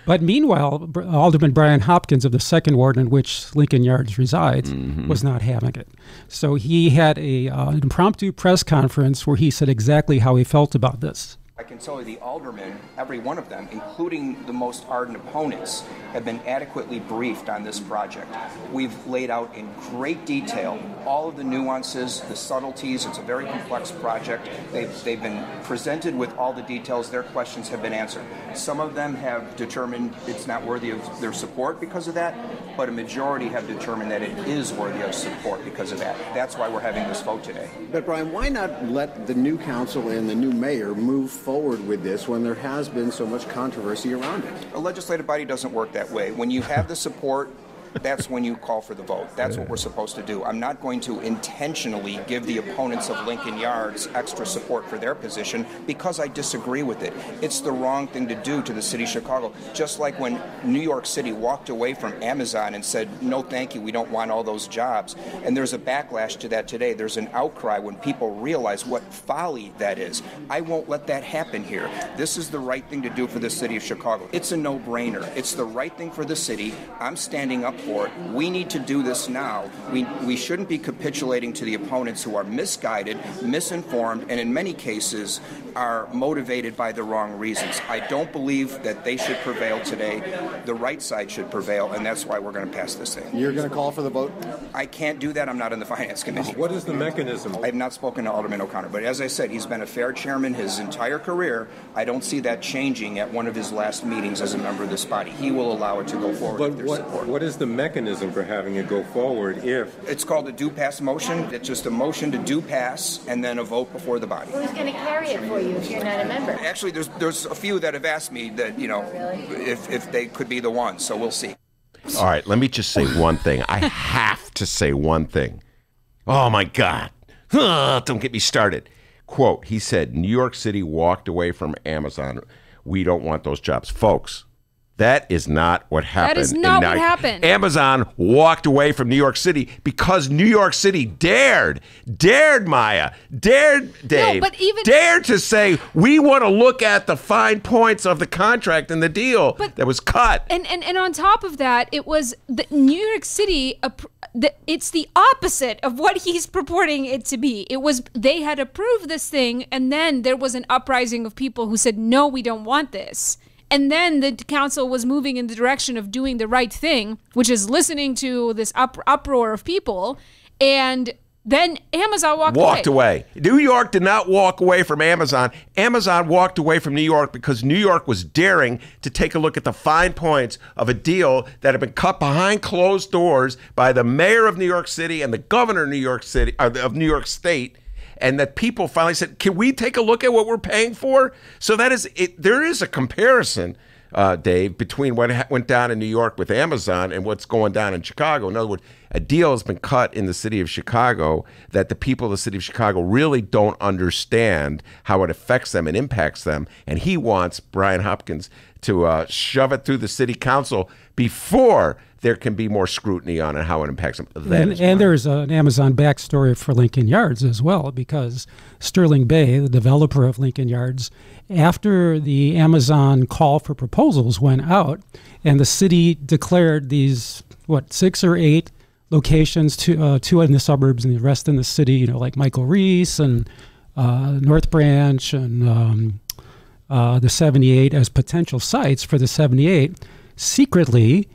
But meanwhile, Alderman Brian Hopkins of the 2nd Ward, in which Lincoln Yards resides, was not having it. So he had an impromptu press conference where he said exactly how he felt about this. I can tell you the aldermen, every one of them, including the most ardent opponents, have been adequately briefed on this project. We've laid out in great detail all of the nuances, the subtleties. It's a very complex project. They've been presented with all the details. Their questions have been answered. Some of them have determined it's not worthy of their support because of that, but a majority have determined that it is worthy of support because of that. That's why we're having this vote today. But Brian, why not let the new council and the new mayor move forward with this when there has been so much controversy around it? A legislative body doesn't work that way. When you have the support, that's when you call for the vote. That's what we're supposed to do. I'm not going to intentionally give the opponents of Lincoln Yards extra support for their position because I disagree with it. It's the wrong thing to do to the city of Chicago. Just like when New York City walked away from Amazon and said, no, thank you, we don't want all those jobs. And there's a backlash to that today. There's an outcry when people realize what folly that is. I won't let that happen here. This is the right thing to do for the city of Chicago. It's a no-brainer. It's the right thing for the city. I'm standing up for it. We need to do this now. We shouldn't be capitulating to the opponents who are misguided, misinformed, and in many cases are motivated by the wrong reasons. I don't believe that they should prevail today. The right side should prevail, and that's why we're going to pass this thing. You're going to call for the vote? I can't do that. I'm not in the Finance Committee. What is the mechanism? I have not spoken to Alderman O'Connor, but as I said, he's been a fair chairman his entire career. I don't see that changing at one of his last meetings as a member of this body. He will allow it to go forward with their support. What is the mechanism for having it go forward if... It's called a do-pass motion. It's just a motion to do-pass and then a vote before the body. Who's going to carry it for you if you're not a member? Actually, there's a few that have asked me that, if they could be the ones, so we'll see. All right, let me just say one thing. I have to say one thing. Oh, my God. Don't get me started. Quote, he said, New York City walked away from Amazon. We don't want those jobs. Folks, that is not what happened. That is not what happened. Amazon walked away from New York City because New York City dared Maya, dared Dave, dared to say, we want to look at the fine points of the contract and the deal that was cut. And on top of that, it was the New York City, it's the opposite of what he's purporting it to be. It was, they had approved this thing, and then there was an uprising of people who said, no, we don't want this. And then the council was moving in the direction of doing the right thing, which is listening to this uproar of people. And then Amazon walked away. New York did not walk away from Amazon. Amazon walked away from New York because New York was daring to take a look at the fine points of a deal that had been cut behind closed doors by the mayor of New York City and the governor of New York City, of New York State. And that people finally said, can we take a look at what we're paying for? So that is it. There is a comparison, Dave, between what went down in New York with Amazon and what's going down in Chicago. In other words, a deal has been cut in the city of Chicago that the people of the city of Chicago really don't understand how it affects them and impacts them. And he wants, Brian Hopkins, to shove it through the city council before there can be more scrutiny on it, how it impacts them. And there's an Amazon backstory for Lincoln Yards as well, because Sterling Bay, the developer of Lincoln Yards, after the Amazon call for proposals went out and the city declared these, 6 or 8 locations, two in the suburbs and the rest in the city, like Michael Reese and North Branch and the 78 as potential sites for the 78, secretly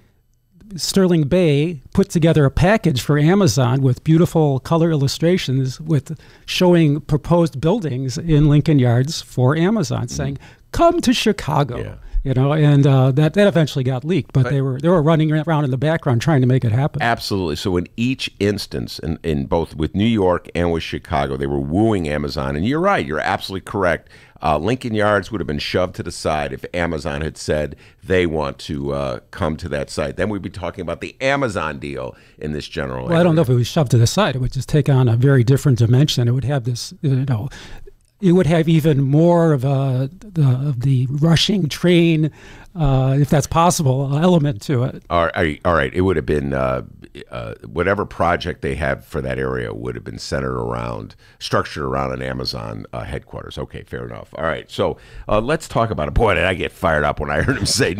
Sterling Bay put together a package for Amazon with beautiful color illustrations with showing proposed buildings in Lincoln Yards for Amazon, saying, come to Chicago. And that eventually got leaked, but they were running around in the background trying to make it happen. Absolutely. So in each instance, in both with New York and with Chicago, they were wooing Amazon. And you're right. You're absolutely correct. Lincoln Yards would have been shoved to the side if Amazon had said they want to come to that site. Then we'd be talking about the Amazon deal in this general area. I don't know if it was shoved to the side. It would just take on a very different dimension. It would have this, it would have even more of the rushing train, if that's possible, element to it. All right. It would have been whatever project they had for that area would have been structured around an Amazon headquarters. Okay, fair enough. All right. So let's talk about it. Boy, did I get fired up when I heard him say,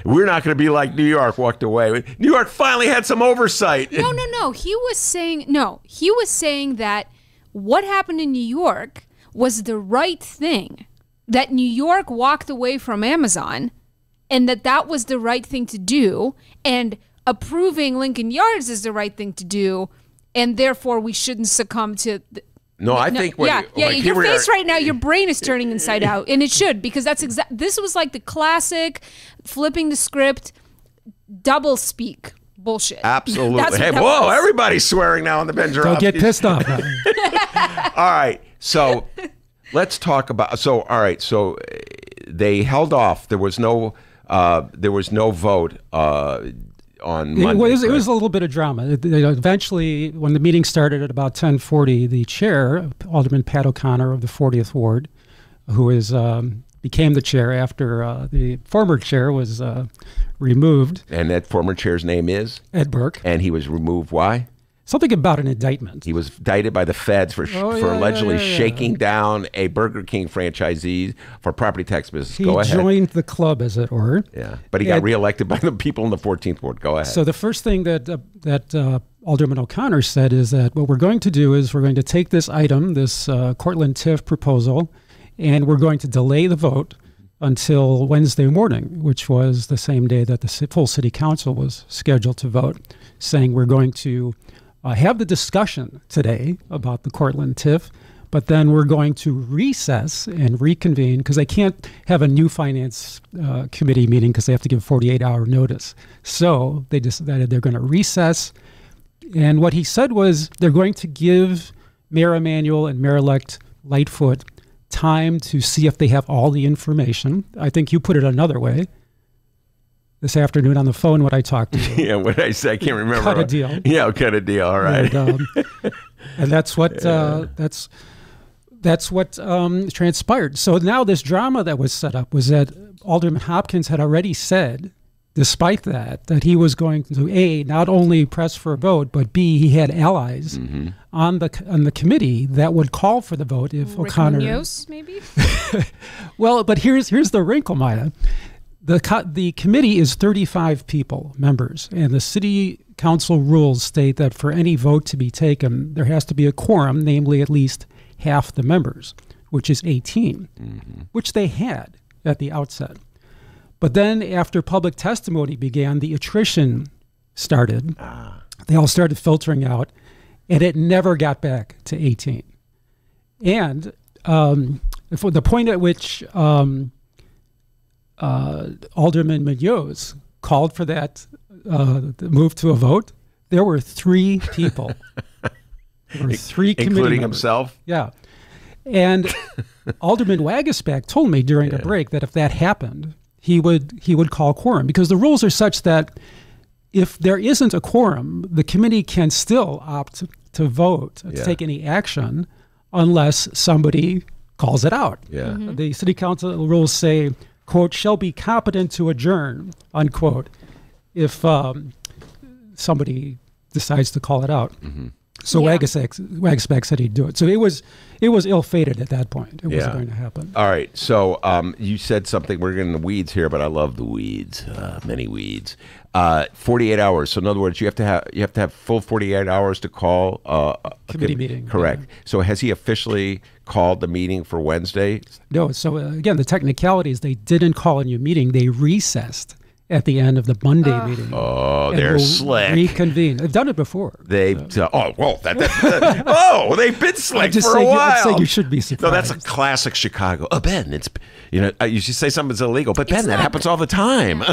we're not going to be like New York walked away. New York finally had some oversight. No. He was saying that what happened in New York was the right thing, that New York walked away from Amazon and that was the right thing to do, and approving Lincoln Yards is the right thing to do, and therefore we shouldn't succumb to your face right now, your brain is turning inside out, and it should, because this was like the classic flipping the script, double speak bullshit. Absolutely. Hey, whoa, everybody's swearing now on the Ben Joravsky. Don't get pissed off. All right, so let's talk about. So they held off. There was no vote on Monday. It was a little bit of drama. Eventually, when the meeting started at about 10:40, the chair, Alderman Pat O'Connor of the 40th Ward, who became the chair after the former chair was removed. And that former chair's name is? Ed Burke. And he was removed, why? Something about an indictment. He was indicted by the feds for allegedly shaking down a Burger King franchisee for property tax business. Go ahead. He joined the club, as it were. Yeah, but he got reelected by the people in the 14th Ward. Go ahead. So the first thing that Alderman O'Connor said is that what we're going to do is we're going to take this item, this Cortland TIF proposal, and we're going to delay the vote until Wednesday morning, which was the same day that the full city council was scheduled to vote, saying we're going to have the discussion today about the Cortland TIF, but then we're going to recess and reconvene because they can't have a new finance committee meeting because they have to give 48-hour notice. So they decided they're going to recess. And what he said was they're going to give Mayor Emanuel and Mayor-elect Lightfoot time to see if they have all the information. I think you put it another way. This afternoon on the phone, what I talked to you. Yeah, what I said, I can't remember. Cut a deal. Yeah, cut a deal. All right. And that's what that's what transpired. So now this drama that was set up was that Alderman Hopkins had already said, despite that he was going to A, not only press for a vote, but B, he had allies on the committee that would call for the vote if O'Connor. Munoz, maybe. Well, but here's the wrinkle, Maya. The committee is 35 members, and the city council rules state that for any vote to be taken, there has to be a quorum, namely at least half the members, which is 18, which they had at the outset. But then after public testimony began, the attrition started. They all started filtering out, and it never got back to 18. And for the point at which Alderman Munoz called for that move to a vote, there were 3 people. There were 3 committee including members. himself. Yeah. And Alderman Wagasback told me during a break that if that happened, he would call quorum, because the rules are such that if there isn't a quorum, the committee can still opt to vote, to take any action, unless somebody calls it out. Yeah. The city council rules say, quote, shall be competent to adjourn, unquote, if somebody decides to call it out. So Wagasback said he'd do it. So it was ill-fated at that point. It wasn't going to happen. All right. So you said something. We're getting the weeds here, but I love the weeds. Many weeds. 48 hours. So in other words, you have to have full 48 hours to call a committee meeting. Correct. Yeah. So has he officially called the meeting for Wednesday? No. So again, the technicality is they didn't call a new meeting. They recessed at the end of the Monday meeting. Oh, they're slick. Reconvene. They've done it before. They've been slick for a while. I'm saying you should be surprised. No, that's a classic Chicago. Oh, Ben, it's you should say something's illegal, but Ben, that happens all the time.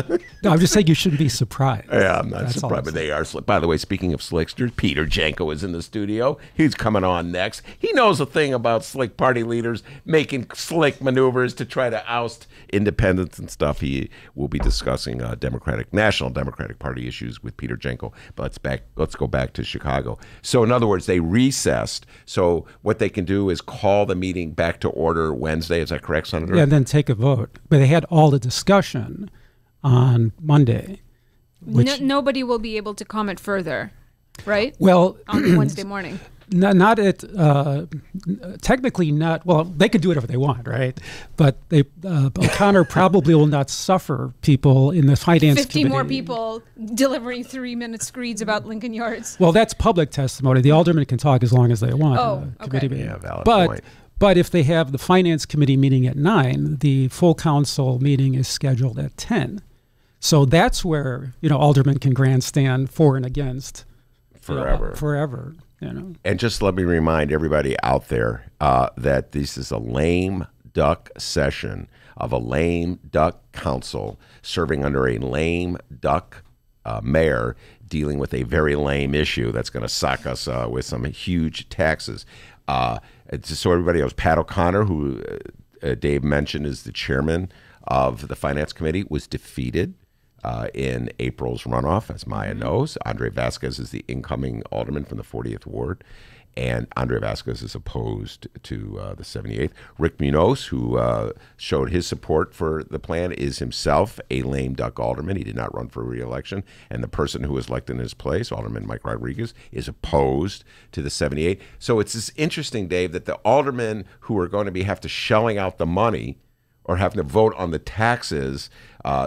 No, I'm just saying you shouldn't be surprised. Yeah, I'm not surprised, but they are slick. By the way, speaking of slicksters, Peter Janko is in the studio. He's coming on next. He knows a thing about slick party leaders making slick maneuvers to try to oust independents and stuff. He will be discussing National Democratic Party issues with Peter Janko. But let's go back to Chicago. So in other words, they recessed. So what they can do is call the meeting back to order Wednesday. Is that correct, Senator? Yeah, and then take a vote. But they had all the discussion on Monday. Nobody will be able to comment further, right? Well, on Wednesday morning. Not at technically not. Well, they could do whatever they want, right? But O'Connor probably will not suffer people in the finance 50 committee. more people delivering 3-minute screeds about Lincoln Yards. Well, that's public testimony. The aldermen can talk as long as they want. Oh, okay. Yeah, valid point. But if they have the finance committee meeting at 9, the full council meeting is scheduled at 10. So that's where aldermen can grandstand for and against forever. And just let me remind everybody out there that this is a lame duck session of a lame duck council serving under a lame duck mayor dealing with a very lame issue that's going to sock us with some huge taxes. Just so everybody knows, Pat O'Connor, who Dave mentioned is the chairman of the Finance Committee, was defeated in April's runoff, as Maya knows. Andre Vasquez is the incoming alderman from the 40th Ward, and Andre Vasquez is opposed to the 78th. Rick Munoz, who showed his support for the plan, is himself a lame duck alderman. He did not run for re-election, and the person who was elected in his place, Alderman Mike Rodriguez, is opposed to the 78. So it's this interesting, Dave, that the aldermen who are going to have to shelling out the money or having to vote on the taxes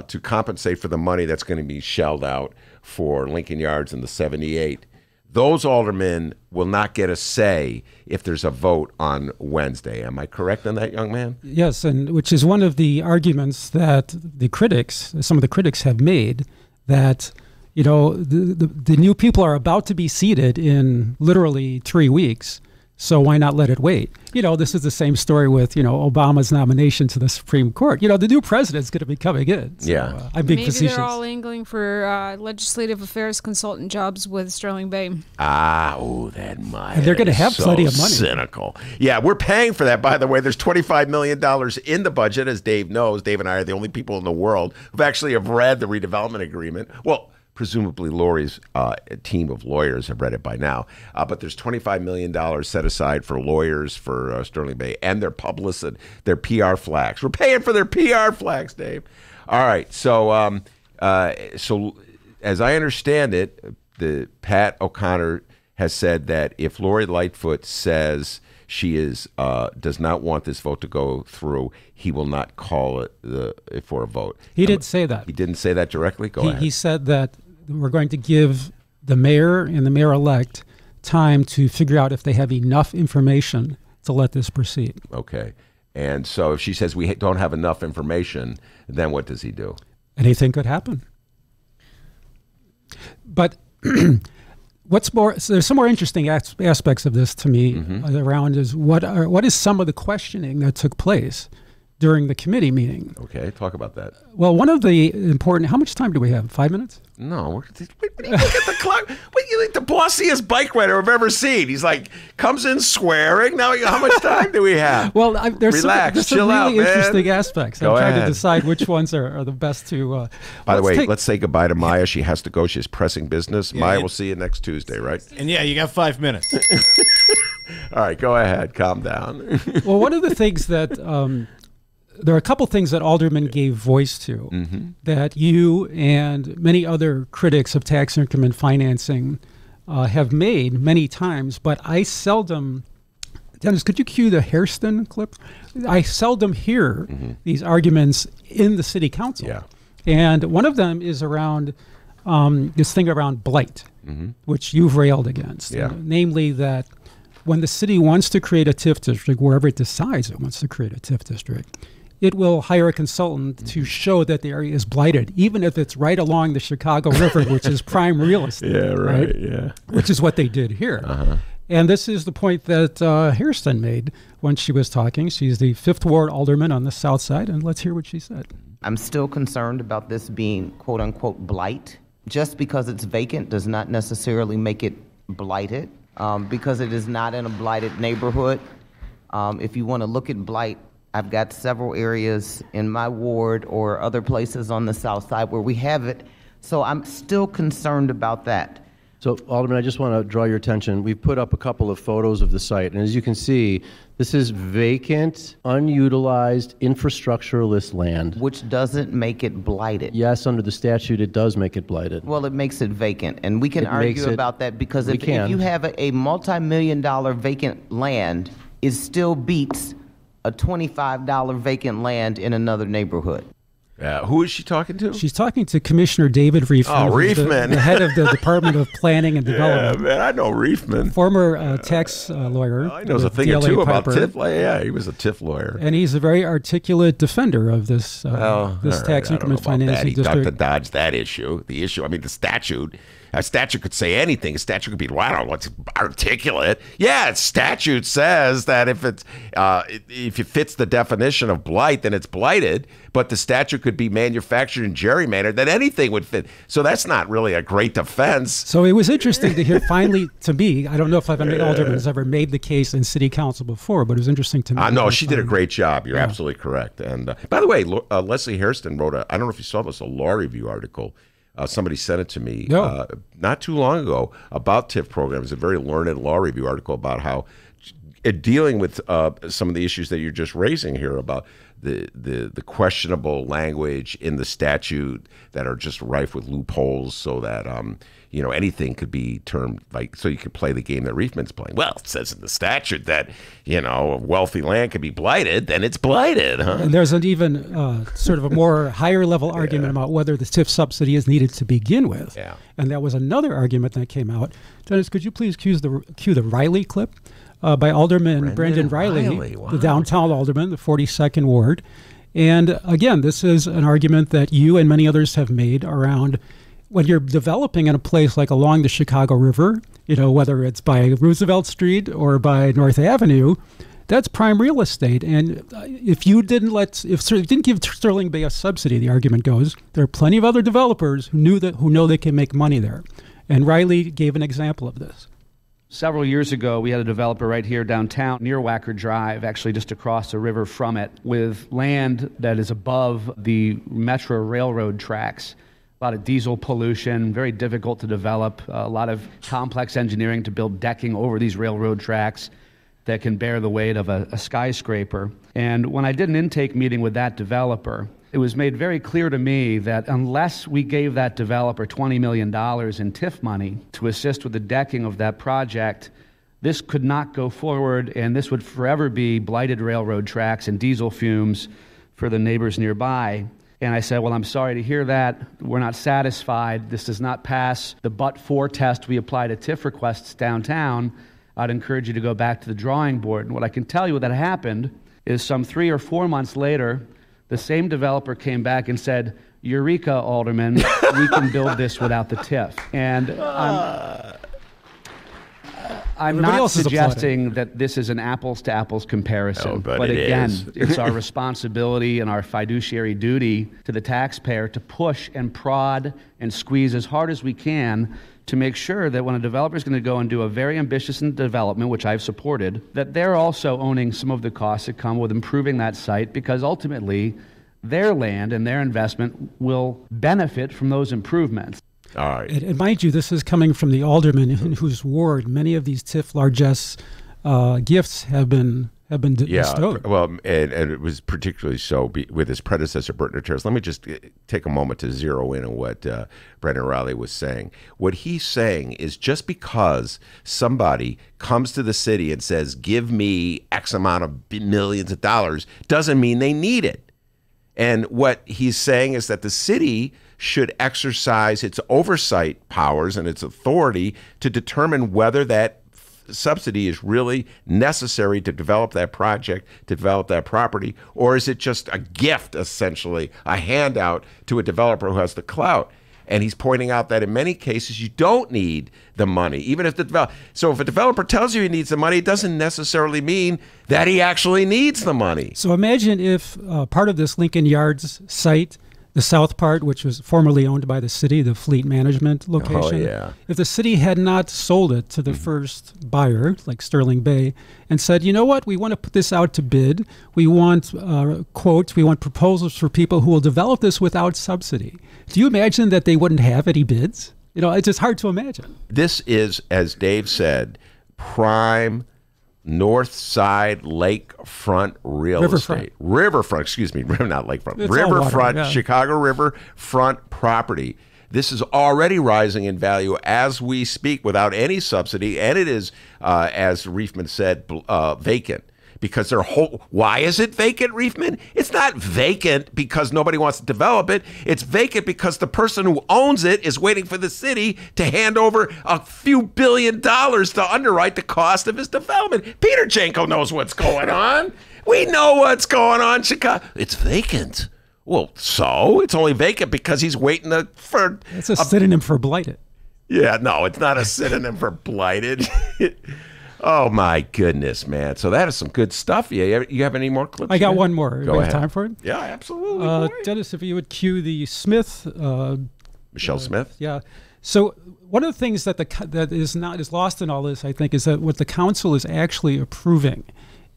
to compensate for the money that's going to be shelled out for Lincoln Yards and the 78, those aldermen will not get a say if there's a vote on Wednesday. Am I correct on that, young man? Yes, and which is one of the arguments that some of the critics have made, that the new people are about to be seated in literally 3 weeks. So why not let it wait? This is the same story with, Obama's nomination to the Supreme Court. The new president's going to be coming in. So, I'm being facetious. Maybe they're all angling for legislative affairs consultant jobs with Sterling Bay. That might. And they're going to have plenty of money. Cynical. Yeah, we're paying for that, by the way. There's $25 million in the budget, as Dave knows. Dave and I are the only people in the world who actually have read the redevelopment agreement. Well, presumably Lori's team of lawyers have read it by now. But there's $25 million set aside for lawyers for Sterling Bay and their publicity, their PR flags. We're paying for their PR flags, Dave. All right. So as I understand it, the Pat O'Connor has said that if Lori Lightfoot says she does not want this vote to go through, he will not call it for a vote. He did say that. He didn't say that directly? Go ahead. He said that we're going to give the mayor and the mayor-elect time to figure out if they have enough information to let this proceed. Okay. And so if she says we don't have enough information, then what does he do? anything could happen. But what's more, so there's some more interesting aspects of this to me around is what is some of the questioning that took place during the committee meeting. Okay, talk about that. Well, one of the important, how much time do we have? 5 minutes? No, look at the clock. What, you like the bossiest bike rider I've ever seen? He's like, comes in swearing. Now, how much time do we have? Well, there's Relax, some chill really out, interesting man. aspects. Go I'm trying ahead. to decide which ones are the best to. By the way, let's say goodbye to Maya. She has to go. She's pressing business. Yeah, Maya, we'll see you next Tuesday, right? And yeah, you got 5 minutes. All right, go ahead. Calm down. Well, one of the things that there are a couple things that aldermen gave voice to that you and many other critics of tax increment financing have made many times, but I seldom. Dennis, could you cue the Hairston clip? I seldom hear these arguments in the city council. Yeah. And one of them is around this thing around blight, which you've railed against. Yeah. Namely that when the city wants to create a TIF district, wherever it decides it wants to create a TIF district, it will hire a consultant to show that the area is blighted, even if it's right along the Chicago River, which is prime real estate. Yeah, right. Yeah. Which is what they did here. And this is the point that Hairston made when she was talking. She's the 5th Ward alderman on the south side, and let's hear what she said. I'm still concerned about this being quote-unquote blight. Just because it's vacant does not necessarily make it blighted, because it is not in a blighted neighborhood. If you want to look at blight, I've got several areas in my ward or other places on the south side where we have it, so I'm still concerned about that. So, Alderman, I just want to draw your attention. We've put up a couple of photos of the site, and as you can see, this is vacant, unutilized, infrastructureless land. Which doesn't make it blighted. Yes, under the statute, it does make it blighted. Well, it makes it vacant, and we can argue about that because if you have a multi-million-dollar vacant land, it still beats a $25 vacant land in another neighborhood. Who is she talking to? She's talking to Commissioner David Reefman. Oh, Reefman. The head of the Department of Planning and Development. Yeah, man, I know Reefman. Former tax lawyer. I know a thing or two about TIF. Yeah, he was a TIF lawyer. And he's a very articulate defender of this tax increment financing district. He got to dodge that issue. The issue, I mean, the statute. A statute could say anything. A statute could be, well, I don't know, what's articulate. Yeah, statute says that if it fits the definition of blight, then it's blighted. But the statute could be manufactured and gerrymandered, then anything would fit. So that's not really a great defense. So it was interesting to hear finally, to me, I don't know if any alderman has ever made the case in city council before, but it was interesting to me. No, she did a great job. You're absolutely correct. And by the way, Leslie Hairston wrote I don't know if you saw this, a law review article. Somebody sent it to me not too long ago about TIF programs, a very learned law review article about how dealing with some of the issues that you're just raising here about the questionable language in the statute that are just rife with loopholes so that anything could be termed like, so you could play the game that Reefman's playing. Well, it says in the statute that, wealthy land can be blighted, then it's blighted, huh? And there's an even sort of a more higher level argument about whether the TIF subsidy is needed to begin with. Yeah. And that was another argument that came out. Dennis, could you please cue the Riley clip by Alderman Brendan Riley, Wow. the downtown alderman, the 42nd Ward. And again, this is an argument that you and many others have made around when you're developing in a place like along the Chicago River, whether it's by Roosevelt Street or by North Avenue, that's prime real estate. And if you didn't give Sterling Bay a subsidy, the argument goes, there are plenty of other developers who know they can make money there. And Riley gave an example of this. Several years ago, we had a developer right here downtown near Wacker Drive, actually just across the river from it, with land that is above the Metro Railroad tracks. A lot of diesel pollution, very difficult to develop, a lot of complex engineering to build decking over these railroad tracks that can bear the weight of a skyscraper. And when I did an intake meeting with that developer, it was made very clear to me that unless we gave that developer $20 million in TIF money to assist with the decking of that project, this could not go forward, and this would forever be blighted railroad tracks and diesel fumes for the neighbors nearby. And I said, well, I'm sorry to hear that. We're not satisfied. This does not pass the but-for test we apply to TIF requests downtown. I'd encourage you to go back to the drawing board. And what I can tell you that happened is some 3 or 4 months later, the same developer came back and said, Eureka, Alderman, we can build this without the TIF. And I'm not suggesting that this is an apples-to-apples comparison, but again, it's our responsibility and our fiduciary duty to the taxpayer to push and prod and squeeze as hard as we can to make sure that when a developer is going to go and do a very ambitious development, which I've supported, that they're also owning some of the costs that come with improving that site, because ultimately their land and their investment will benefit from those improvements. All right. And mind you, this is coming from the alderman in whose ward many of these TIF largesse gifts have been bestowed. Well, and it was particularly so with his predecessor, Burton Terrace. Let me just take a moment to zero in on what Brendan Riley was saying. What he's saying is just because somebody comes to the city and says, give me X amount of millions of dollars, doesn't mean they need it. And what he's saying is that the city should exercise its oversight powers and its authority to determine whether that subsidy is really necessary to develop that project, to develop that property, or is it just a gift, essentially, a handout to a developer who has the clout? And he's pointing out that in many cases you don't need the money, even if so if a developer tells you he needs the money, it doesn't necessarily mean that he actually needs the money. So imagine if part of this Lincoln Yards site, the south part, which was formerly owned by the city, the fleet management location. If the city had not sold it to the first buyer, like Sterling Bay, and said, you know what, we want to put this out to bid. We want quotes, we want proposals for people who will develop this without subsidy. Do you imagine that they wouldn't have any bids? You know, it's just hard to imagine. This is, as Dave said, prime North Side lakefront real estate. Riverfront, excuse me, not lakefront. It's riverfront, Chicago riverfront property. This is already rising in value as we speak without any subsidy, and it is, as Reefman said, vacant. Because why is it vacant, Reefman? It's not vacant because nobody wants to develop it. It's vacant because the person who owns it is waiting for the city to hand over a few $1 billion to underwrite the cost of his development. Peter Janko knows what's going on. We know what's going on, Chicago. It's vacant. Well, so it's only vacant because he's waiting for... It's a synonym for blighted. Yeah, no, it's not a synonym for blighted. Oh, my goodness, man. So that is some good stuff. Yeah, you have any more clips? I got one more. Go ahead. Time for it? Yeah, absolutely. Dennis, if you would cue the Smith. Michelle Smith? Yeah. So one of the things that is lost in all this, I think, is that what the council is actually approving.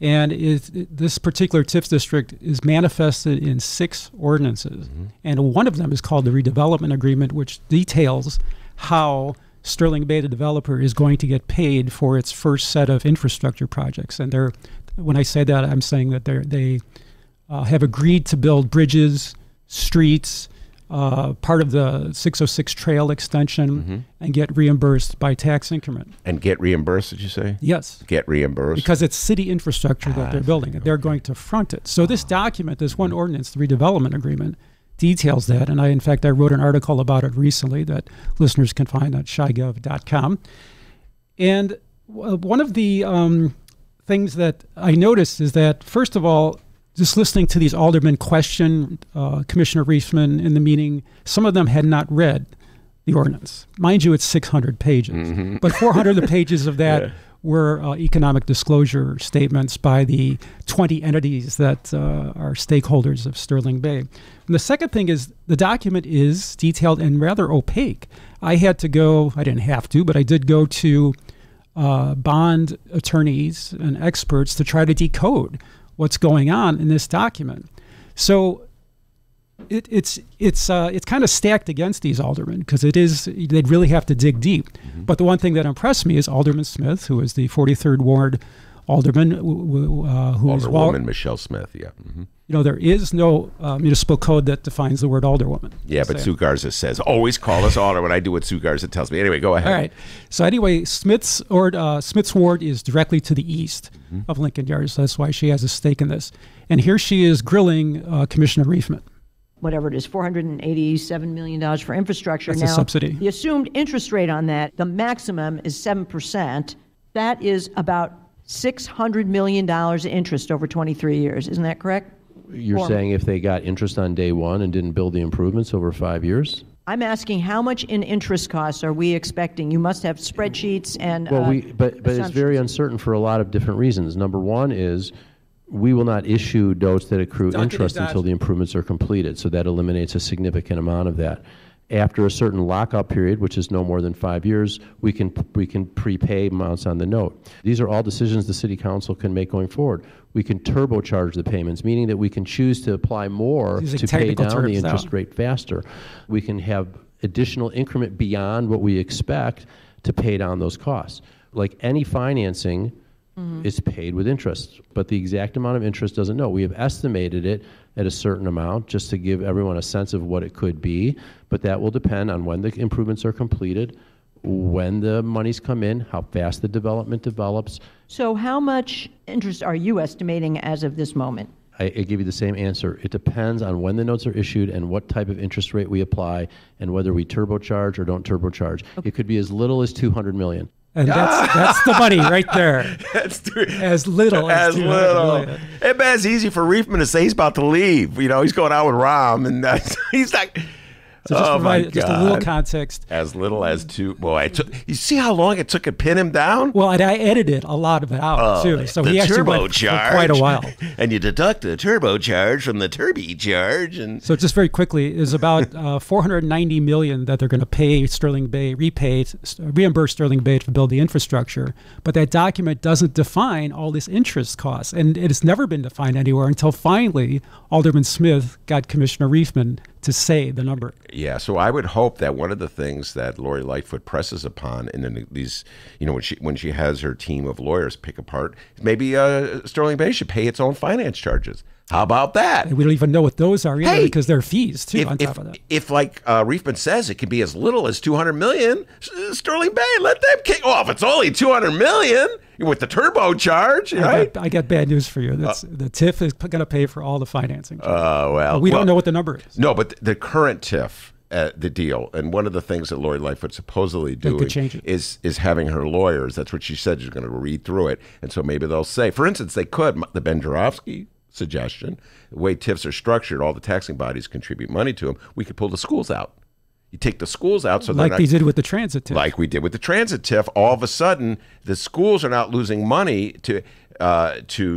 And this particular TIF district is manifested in 6 ordinances. Mm-hmm. And one of them is called the Redevelopment Agreement, which details how Sterling Bay, the developer, is going to get paid for its first set of infrastructure projects. And when I say that, I'm saying that they have agreed to build bridges, streets, part of the 606 trail extension, and get reimbursed by tax increment. And get reimbursed, did you say? Yes. Get reimbursed? Because it's city infrastructure that they're building, and they're going to front it. So this document, this one ordinance, the Redevelopment Agreement, details that, and I wrote an article about it recently that listeners can find at chigov.com. And one of the things that I noticed is that, first of all, just listening to these aldermen question Commissioner Reisman in the meeting, some of them had not read the ordinance. Mind you, it's 600 pages, but 400 of the pages of that were economic disclosure statements by the 20 entities that are stakeholders of Sterling Bay. And the second thing is the document is detailed and rather opaque. I didn't have to, but I did go to bond attorneys and experts to try to decode what's going on in this document. So it's kind of stacked against these aldermen because they'd really have to dig deep. But the one thing that impressed me is Alderman Smith, who is the 43rd Ward alderman, who is Alderwoman Michelle Smith. Yeah. You know, there is no municipal code that defines the word alderwoman. Yeah, but Sue Garza says always call us alderman. I do what Sue Garza tells me. Anyway, go ahead. All right. So anyway, Smith's ward is directly to the east of Lincoln Yards. That's why she has a stake in this. And here she is grilling Commissioner Reifman. Whatever it is, $487 million for infrastructure. That's now, a subsidy. The assumed interest rate on that, the maximum is 7%. That is about $600 million in interest over 23 years. Isn't that correct? You're saying if they got interest on day one and didn't build the improvements over 5 years? I'm asking how much in interest costs are we expecting? You must have spreadsheets and but it's very uncertain for a lot of different reasons. Number one is we will not issue notes that accrue interest until the improvements are completed, so that eliminates a significant amount of that. After a certain lockup period, which is no more than 5 years, we can prepay amounts on the note. These are all decisions the City Council can make going forward. We can turbocharge the payments, meaning that we can choose to apply more to pay down the interest rate faster. We can have additional increment beyond what we expect to pay down those costs. Like any financing, is paid with interest, but the exact amount of interest doesn't know. We have estimated it at a certain amount just to give everyone a sense of what it could be, but that will depend on when the improvements are completed, when the monies come in, how fast the development develops. So how much interest are you estimating as of this moment? I give you the same answer. It depends on when the notes are issued and what type of interest rate we apply and whether we turbocharge or don't turbocharge. Okay. It could be as little as $200 million. And that's the money right there. As little as $200 million. It's easy for Reefman to say he's about to leave. You know, he's going out with Rahm, and he's like, so just provide just a little context. As little as two. Boy, you see how long it took to pin him down? Well, and I edited a lot of it out, too. So he actually went for quite a while. And you deduct the turbocharge from the turbocharge. And so just very quickly, is about $490 million that they're going to pay Sterling Bay, reimburse Sterling Bay to build the infrastructure. But that document doesn't define all this interest costs. And it has never been defined anywhere until finally Alderman Smith got Commissioner Reefman to say the number. Yeah, so I would hope that one of the things that Lori Lightfoot presses upon in these, you know, when she has her team of lawyers pick apart, maybe Sterling Bay should pay its own finance charges. How about that? And we don't even know what those are either because they're fees too on top of that. If like Reefman says, it can be as little as $200 million, Sterling Bay, let them kick off. It's only $200 million with the turbocharge, right? I got bad news for you. The TIF is going to pay for all the financing. Well, we don't know what the number is. No, but the current TIF, the deal, and one of the things that Lori Lightfoot's supposedly doing is having her lawyers. That's what she said. She's going to read through it, and so maybe they'll say, for instance, they could the Ben Joravsky suggestion, the way TIFs are structured, all the taxing bodies contribute money to them. We could pull the schools out. You take the schools out, so like they did with the transit TIF. Like we did with the transit TIF. All of a sudden, the schools are not losing money to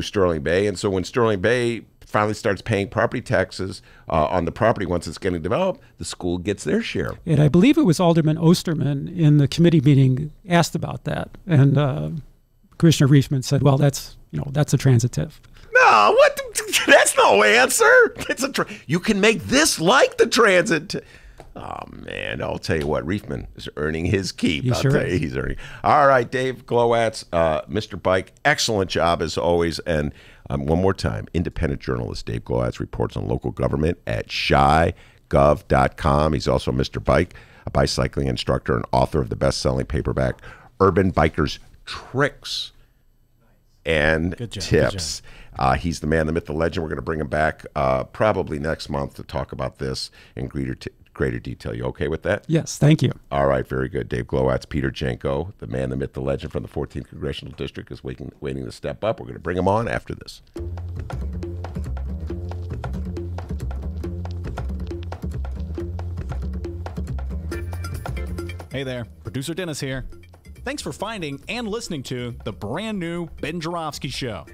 Sterling Bay, and so when Sterling Bay finally starts paying property taxes on the property once it's getting developed, the school gets their share. And I believe it was Alderman Osterman in the committee meeting asked about that, and Commissioner Reefman said, "Well, that's a transit TIF." No, what? That's no answer. You can make this like the transit. Oh man, I'll tell you what, Reefman is earning his keep. I'll tell you, he's earning. All right, Dave Glowacz, Mr. Bike, excellent job as always. And one more time, independent journalist Dave Glowacz reports on local government at chigov.com. He's also Mr. Bike, a bicycling instructor and author of the best-selling paperback Urban Bikers Tricks and Tips. He's the man, the myth, the legend. We're going to bring him back probably next month to talk about this in greater detail. You okay with that? Yes, thank you. All right, very good. Dave Glowacz, Peter Janko, the man, the myth, the legend from the 14th Congressional District is waiting to step up. We're going to bring him on after this. Hey there, producer Dennis here. Thanks for finding and listening to the brand new Ben Joravsky Show.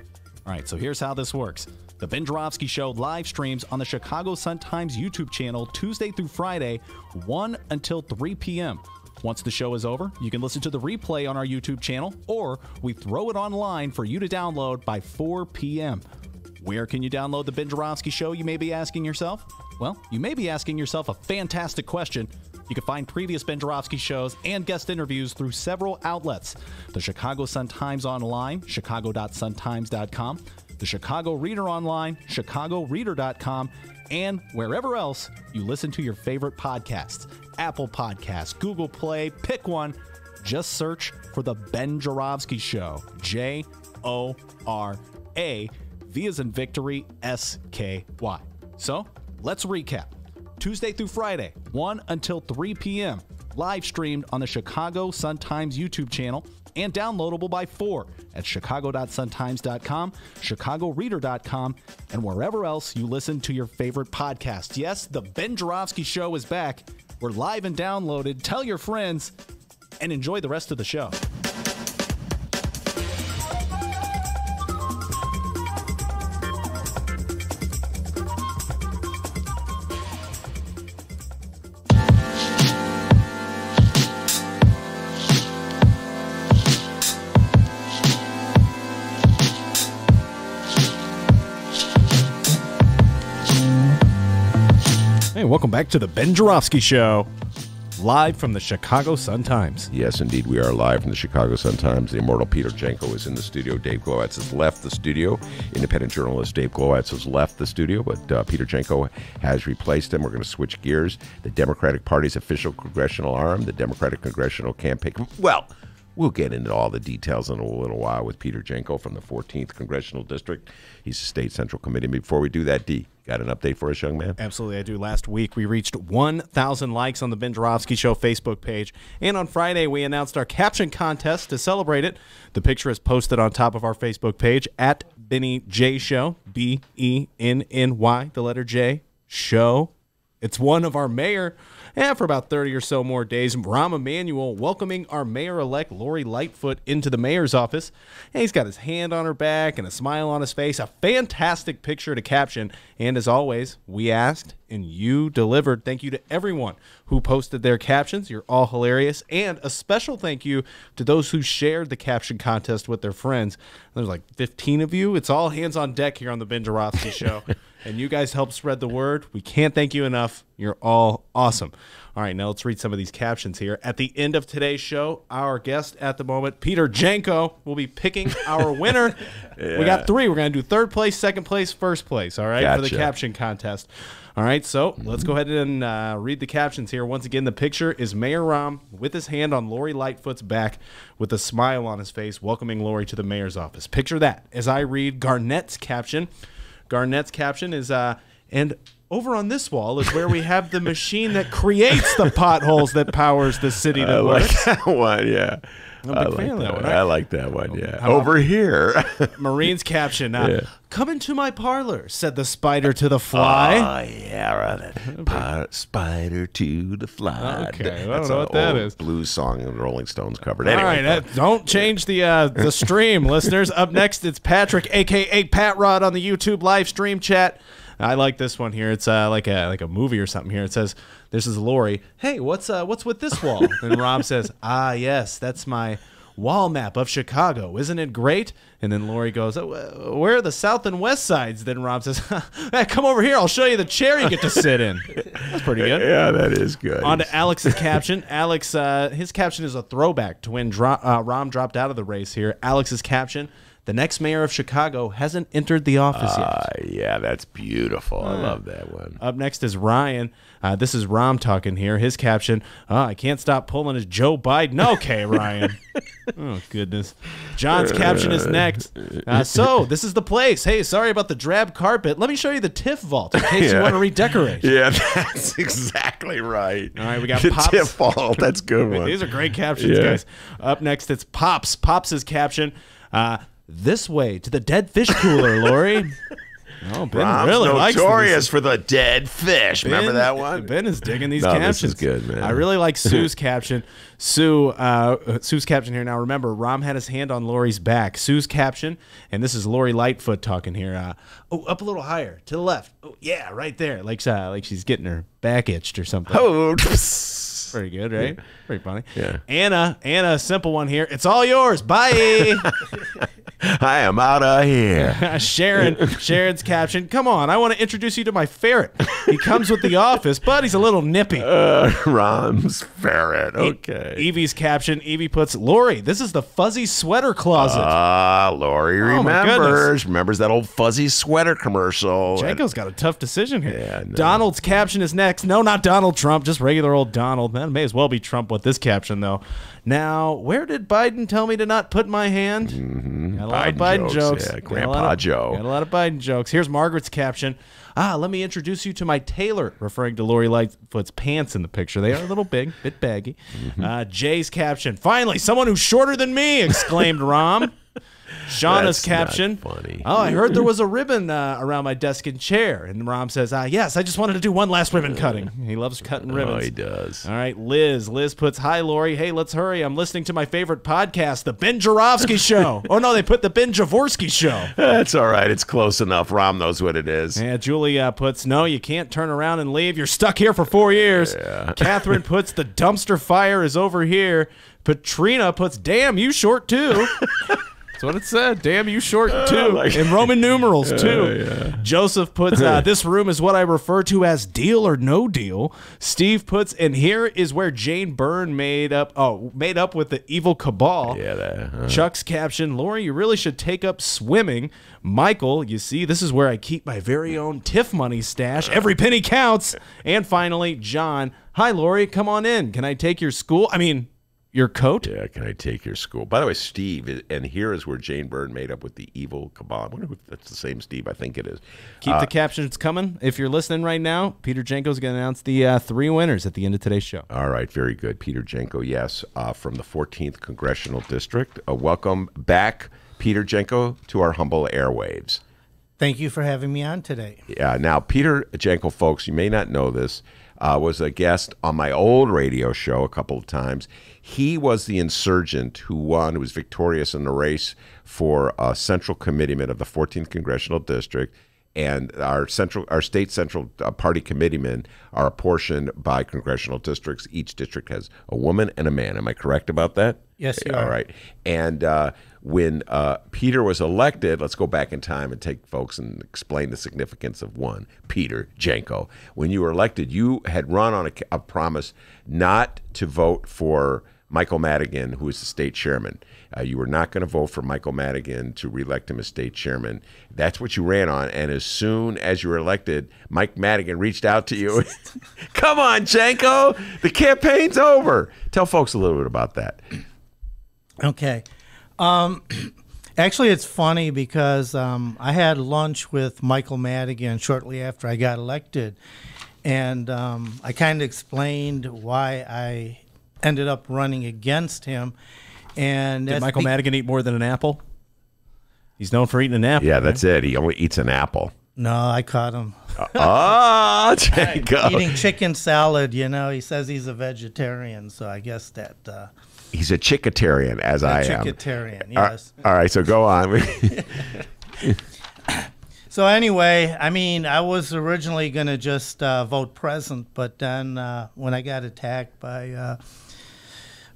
All right, so here's how this works. The Ben Joravsky Show live streams on the Chicago Sun-Times YouTube channel Tuesday through Friday, 1 until 3 p.m. Once the show is over, you can listen to the replay on our YouTube channel, or we throw it online for you to download by 4 p.m. Where can you download the Ben Joravsky Show, you may be asking yourself? Well, you may be asking yourself a fantastic question. You can find previous Ben Joravsky shows and guest interviews through several outlets. The Chicago Sun-Times online, chicago.suntimes.com, the Chicago Reader online, chicagoreader.com, and wherever else you listen to your favorite podcasts. Apple Podcasts, Google Play, pick one. Just search for The Ben Joravsky Show. J-O-R-A, V as in victory, S-K-Y. So, let's recap. Tuesday through Friday, 1 until 3 p.m. live streamed on the Chicago Sun-Times YouTube channel, and downloadable by 4 at chicago.suntimes.com, chicagoreader.com, and wherever else you listen to your favorite podcasts. Yes, the Ben Joravsky Show is back. We're live and downloaded. Tell your friends, and enjoy the rest of the show. Hey, welcome back to the Ben Joravsky Show, live from the Chicago Sun-Times. Yes, indeed, we are live from the Chicago Sun-Times. The immortal Peter Janko is in the studio. Dave Glowacz has left the studio. Independent journalist Dave Glowacz has left the studio, but Peter Janko has replaced him. We're going to switch gears. The Democratic Party's official congressional arm, the Democratic Congressional Campaign. Well, we'll get into all the details in a little while with Peter Janko from the 14th Congressional District. He's a state central committee. Before we do that, D, got an update for us, young man? Absolutely, I do. Last week, we reached 1,000 likes on the Ben Joravsky Show Facebook page. And on Friday, we announced our Caption Contest to celebrate it. The picture is posted on top of our Facebook page at Benny J Show, B-E-N-N-Y, the letter J, Show. It's one of our mayor. And for about 30 or so more days, Rahm Emanuel welcoming our mayor-elect Lori Lightfoot into the mayor's office. And he's got his hand on her back and a smile on his face. A fantastic picture to caption. And as always, we asked and you delivered. Thank you to everyone who posted their captions. You're all hilarious. And a special thank you to those who shared the caption contest with their friends. There's like 15 of you. It's all hands on deck here on the Ben Joravsky Show. And you guys help spread the word. We can't thank you enough. You're all awesome. All right, now let's read some of these captions here. At the end of today's show, our guest at the moment, Peter Janko, will be picking our winner. Yeah. We got 3. We're going to do 3rd place, 2nd place, 1st place, all right, for the caption contest. All right, so let's go ahead and read the captions here. Once again, the picture is Mayor Rahm with his hand on Lori Lightfoot's back with a smile on his face, welcoming Lori to the mayor's office. Picture that as I read Garnett's caption. Garnett's caption is, and over on this wall is where we have the machine that creates the potholes that powers the city that works. I like that one, yeah. I'm a big fan of that one. I like that one, yeah. Over here. Marine's caption, come into my parlor, said the spider to the fly. Oh, yeah, right. Spider to the fly. Okay, I don't know what that is. Blues song and Rolling Stones covered. All anyway, right, don't change the stream, listeners. Up next, it's Patrick, a.k.a. Pat Rod, on the YouTube live stream chat. I like this one here. It's like a movie or something here. It says, this is Lori. Hey, what's with this wall? And Rob says, yes, that's my wall map of Chicago. Isn't it great? And then Lori goes, where are the south and west sides? Then Rob says, hey, come over here. I'll show you the chair you get to sit in. That's pretty good. Yeah, that is good. On to Alex's caption. Alex, his caption is a throwback to when Rahm dropped out of the race here. Alex's caption, the next mayor of Chicago hasn't entered the office yet. Yeah, that's beautiful. I love that one. Up next is Ryan. This is Rahm talking here. His caption, I can't stop pulling his Joe Biden. Okay, Ryan. Oh, goodness. John's caption is next. So, this is the place. Hey, sorry about the drab carpet. Let me show you the TIFF vault in case you want to redecorate. Yeah, that's exactly right. All right, we got the Pops. TIFF vault. That's a good one. These are great captions, guys. Up next, it's Pops. Pops' caption, this way to the dead fish cooler, Lori. Oh, Ben Rahm's really likes notorious for the dead fish. Remember that one? Ben is digging these captions. This is good, man. I really like Sue's caption. Sue's caption here. Now, remember, Rahm had his hand on Lori's back. Sue's caption, and this is Lori Lightfoot talking here. Up a little higher, to the left. Oh, yeah, right there. Like she's getting her back itched or something. Oh, pretty good, right? Yeah. Pretty funny. Yeah. Anna, simple one here. It's all yours. Bye. I am out of here. Sharon's caption. Come on, I want to introduce you to my ferret. He comes with the office, but he's a little nippy. Rahm's ferret. Okay. Evie's caption. Evie puts, Lori, this is the fuzzy sweater closet. Lori remembers that old fuzzy sweater commercial. Janko's got a tough decision here. Yeah, no. Donald's caption is next. No, not Donald Trump, just regular old Donald. That may as well be Trump with this caption, though. Now, where did Biden tell me to not put my hand? Mm-hmm. lot of Biden jokes. Yeah, Grandpa Joe. Got a lot of Biden jokes. Here's Margaret's caption. Let me introduce you to my tailor, referring to Lori Lightfoot's pants in the picture. They are a little big, bit baggy. Jay's caption. Finally, someone who's shorter than me, exclaimed Rahm. Shauna's caption. Funny. I heard there was a ribbon around my desk and chair. And Rahm says, yes, I just wanted to do one last ribbon cutting. He loves cutting ribbons. Oh, he does. All right, Liz. Liz puts, hi, Lori. Hey, let's hurry. I'm listening to my favorite podcast, The Ben Joravsky Show. Oh, no, they put The Ben Javorsky Show. That's all right. It's close enough. Rahm knows what it is. Yeah, Julie puts, no, you can't turn around and leave. You're stuck here for 4 years. Yeah. Catherine puts, the dumpster fire is over here. Patrina puts, damn, you short too. That's what it said. Damn, you short too. In Roman numerals too. Yeah. Joseph puts, this room is what I refer to as deal or no deal. Steve puts, and here is where Jane Byrne made up with the evil cabal. Yeah. Chuck's caption, Lori, you really should take up swimming. Michael, you see, this is where I keep my very own TIF money stash. Every penny counts. And finally, John, hi, Lori, come on in. Can I take your your coat? Yeah, can I take your school? By the way, Steve, and here is where Jane Byrne made up with the evil cabal. I wonder if that's the same Steve. I think it is. Keep the captions coming. If you're listening right now, Peter Janko's going to announce the 3 winners at the end of today's show. All right, very good. Peter Janko, yes, from the 14th Congressional District. Welcome back, Peter Janko, to our humble airwaves. Thank you for having me on today. Yeah, now, Peter Janko, folks, you may not know this, was a guest on my old radio show a couple of times. He was the insurgent who won, who was victorious in the race for central committeeman of the 14th Congressional District, and our state central party committeemen are apportioned by congressional districts. Each district has a woman and a man. Am I correct about that? Yes, you are. All right. And when Peter was elected, let's go back in time and take folks and explain the significance of one, Peter Janko. When you were elected, you had run on a promise not to vote for Michael Madigan, who is the state chairman. You were not going to vote for Michael Madigan to reelect him as state chairman. That's what you ran on. And as soon as you were elected, Mike Madigan reached out to you. Come on, Janko, the campaign's over. Tell folks a little bit about that. Okay. Actually, it's funny because I had lunch with Michael Madigan shortly after I got elected. And I kind of explained why I ended up running against him. And did Michael Madigan eat more than an apple? He's known for eating an apple. Yeah, that's it. He only eats an apple. No, I caught him. Janko. Eating chicken salad, He says he's a vegetarian, so I guess that... he's a chickatarian, as I am. Chickatarian, yes. All right, so go on. So anyway, I was originally going to just vote present, but then when I got attacked by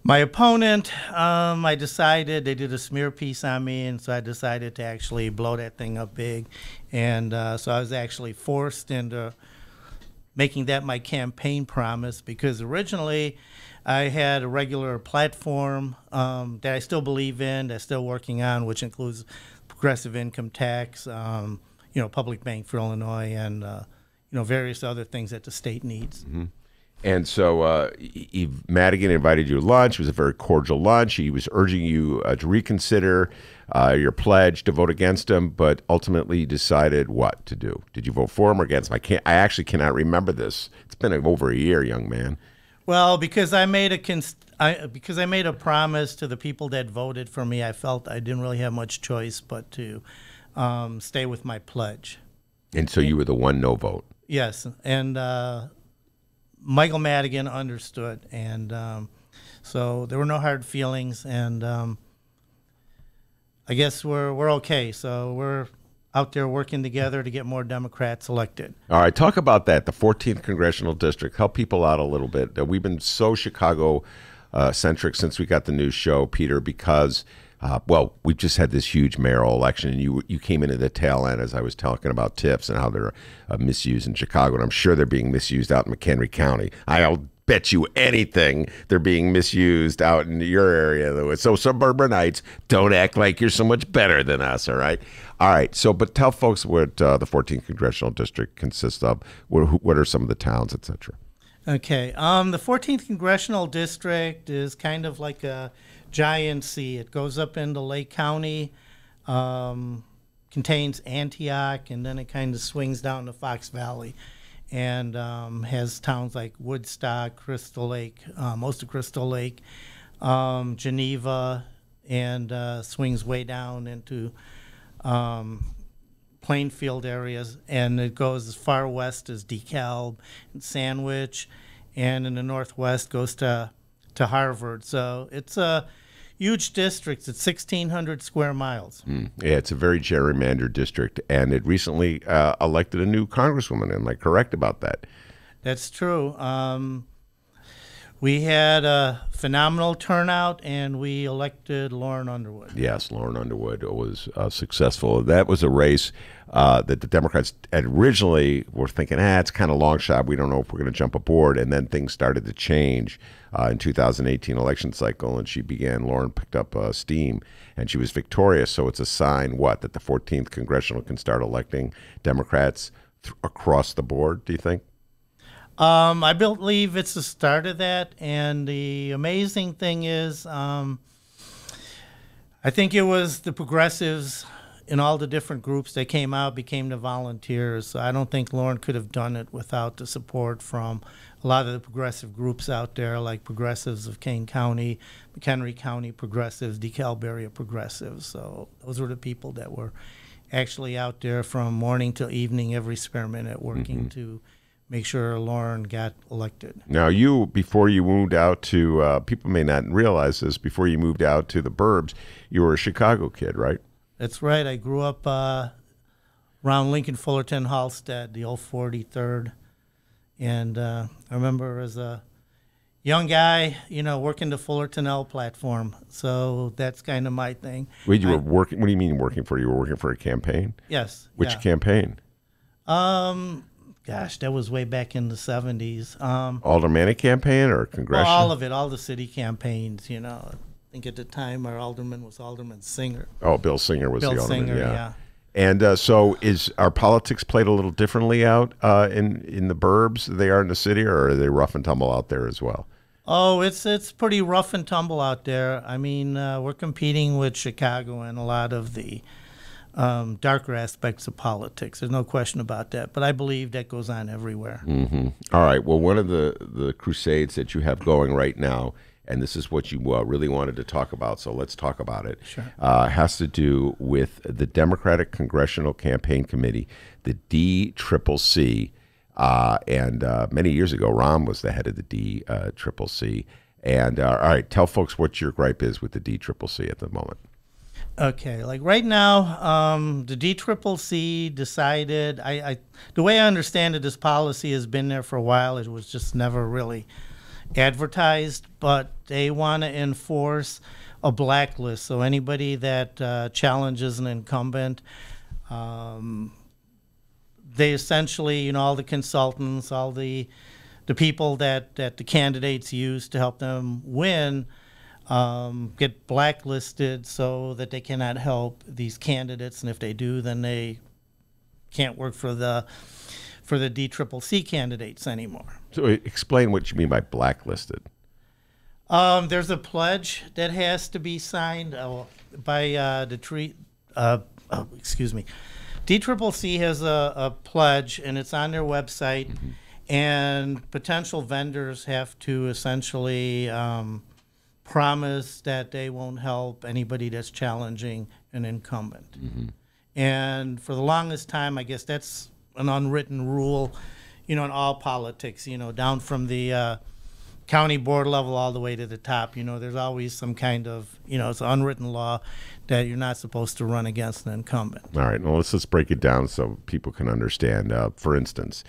my opponent, I decided, they did a smear piece on me, and so I decided to actually blow that thing up big. And so I was actually forced into making that my campaign promise, because originally I had a regular platform that I still believe in, that's still working on, which includes progressive income tax, public bank for Illinois, and various other things that the state needs. Mm-hmm. And so Madigan invited you to lunch. It was a very cordial lunch. He was urging you to reconsider your pledge to vote against him, but ultimately you decided what to do. Did you vote for him or against him? I actually cannot remember this. It's been over a year, young man. Well, because I made a promise to the people that voted for me, I felt I didn't really have much choice but to stay with my pledge. And so you were the one no vote. Yes, and Michael Madigan understood, and so there were no hard feelings, and I guess we're okay. So we're out there working together to get more Democrats elected. All right, talk about that, the 14th Congressional District. Help people out a little bit. We've been so Chicago-centric since we got the new show, Peter, because, we've just had this huge mayoral election, and you came into the tail end as I was talking about TIFs and how they're misused in Chicago, and I'm sure they're being misused out in McHenry County. I'll bet you anything they're being misused out in your area. So suburbanites, don't act like you're so much better than us, all right? All right, so but tell folks what the 14th Congressional District consists of. What are some of the towns, et cetera? Okay, the 14th Congressional District is kind of like a giant C. It goes up into Lake County. contains Antioch, and then it kind of swings down to Fox Valley, and has towns like Woodstock, Crystal Lake, most of Crystal Lake, Geneva, and swings way down into Plainfield areas, and it goes as far west as DeKalb and Sandwich, and in the northwest goes to Harvard. So it's a huge district. It's 1,600 square miles. Yeah, it's a very gerrymandered district, and it recently elected a new congresswoman. Am I correct about that? That's true. We had a phenomenal turnout, and we elected Lauren Underwood. Yes, Lauren Underwood was successful. That was a race that the Democrats originally were thinking, it's kind of long shot. We don't know if we're going to jump aboard. And then things started to change in 2018 election cycle, and Lauren picked up steam, and she was victorious. So it's a sign, that the 14th Congressional can start electing Democrats across the board, do you think? I believe it's the start of that, and the amazing thing is I think it was the progressives in all the different groups that came out became the volunteers. So I don't think Lauren could have done it without the support from a lot of the progressive groups out there, like Progressives of Kane County, McHenry County Progressives, DeKalb area Progressives. So those were the people that were actually out there from morning till evening, every spare minute, working to make sure Lauren got elected. Now, before you moved out to, people may not realize this, before you moved out to the burbs, you were a Chicago kid, right? That's right. I grew up around Lincoln, Fullerton, Halstead, the old 43rd. And I remember as a young guy, working the Fullerton L platform. So that's kind of my thing. Wait, you were working? What do you mean working for? You were working for a campaign? Yes. Which campaign? Gosh, that was way back in the 70s. Aldermanic campaign or congressional? All of it, all the city campaigns, I think at the time our alderman was Alderman Singer. Oh, Bill Singer was the alderman, Singer, yeah. And so are politics played a little differently out in the burbs than they are in the city, or are they rough and tumble out there as well? Oh, it's pretty rough and tumble out there. I mean, we're competing with Chicago and a lot of the darker aspects of politics. There's no question about that. But I believe that goes on everywhere. All right. Well, one of the crusades that you have going right now, and this is what you really wanted to talk about, so let's talk about it, Sure. Has to do with the Democratic Congressional Campaign Committee, the DCCC. And many years ago, Rahm was the head of the DCCC. And all right, tell folks what your gripe is with the DCCC at the moment. Okay, like right now, the DCCC decided, the way I understand it, this policy has been there for a while. It was just never really advertised, but they want to enforce a blacklist. So anybody that challenges an incumbent, they essentially, all the consultants, all the people that the candidates use to help them win, get blacklisted so that they cannot help these candidates, and if they do, then they can't work for the DCCC candidates anymore. So explain what you mean by blacklisted. There's a pledge that has to be signed by DCCC has a pledge, and it's on their website, and potential vendors have to essentially promise that they won't help anybody that's challenging an incumbent. And for the longest time, I guess that's an unwritten rule, in all politics, down from the county board level all the way to the top. There's always some kind of, it's an unwritten law that you're not supposed to run against an incumbent. All right, well, let's just break it down so people can understand. For instance,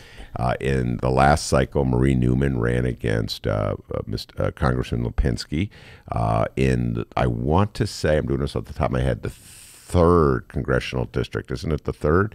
in the last cycle, Marie Newman ran against Congressman Lipinski I want to say, I'm doing this off the top of my head, the 3rd congressional district. Isn't it the 3rd?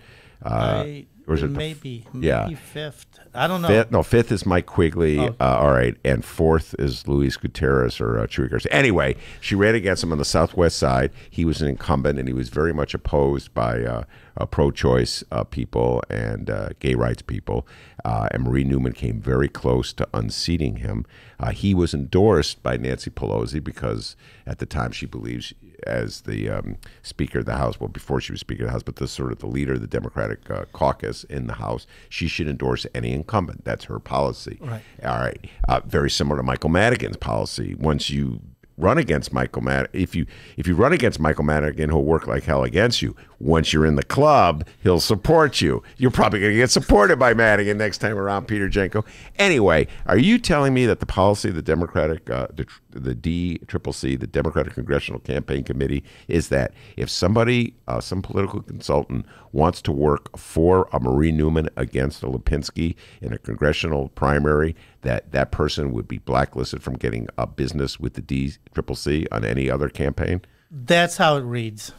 Or is it maybe yeah. 5th. I don't know. 5th is Mike Quigley. Oh. All right, and 4th is Luis Gutierrez or Chuy Garcia. Anyway, she ran against him on the southwest side. He was an incumbent, and he was very much opposed by pro-choice people and gay rights people. And Marie Newman came very close to unseating him. He was endorsed by Nancy Pelosi because at the time she believes the Speaker of the House. Well, before she was Speaker of the House, but the sort of the leader of the Democratic caucus in the House. She should endorse any incumbent. That's her policy. Right. All right. Very similar to Michael Madigan's policy. Once you run against Michael Madigan, if you run against Michael Madigan, he'll work like hell against you. Once you're in the club, he'll support you. You're probably going to get supported by Madigan next time around, Peter Janko. Anyway, are you telling me that the policy of the Democratic, the DCCC, the Democratic Congressional Campaign Committee, is that if somebody, some political consultant, wants to work for a Marie Newman against a Lipinski in a congressional primary, that person would be blacklisted from getting a business with the DCCC on any other campaign? That's how it reads.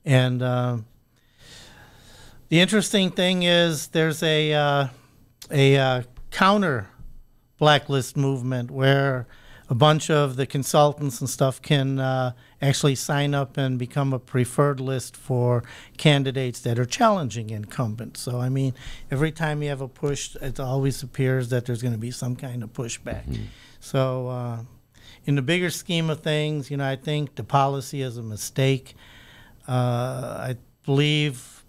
And the interesting thing is there's a counter blacklist movement where a bunch of the consultants and stuff can actually sign up and become a preferred list for candidates that are challenging incumbents. So, I mean, every time you have a push, it always appears that there's going to be some kind of pushback. Mm-hmm. So, in the bigger scheme of things, you know, I think the policy is a mistake. I believe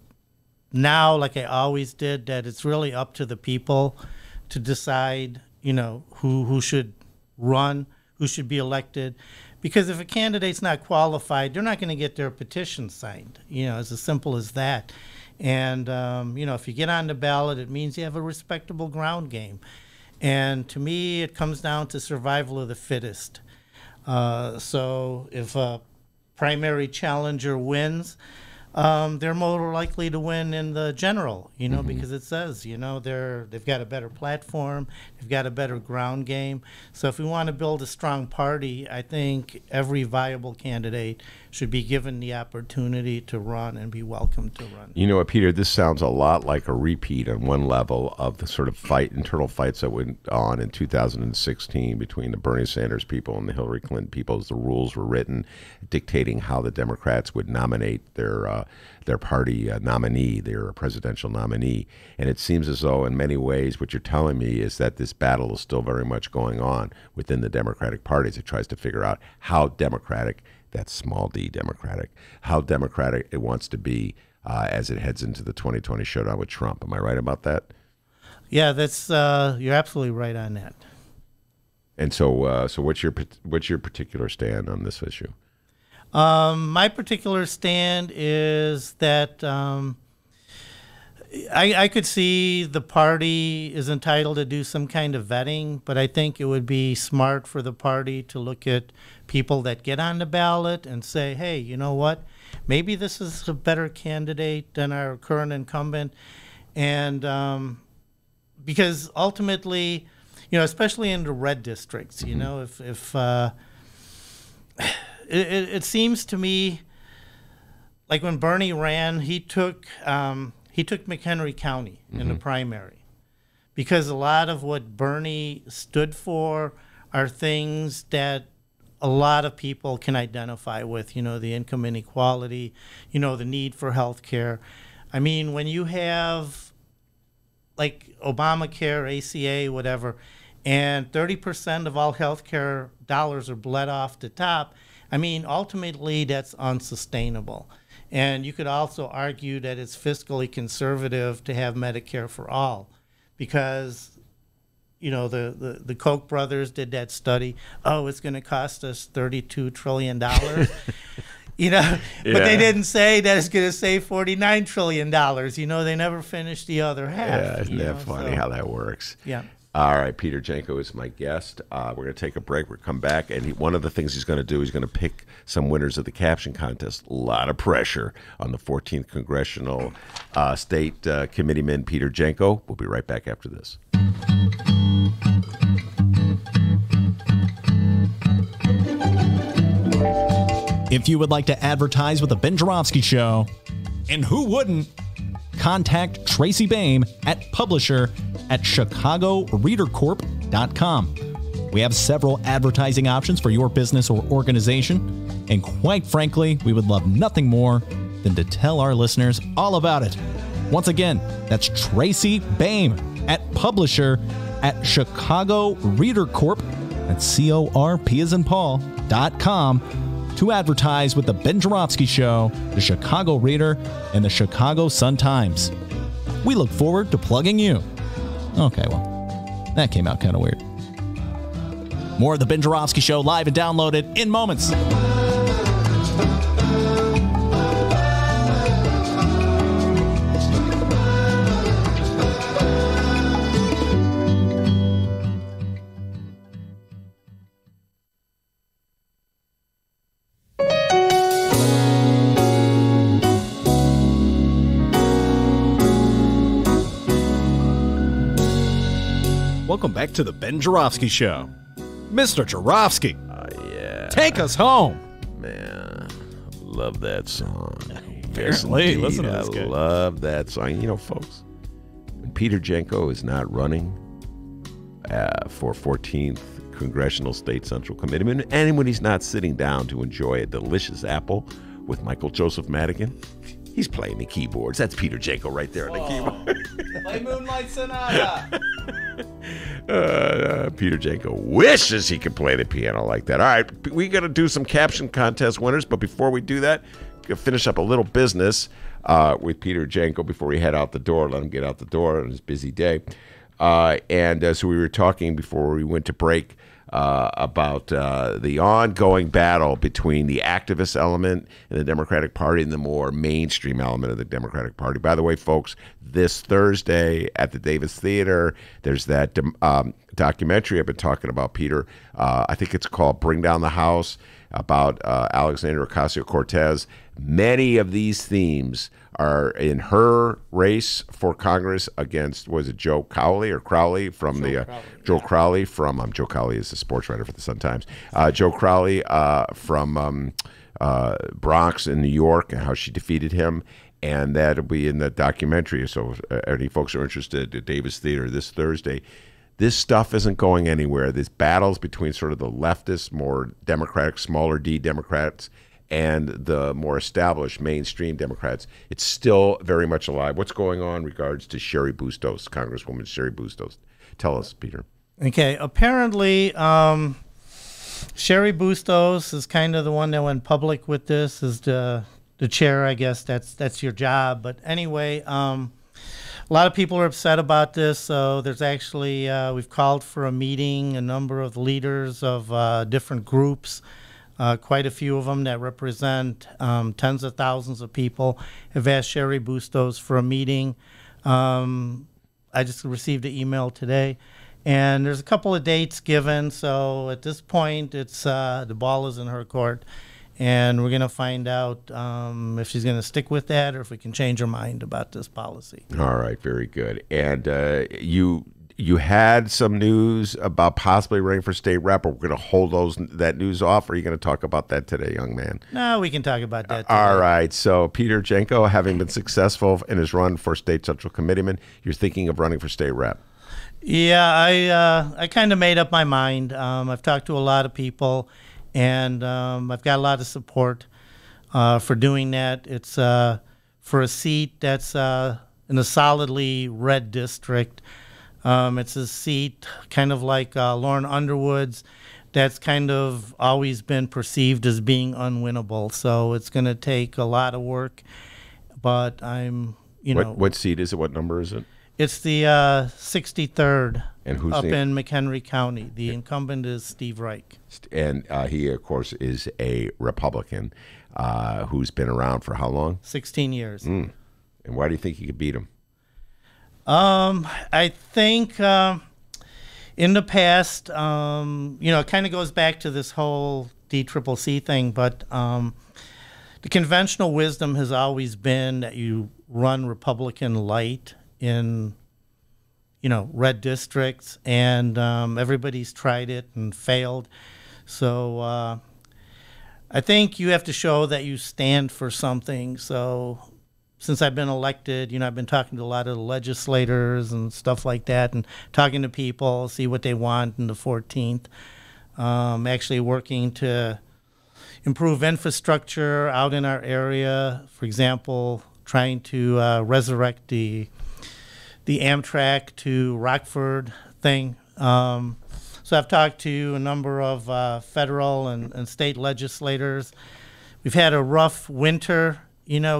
now, like I always did, that it's really up to the people to decide, you know, who should run, who should be elected. Because if a candidate's not qualified, they're not going to get their petition signed. You know, it's as simple as that. And, you know, if you get on the ballot, it means you have a respectable ground game. And to me, it comes down to survival of the fittest. So if a primary challenger wins, they're more likely to win in the general, you know, because it says, you know, they've got a better platform, they've got a better ground game. So if we want to build a strong party, I think every viable candidate should be given the opportunity to run and be welcome to run. You know what, Peter, this sounds a lot like a repeat on one level of the sort of internal fights that went on in 2016 between the Bernie Sanders people and the Hillary Clinton people as the rules were written dictating how the Democrats would nominate their party nominee, their presidential nominee. And it seems as though in many ways what you're telling me is that this battle is still very much going on within the Democratic Party as it tries to figure out how democratic, that's small d democratic, how democratic it wants to be as it heads into the 2020 showdown with Trump. Am I right about that? Yeah, that's you're absolutely right on that. And so what's your particular stand on this issue? My particular stand is that I could see the party is entitled to do some kind of vetting, but I think it would be smart for the party to look at people that get on the ballot and say, hey, you know what, maybe this is a better candidate than our current incumbent. And because ultimately, you know, especially in the red districts, you know, if it seems to me like when Bernie ran, he took McHenry County in the primary, because a lot of what Bernie stood for are things that a lot of people can identify with, you know, the income inequality, you know, the need for health care. I mean, when you have like Obamacare, ACA, whatever, and 30% of all health care dollars are bled off the top, I mean, ultimately that's unsustainable. And you could also argue that it's fiscally conservative to have Medicare for all, because, you know, the Koch brothers did that study. Oh, it's going to cost us $32 trillion. You know, but they didn't say that it's going to save $49 trillion. You know, they never finished the other half. Yeah, isn't that funny how that works? Yeah. All right, Peter Janko is my guest. We're going to take a break. We'll come back, and one of the things he's going to do, he's going to pick some winners of the Caption Contest. A lot of pressure on the 14th Congressional State Committeeman, Peter Janko. We'll be right back after this. If you would like to advertise with the Ben Joravsky Show, and who wouldn't, contact Tracy Boehm at publisher@chicagoreadercorp.com. We have several advertising options for your business or organization, and quite frankly, we would love nothing more than to tell our listeners all about it. Once again, that's Tracy Boehm at publisher@chicagoreadercorp, that's CORP as in Paul.com. to advertise with the Ben Joravsky Show, the Chicago Reader, and the Chicago Sun-Times. We look forward to plugging you. Okay, well, that came out kind of weird. More of the Ben Joravsky Show live and downloaded in moments. Welcome back to the Ben Joravsky Show. Mr. Joravsky. Yeah. Take us home. Man, love that song. Apparently, Yes, listen to indeed. this guy. I love that song. You know, folks, when Peter Janko is not running for 14th Congressional State Central Committee, and when he's not sitting down to enjoy a delicious apple with Michael Joseph Madigan, he's playing the keyboards. That's Peter Janko right there on the keyboard. Play Moonlight Sonata. Peter Janko wishes he could play the piano like that. All right, we got to do some Caption Contest winners, but before we do that, we'll finish up a little business with Peter Janko before we head out the door. Let him get out the door on his busy day. So we were talking before we went to break about the ongoing battle between the activist element in the Democratic Party and the more mainstream element of the Democratic Party. By the way, folks, this Thursday at the Davis Theater, there's that documentary I've been talking about, Peter. I think it's called Bring Down the House, about Alexandria Ocasio-Cortez. Many of these themes are in her race for Congress against, was it Joe Crowley from Joe Crowley from Joe Crowley is a sports writer for the Sun-Times. Joe Crowley from Bronx in New York, and how she defeated him. And that'll be in the documentary. So if any folks are interested at Davis Theater this Thursday, this stuff isn't going anywhere. These battles between sort of the leftist, more Democratic, smaller D Democrats, and the more established mainstream Democrats, it's still very much alive. What's going on in regards to Sherry Bustos, Congresswoman Sherry Bustos? Tell us, Peter. Okay, apparently Sherry Bustos is kind of the one that went public with this, is the chair. I guess that's your job. But anyway, a lot of people are upset about this. So there's actually, we've called for a meeting, a number of leaders of different groups. Quite a few of them that represent tens of thousands of people have asked Sherry Bustos for a meeting. I just received an email today, and there's a couple of dates given. So at this point, it's the ball is in her court, and we're going to find out if she's going to stick with that or if we can change her mind about this policy. All right, very good. And you had some news about possibly running for state rep, or we're going to hold that news off, or are you going to talk about that today, young man? No, we can talk about that today. All right. So Peter Janko, having been successful in his run for state central committeeman, you're thinking of running for state rep. Yeah, I kind of made up my mind. I've talked to a lot of people, and I've got a lot of support for doing that. It's for a seat that's in a solidly red district. It's a seat kind of like Lauren Underwood's that's kind of always been perceived as being unwinnable. So it's going to take a lot of work, but I'm, What seat is it? What number is it? It's the 63rd and who's up in McHenry County. The incumbent is Steve Reich. And he, of course, is a Republican who's been around for how long? 16 years. And why do you think he could beat him? I think in the past, it kind of goes back to this whole DCCC thing, but the conventional wisdom has always been that you run Republican light in, red districts, and everybody's tried it and failed. So I think you have to show that you stand for something. So since I've been elected, I've been talking to a lot of the legislators and stuff like that, and talking to people, see what they want in the 14th. Actually working to improve infrastructure out in our area. For example, trying to resurrect the Amtrak to Rockford thing. So I've talked to a number of federal and state legislators. We've had a rough winter,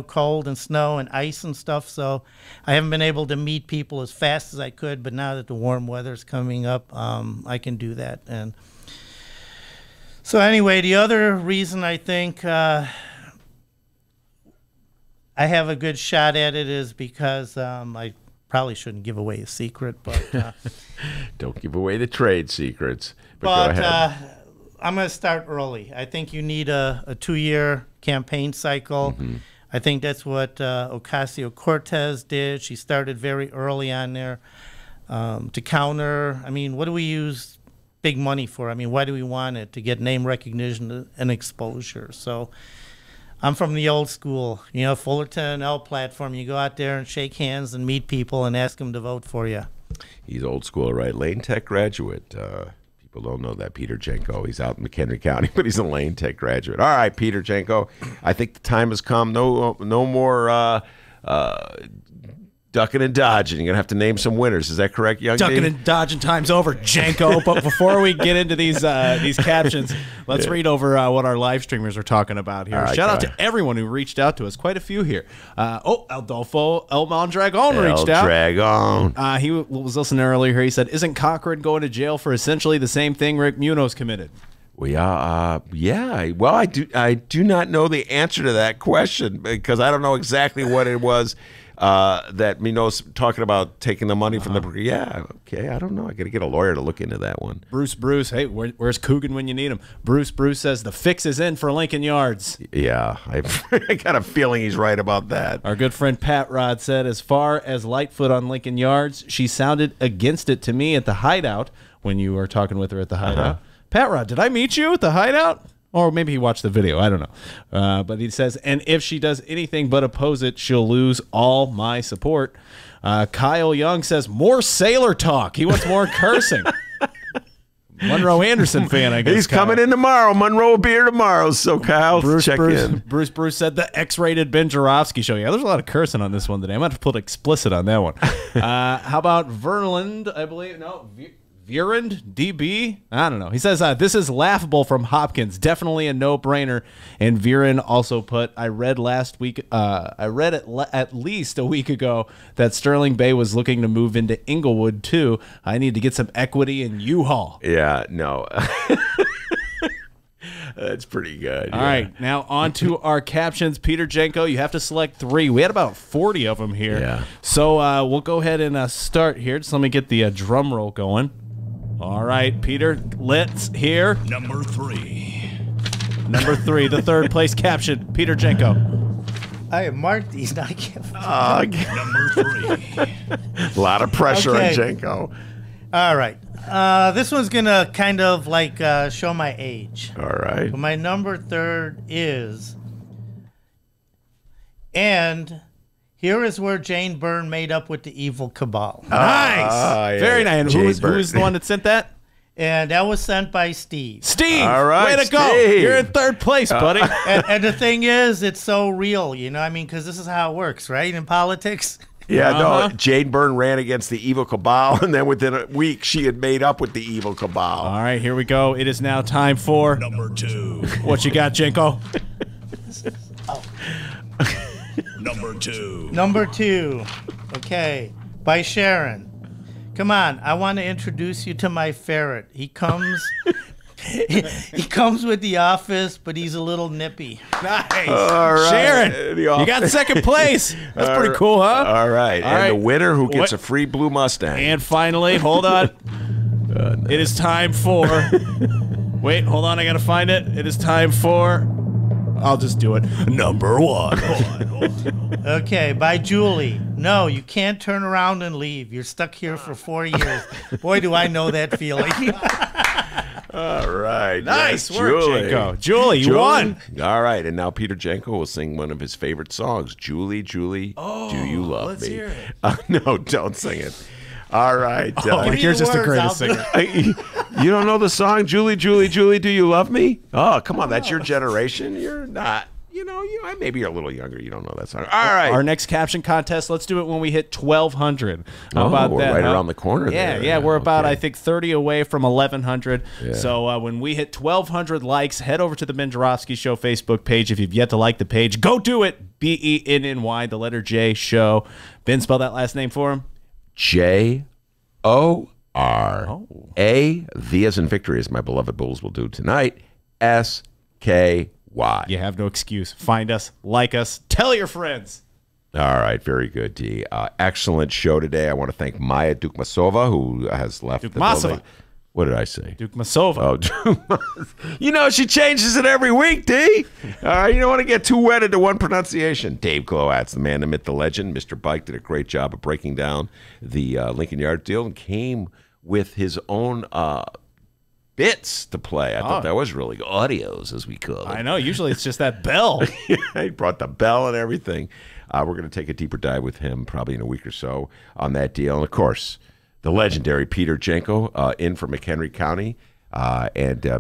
cold and snow and ice and stuff, so I haven't been able to meet people as fast as I could, but now that the warm weather's coming up, I can do that. And so anyway, the other reason I think I have a good shot at it is because I probably shouldn't give away a secret, but don't give away the trade secrets. But go ahead. I'm going to start early. I think you need a 2-year campaign cycle. Mm-hmm. I think that's what Ocasio-Cortez did. She started very early on there to counter. I mean, what do we use big money for? I mean, why do we want it? To get name recognition and exposure. So I'm from the old school, Fullerton L platform. You go out there and shake hands and meet people and ask them to vote for you. He's old school, right? Lane Tech graduate. People don't know that, Peter Janko. He's out in McHenry County, but he's a Lane Tech graduate. All right, Peter Janko, I think the time has come. No more ducking and dodging. You're going to have to name some winners. Is that correct, Young Ducking D? and dodging time's over, Janko. But before we get into these captions, let's read over what our live streamers are talking about here. Right, Shout out to everyone who reached out to us. Quite a few here. Adolfo El Mondragon reached out. Dragon. He was listening earlier. He said, isn't Cochran going to jail for essentially the same thing Rick Munoz committed? Yeah. Well, I do not know the answer to that question because I don't know exactly what it was that Munoz talking about taking the money from the. Yeah, okay. I don't know. I got to get a lawyer to look into that one. Bruce. Hey, where's Coogan when you need him? Bruce says the fix is in for Lincoln Yards. Yeah, I got a feeling he's right about that. Our good friend Pat Rod said, as far as Lightfoot on Lincoln Yards, she sounded against it to me at the Hideout when you were talking with her at the Hideout. Pat Rod, did I meet you at the Hideout? Or maybe he watched the video. I don't know. But he says, and if she does anything but oppose it, she'll lose all my support. Kyle Young says, more sailor talk. He wants more cursing. Monroe Anderson fan, I guess. He's coming in tomorrow. Monroe will be here tomorrow. So, Kyle, check in. Bruce said the X-rated Ben Joravsky show. Yeah, there's a lot of cursing on this one today. I'm going to have to put explicit on that one. How about Verland, I believe? No, Virand, DB? I don't know. He says, this is laughable from Hopkins. Definitely a no-brainer. And Virand also put, I read at least a week ago that Sterling Bay was looking to move into Inglewood, too. I need to get some equity in U-Haul. Yeah, no. That's pretty good. All right, now on to our captions. Peter Janko, you have to select 3. We had about 40 of them here. Yeah. So we'll go ahead and start here. Just let me get the drum roll going. All right, Peter, let's hear. Number 3, the third place caption. Peter Janko. I have marked these. Not given. Number 3. A lot of pressure on Janko. All right. This one's going to kind of like show my age. All right. But my number 3 is, and here is where Jane Byrne made up with the evil cabal. Nice. Very nice. Who was the one that sent that? And that was sent by Steve. All right, way to go. You're in 3rd place, buddy. And the thing is, it's so real, because this is how it works, right, in politics. Yeah, no, Jane Byrne ran against the evil cabal, and then within a week, she had made up with the evil cabal. All right, here we go. It is now time for... Number 2. What you got, Janko? Number 2. Okay, by Sharon. Come on, I want to introduce you to my ferret. He comes... he comes with the office, but he's a little nippy. Nice. All right. Sharon, you got 2nd place. That's pretty cool, huh? All right. The winner who gets a free blue Mustang. And finally, hold on. It is time for... Wait, hold on. I got to find it. It is time for... I'll just do it. Number 1. Okay, by Julie. No, you can't turn around and leave. You're stuck here for 4 years. Boy, do I know that feeling. All right. Nice yes, work, Julie. Janko. Julie, you won. All right. And now Peter Janko will sing one of his favorite songs, Julie, Julie, Do You Love let's Me? Hear it. No, don't sing it. All right. You're just the greatest singer. You don't know the song, Julie, Julie, Julie, Do You Love Me? Oh, come on. That's your generation. You're not. maybe you're a little younger. You don't know that song. All right. Our next caption contest, let's do it when we hit 1,200. How Oh, about we're that? right huh? around the corner Yeah, there. yeah. We're about, Okay. I think, 30 away from 1,100. Yeah. So when we hit 1,200 likes, head over to the Ben Joravsky Show Facebook page. If you've yet to like the page, go do it. BENNY, the letter J, Show. Ben, spell that last name for him. J-O-R-A, V as in victory, as my beloved Bulls will do tonight, S-K-Y. You have no excuse. Find us, like us, tell your friends. All right, very good, D. Excellent show today. I want to thank Maya Dukmasova, who has left the Dukmasova. building. What did I say? Dukmasova. Oh, she changes it every week, D. You don't want to get too wedded to one pronunciation. Dave Glowacz, the man, the myth, the legend. Mr. Bike did a great job of breaking down the Lincoln Yard deal and came with his own bits to play. I thought that was really good. Audios, as we call it. I know. Usually it's just that bell. He brought the bell and everything. We're going to take a deeper dive with him probably in a week or so on that deal. And, of course, the legendary Peter Janko in from McHenry County.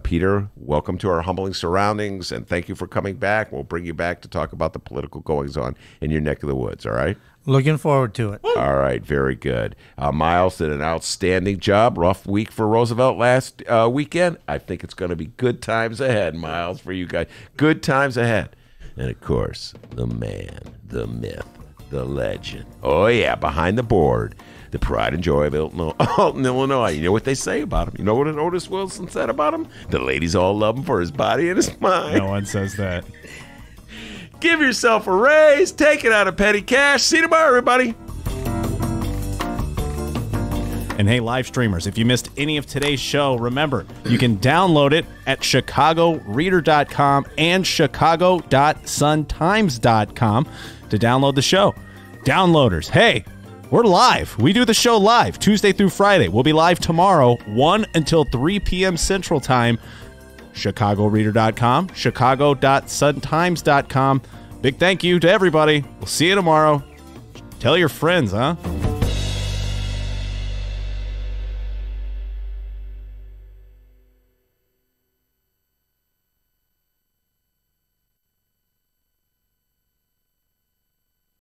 Peter, welcome to our humbling surroundings, and thank you for coming back. We'll bring you back to talk about the political goings-on in your neck of the woods, all right? Looking forward to it. All right, very good. Miles did an outstanding job. Rough week for Roosevelt last weekend. I think it's going to be good times ahead, Miles, for you guys. Good times ahead. And, of course, the man, the myth, the legend. Oh, yeah, behind the board. The pride and joy of Alton, Illinois. You know what they say about him? You know what Otis Wilson said about him? The ladies all love him for his body and his mind. No one says that. Give yourself a raise. Take it out of petty cash. See you tomorrow, everybody. And hey, live streamers, if you missed any of today's show, remember, you can download it at chicagoreader.com and chicago.suntimes.com to download the show. Downloaders, hey, we're live. We do the show live Tuesday through Friday. We'll be live tomorrow, 1 until 3 p.m. Central Time. chicagoreader.com, chicago.suntimes.com. Big thank you to everybody. We'll see you tomorrow. Tell your friends, huh?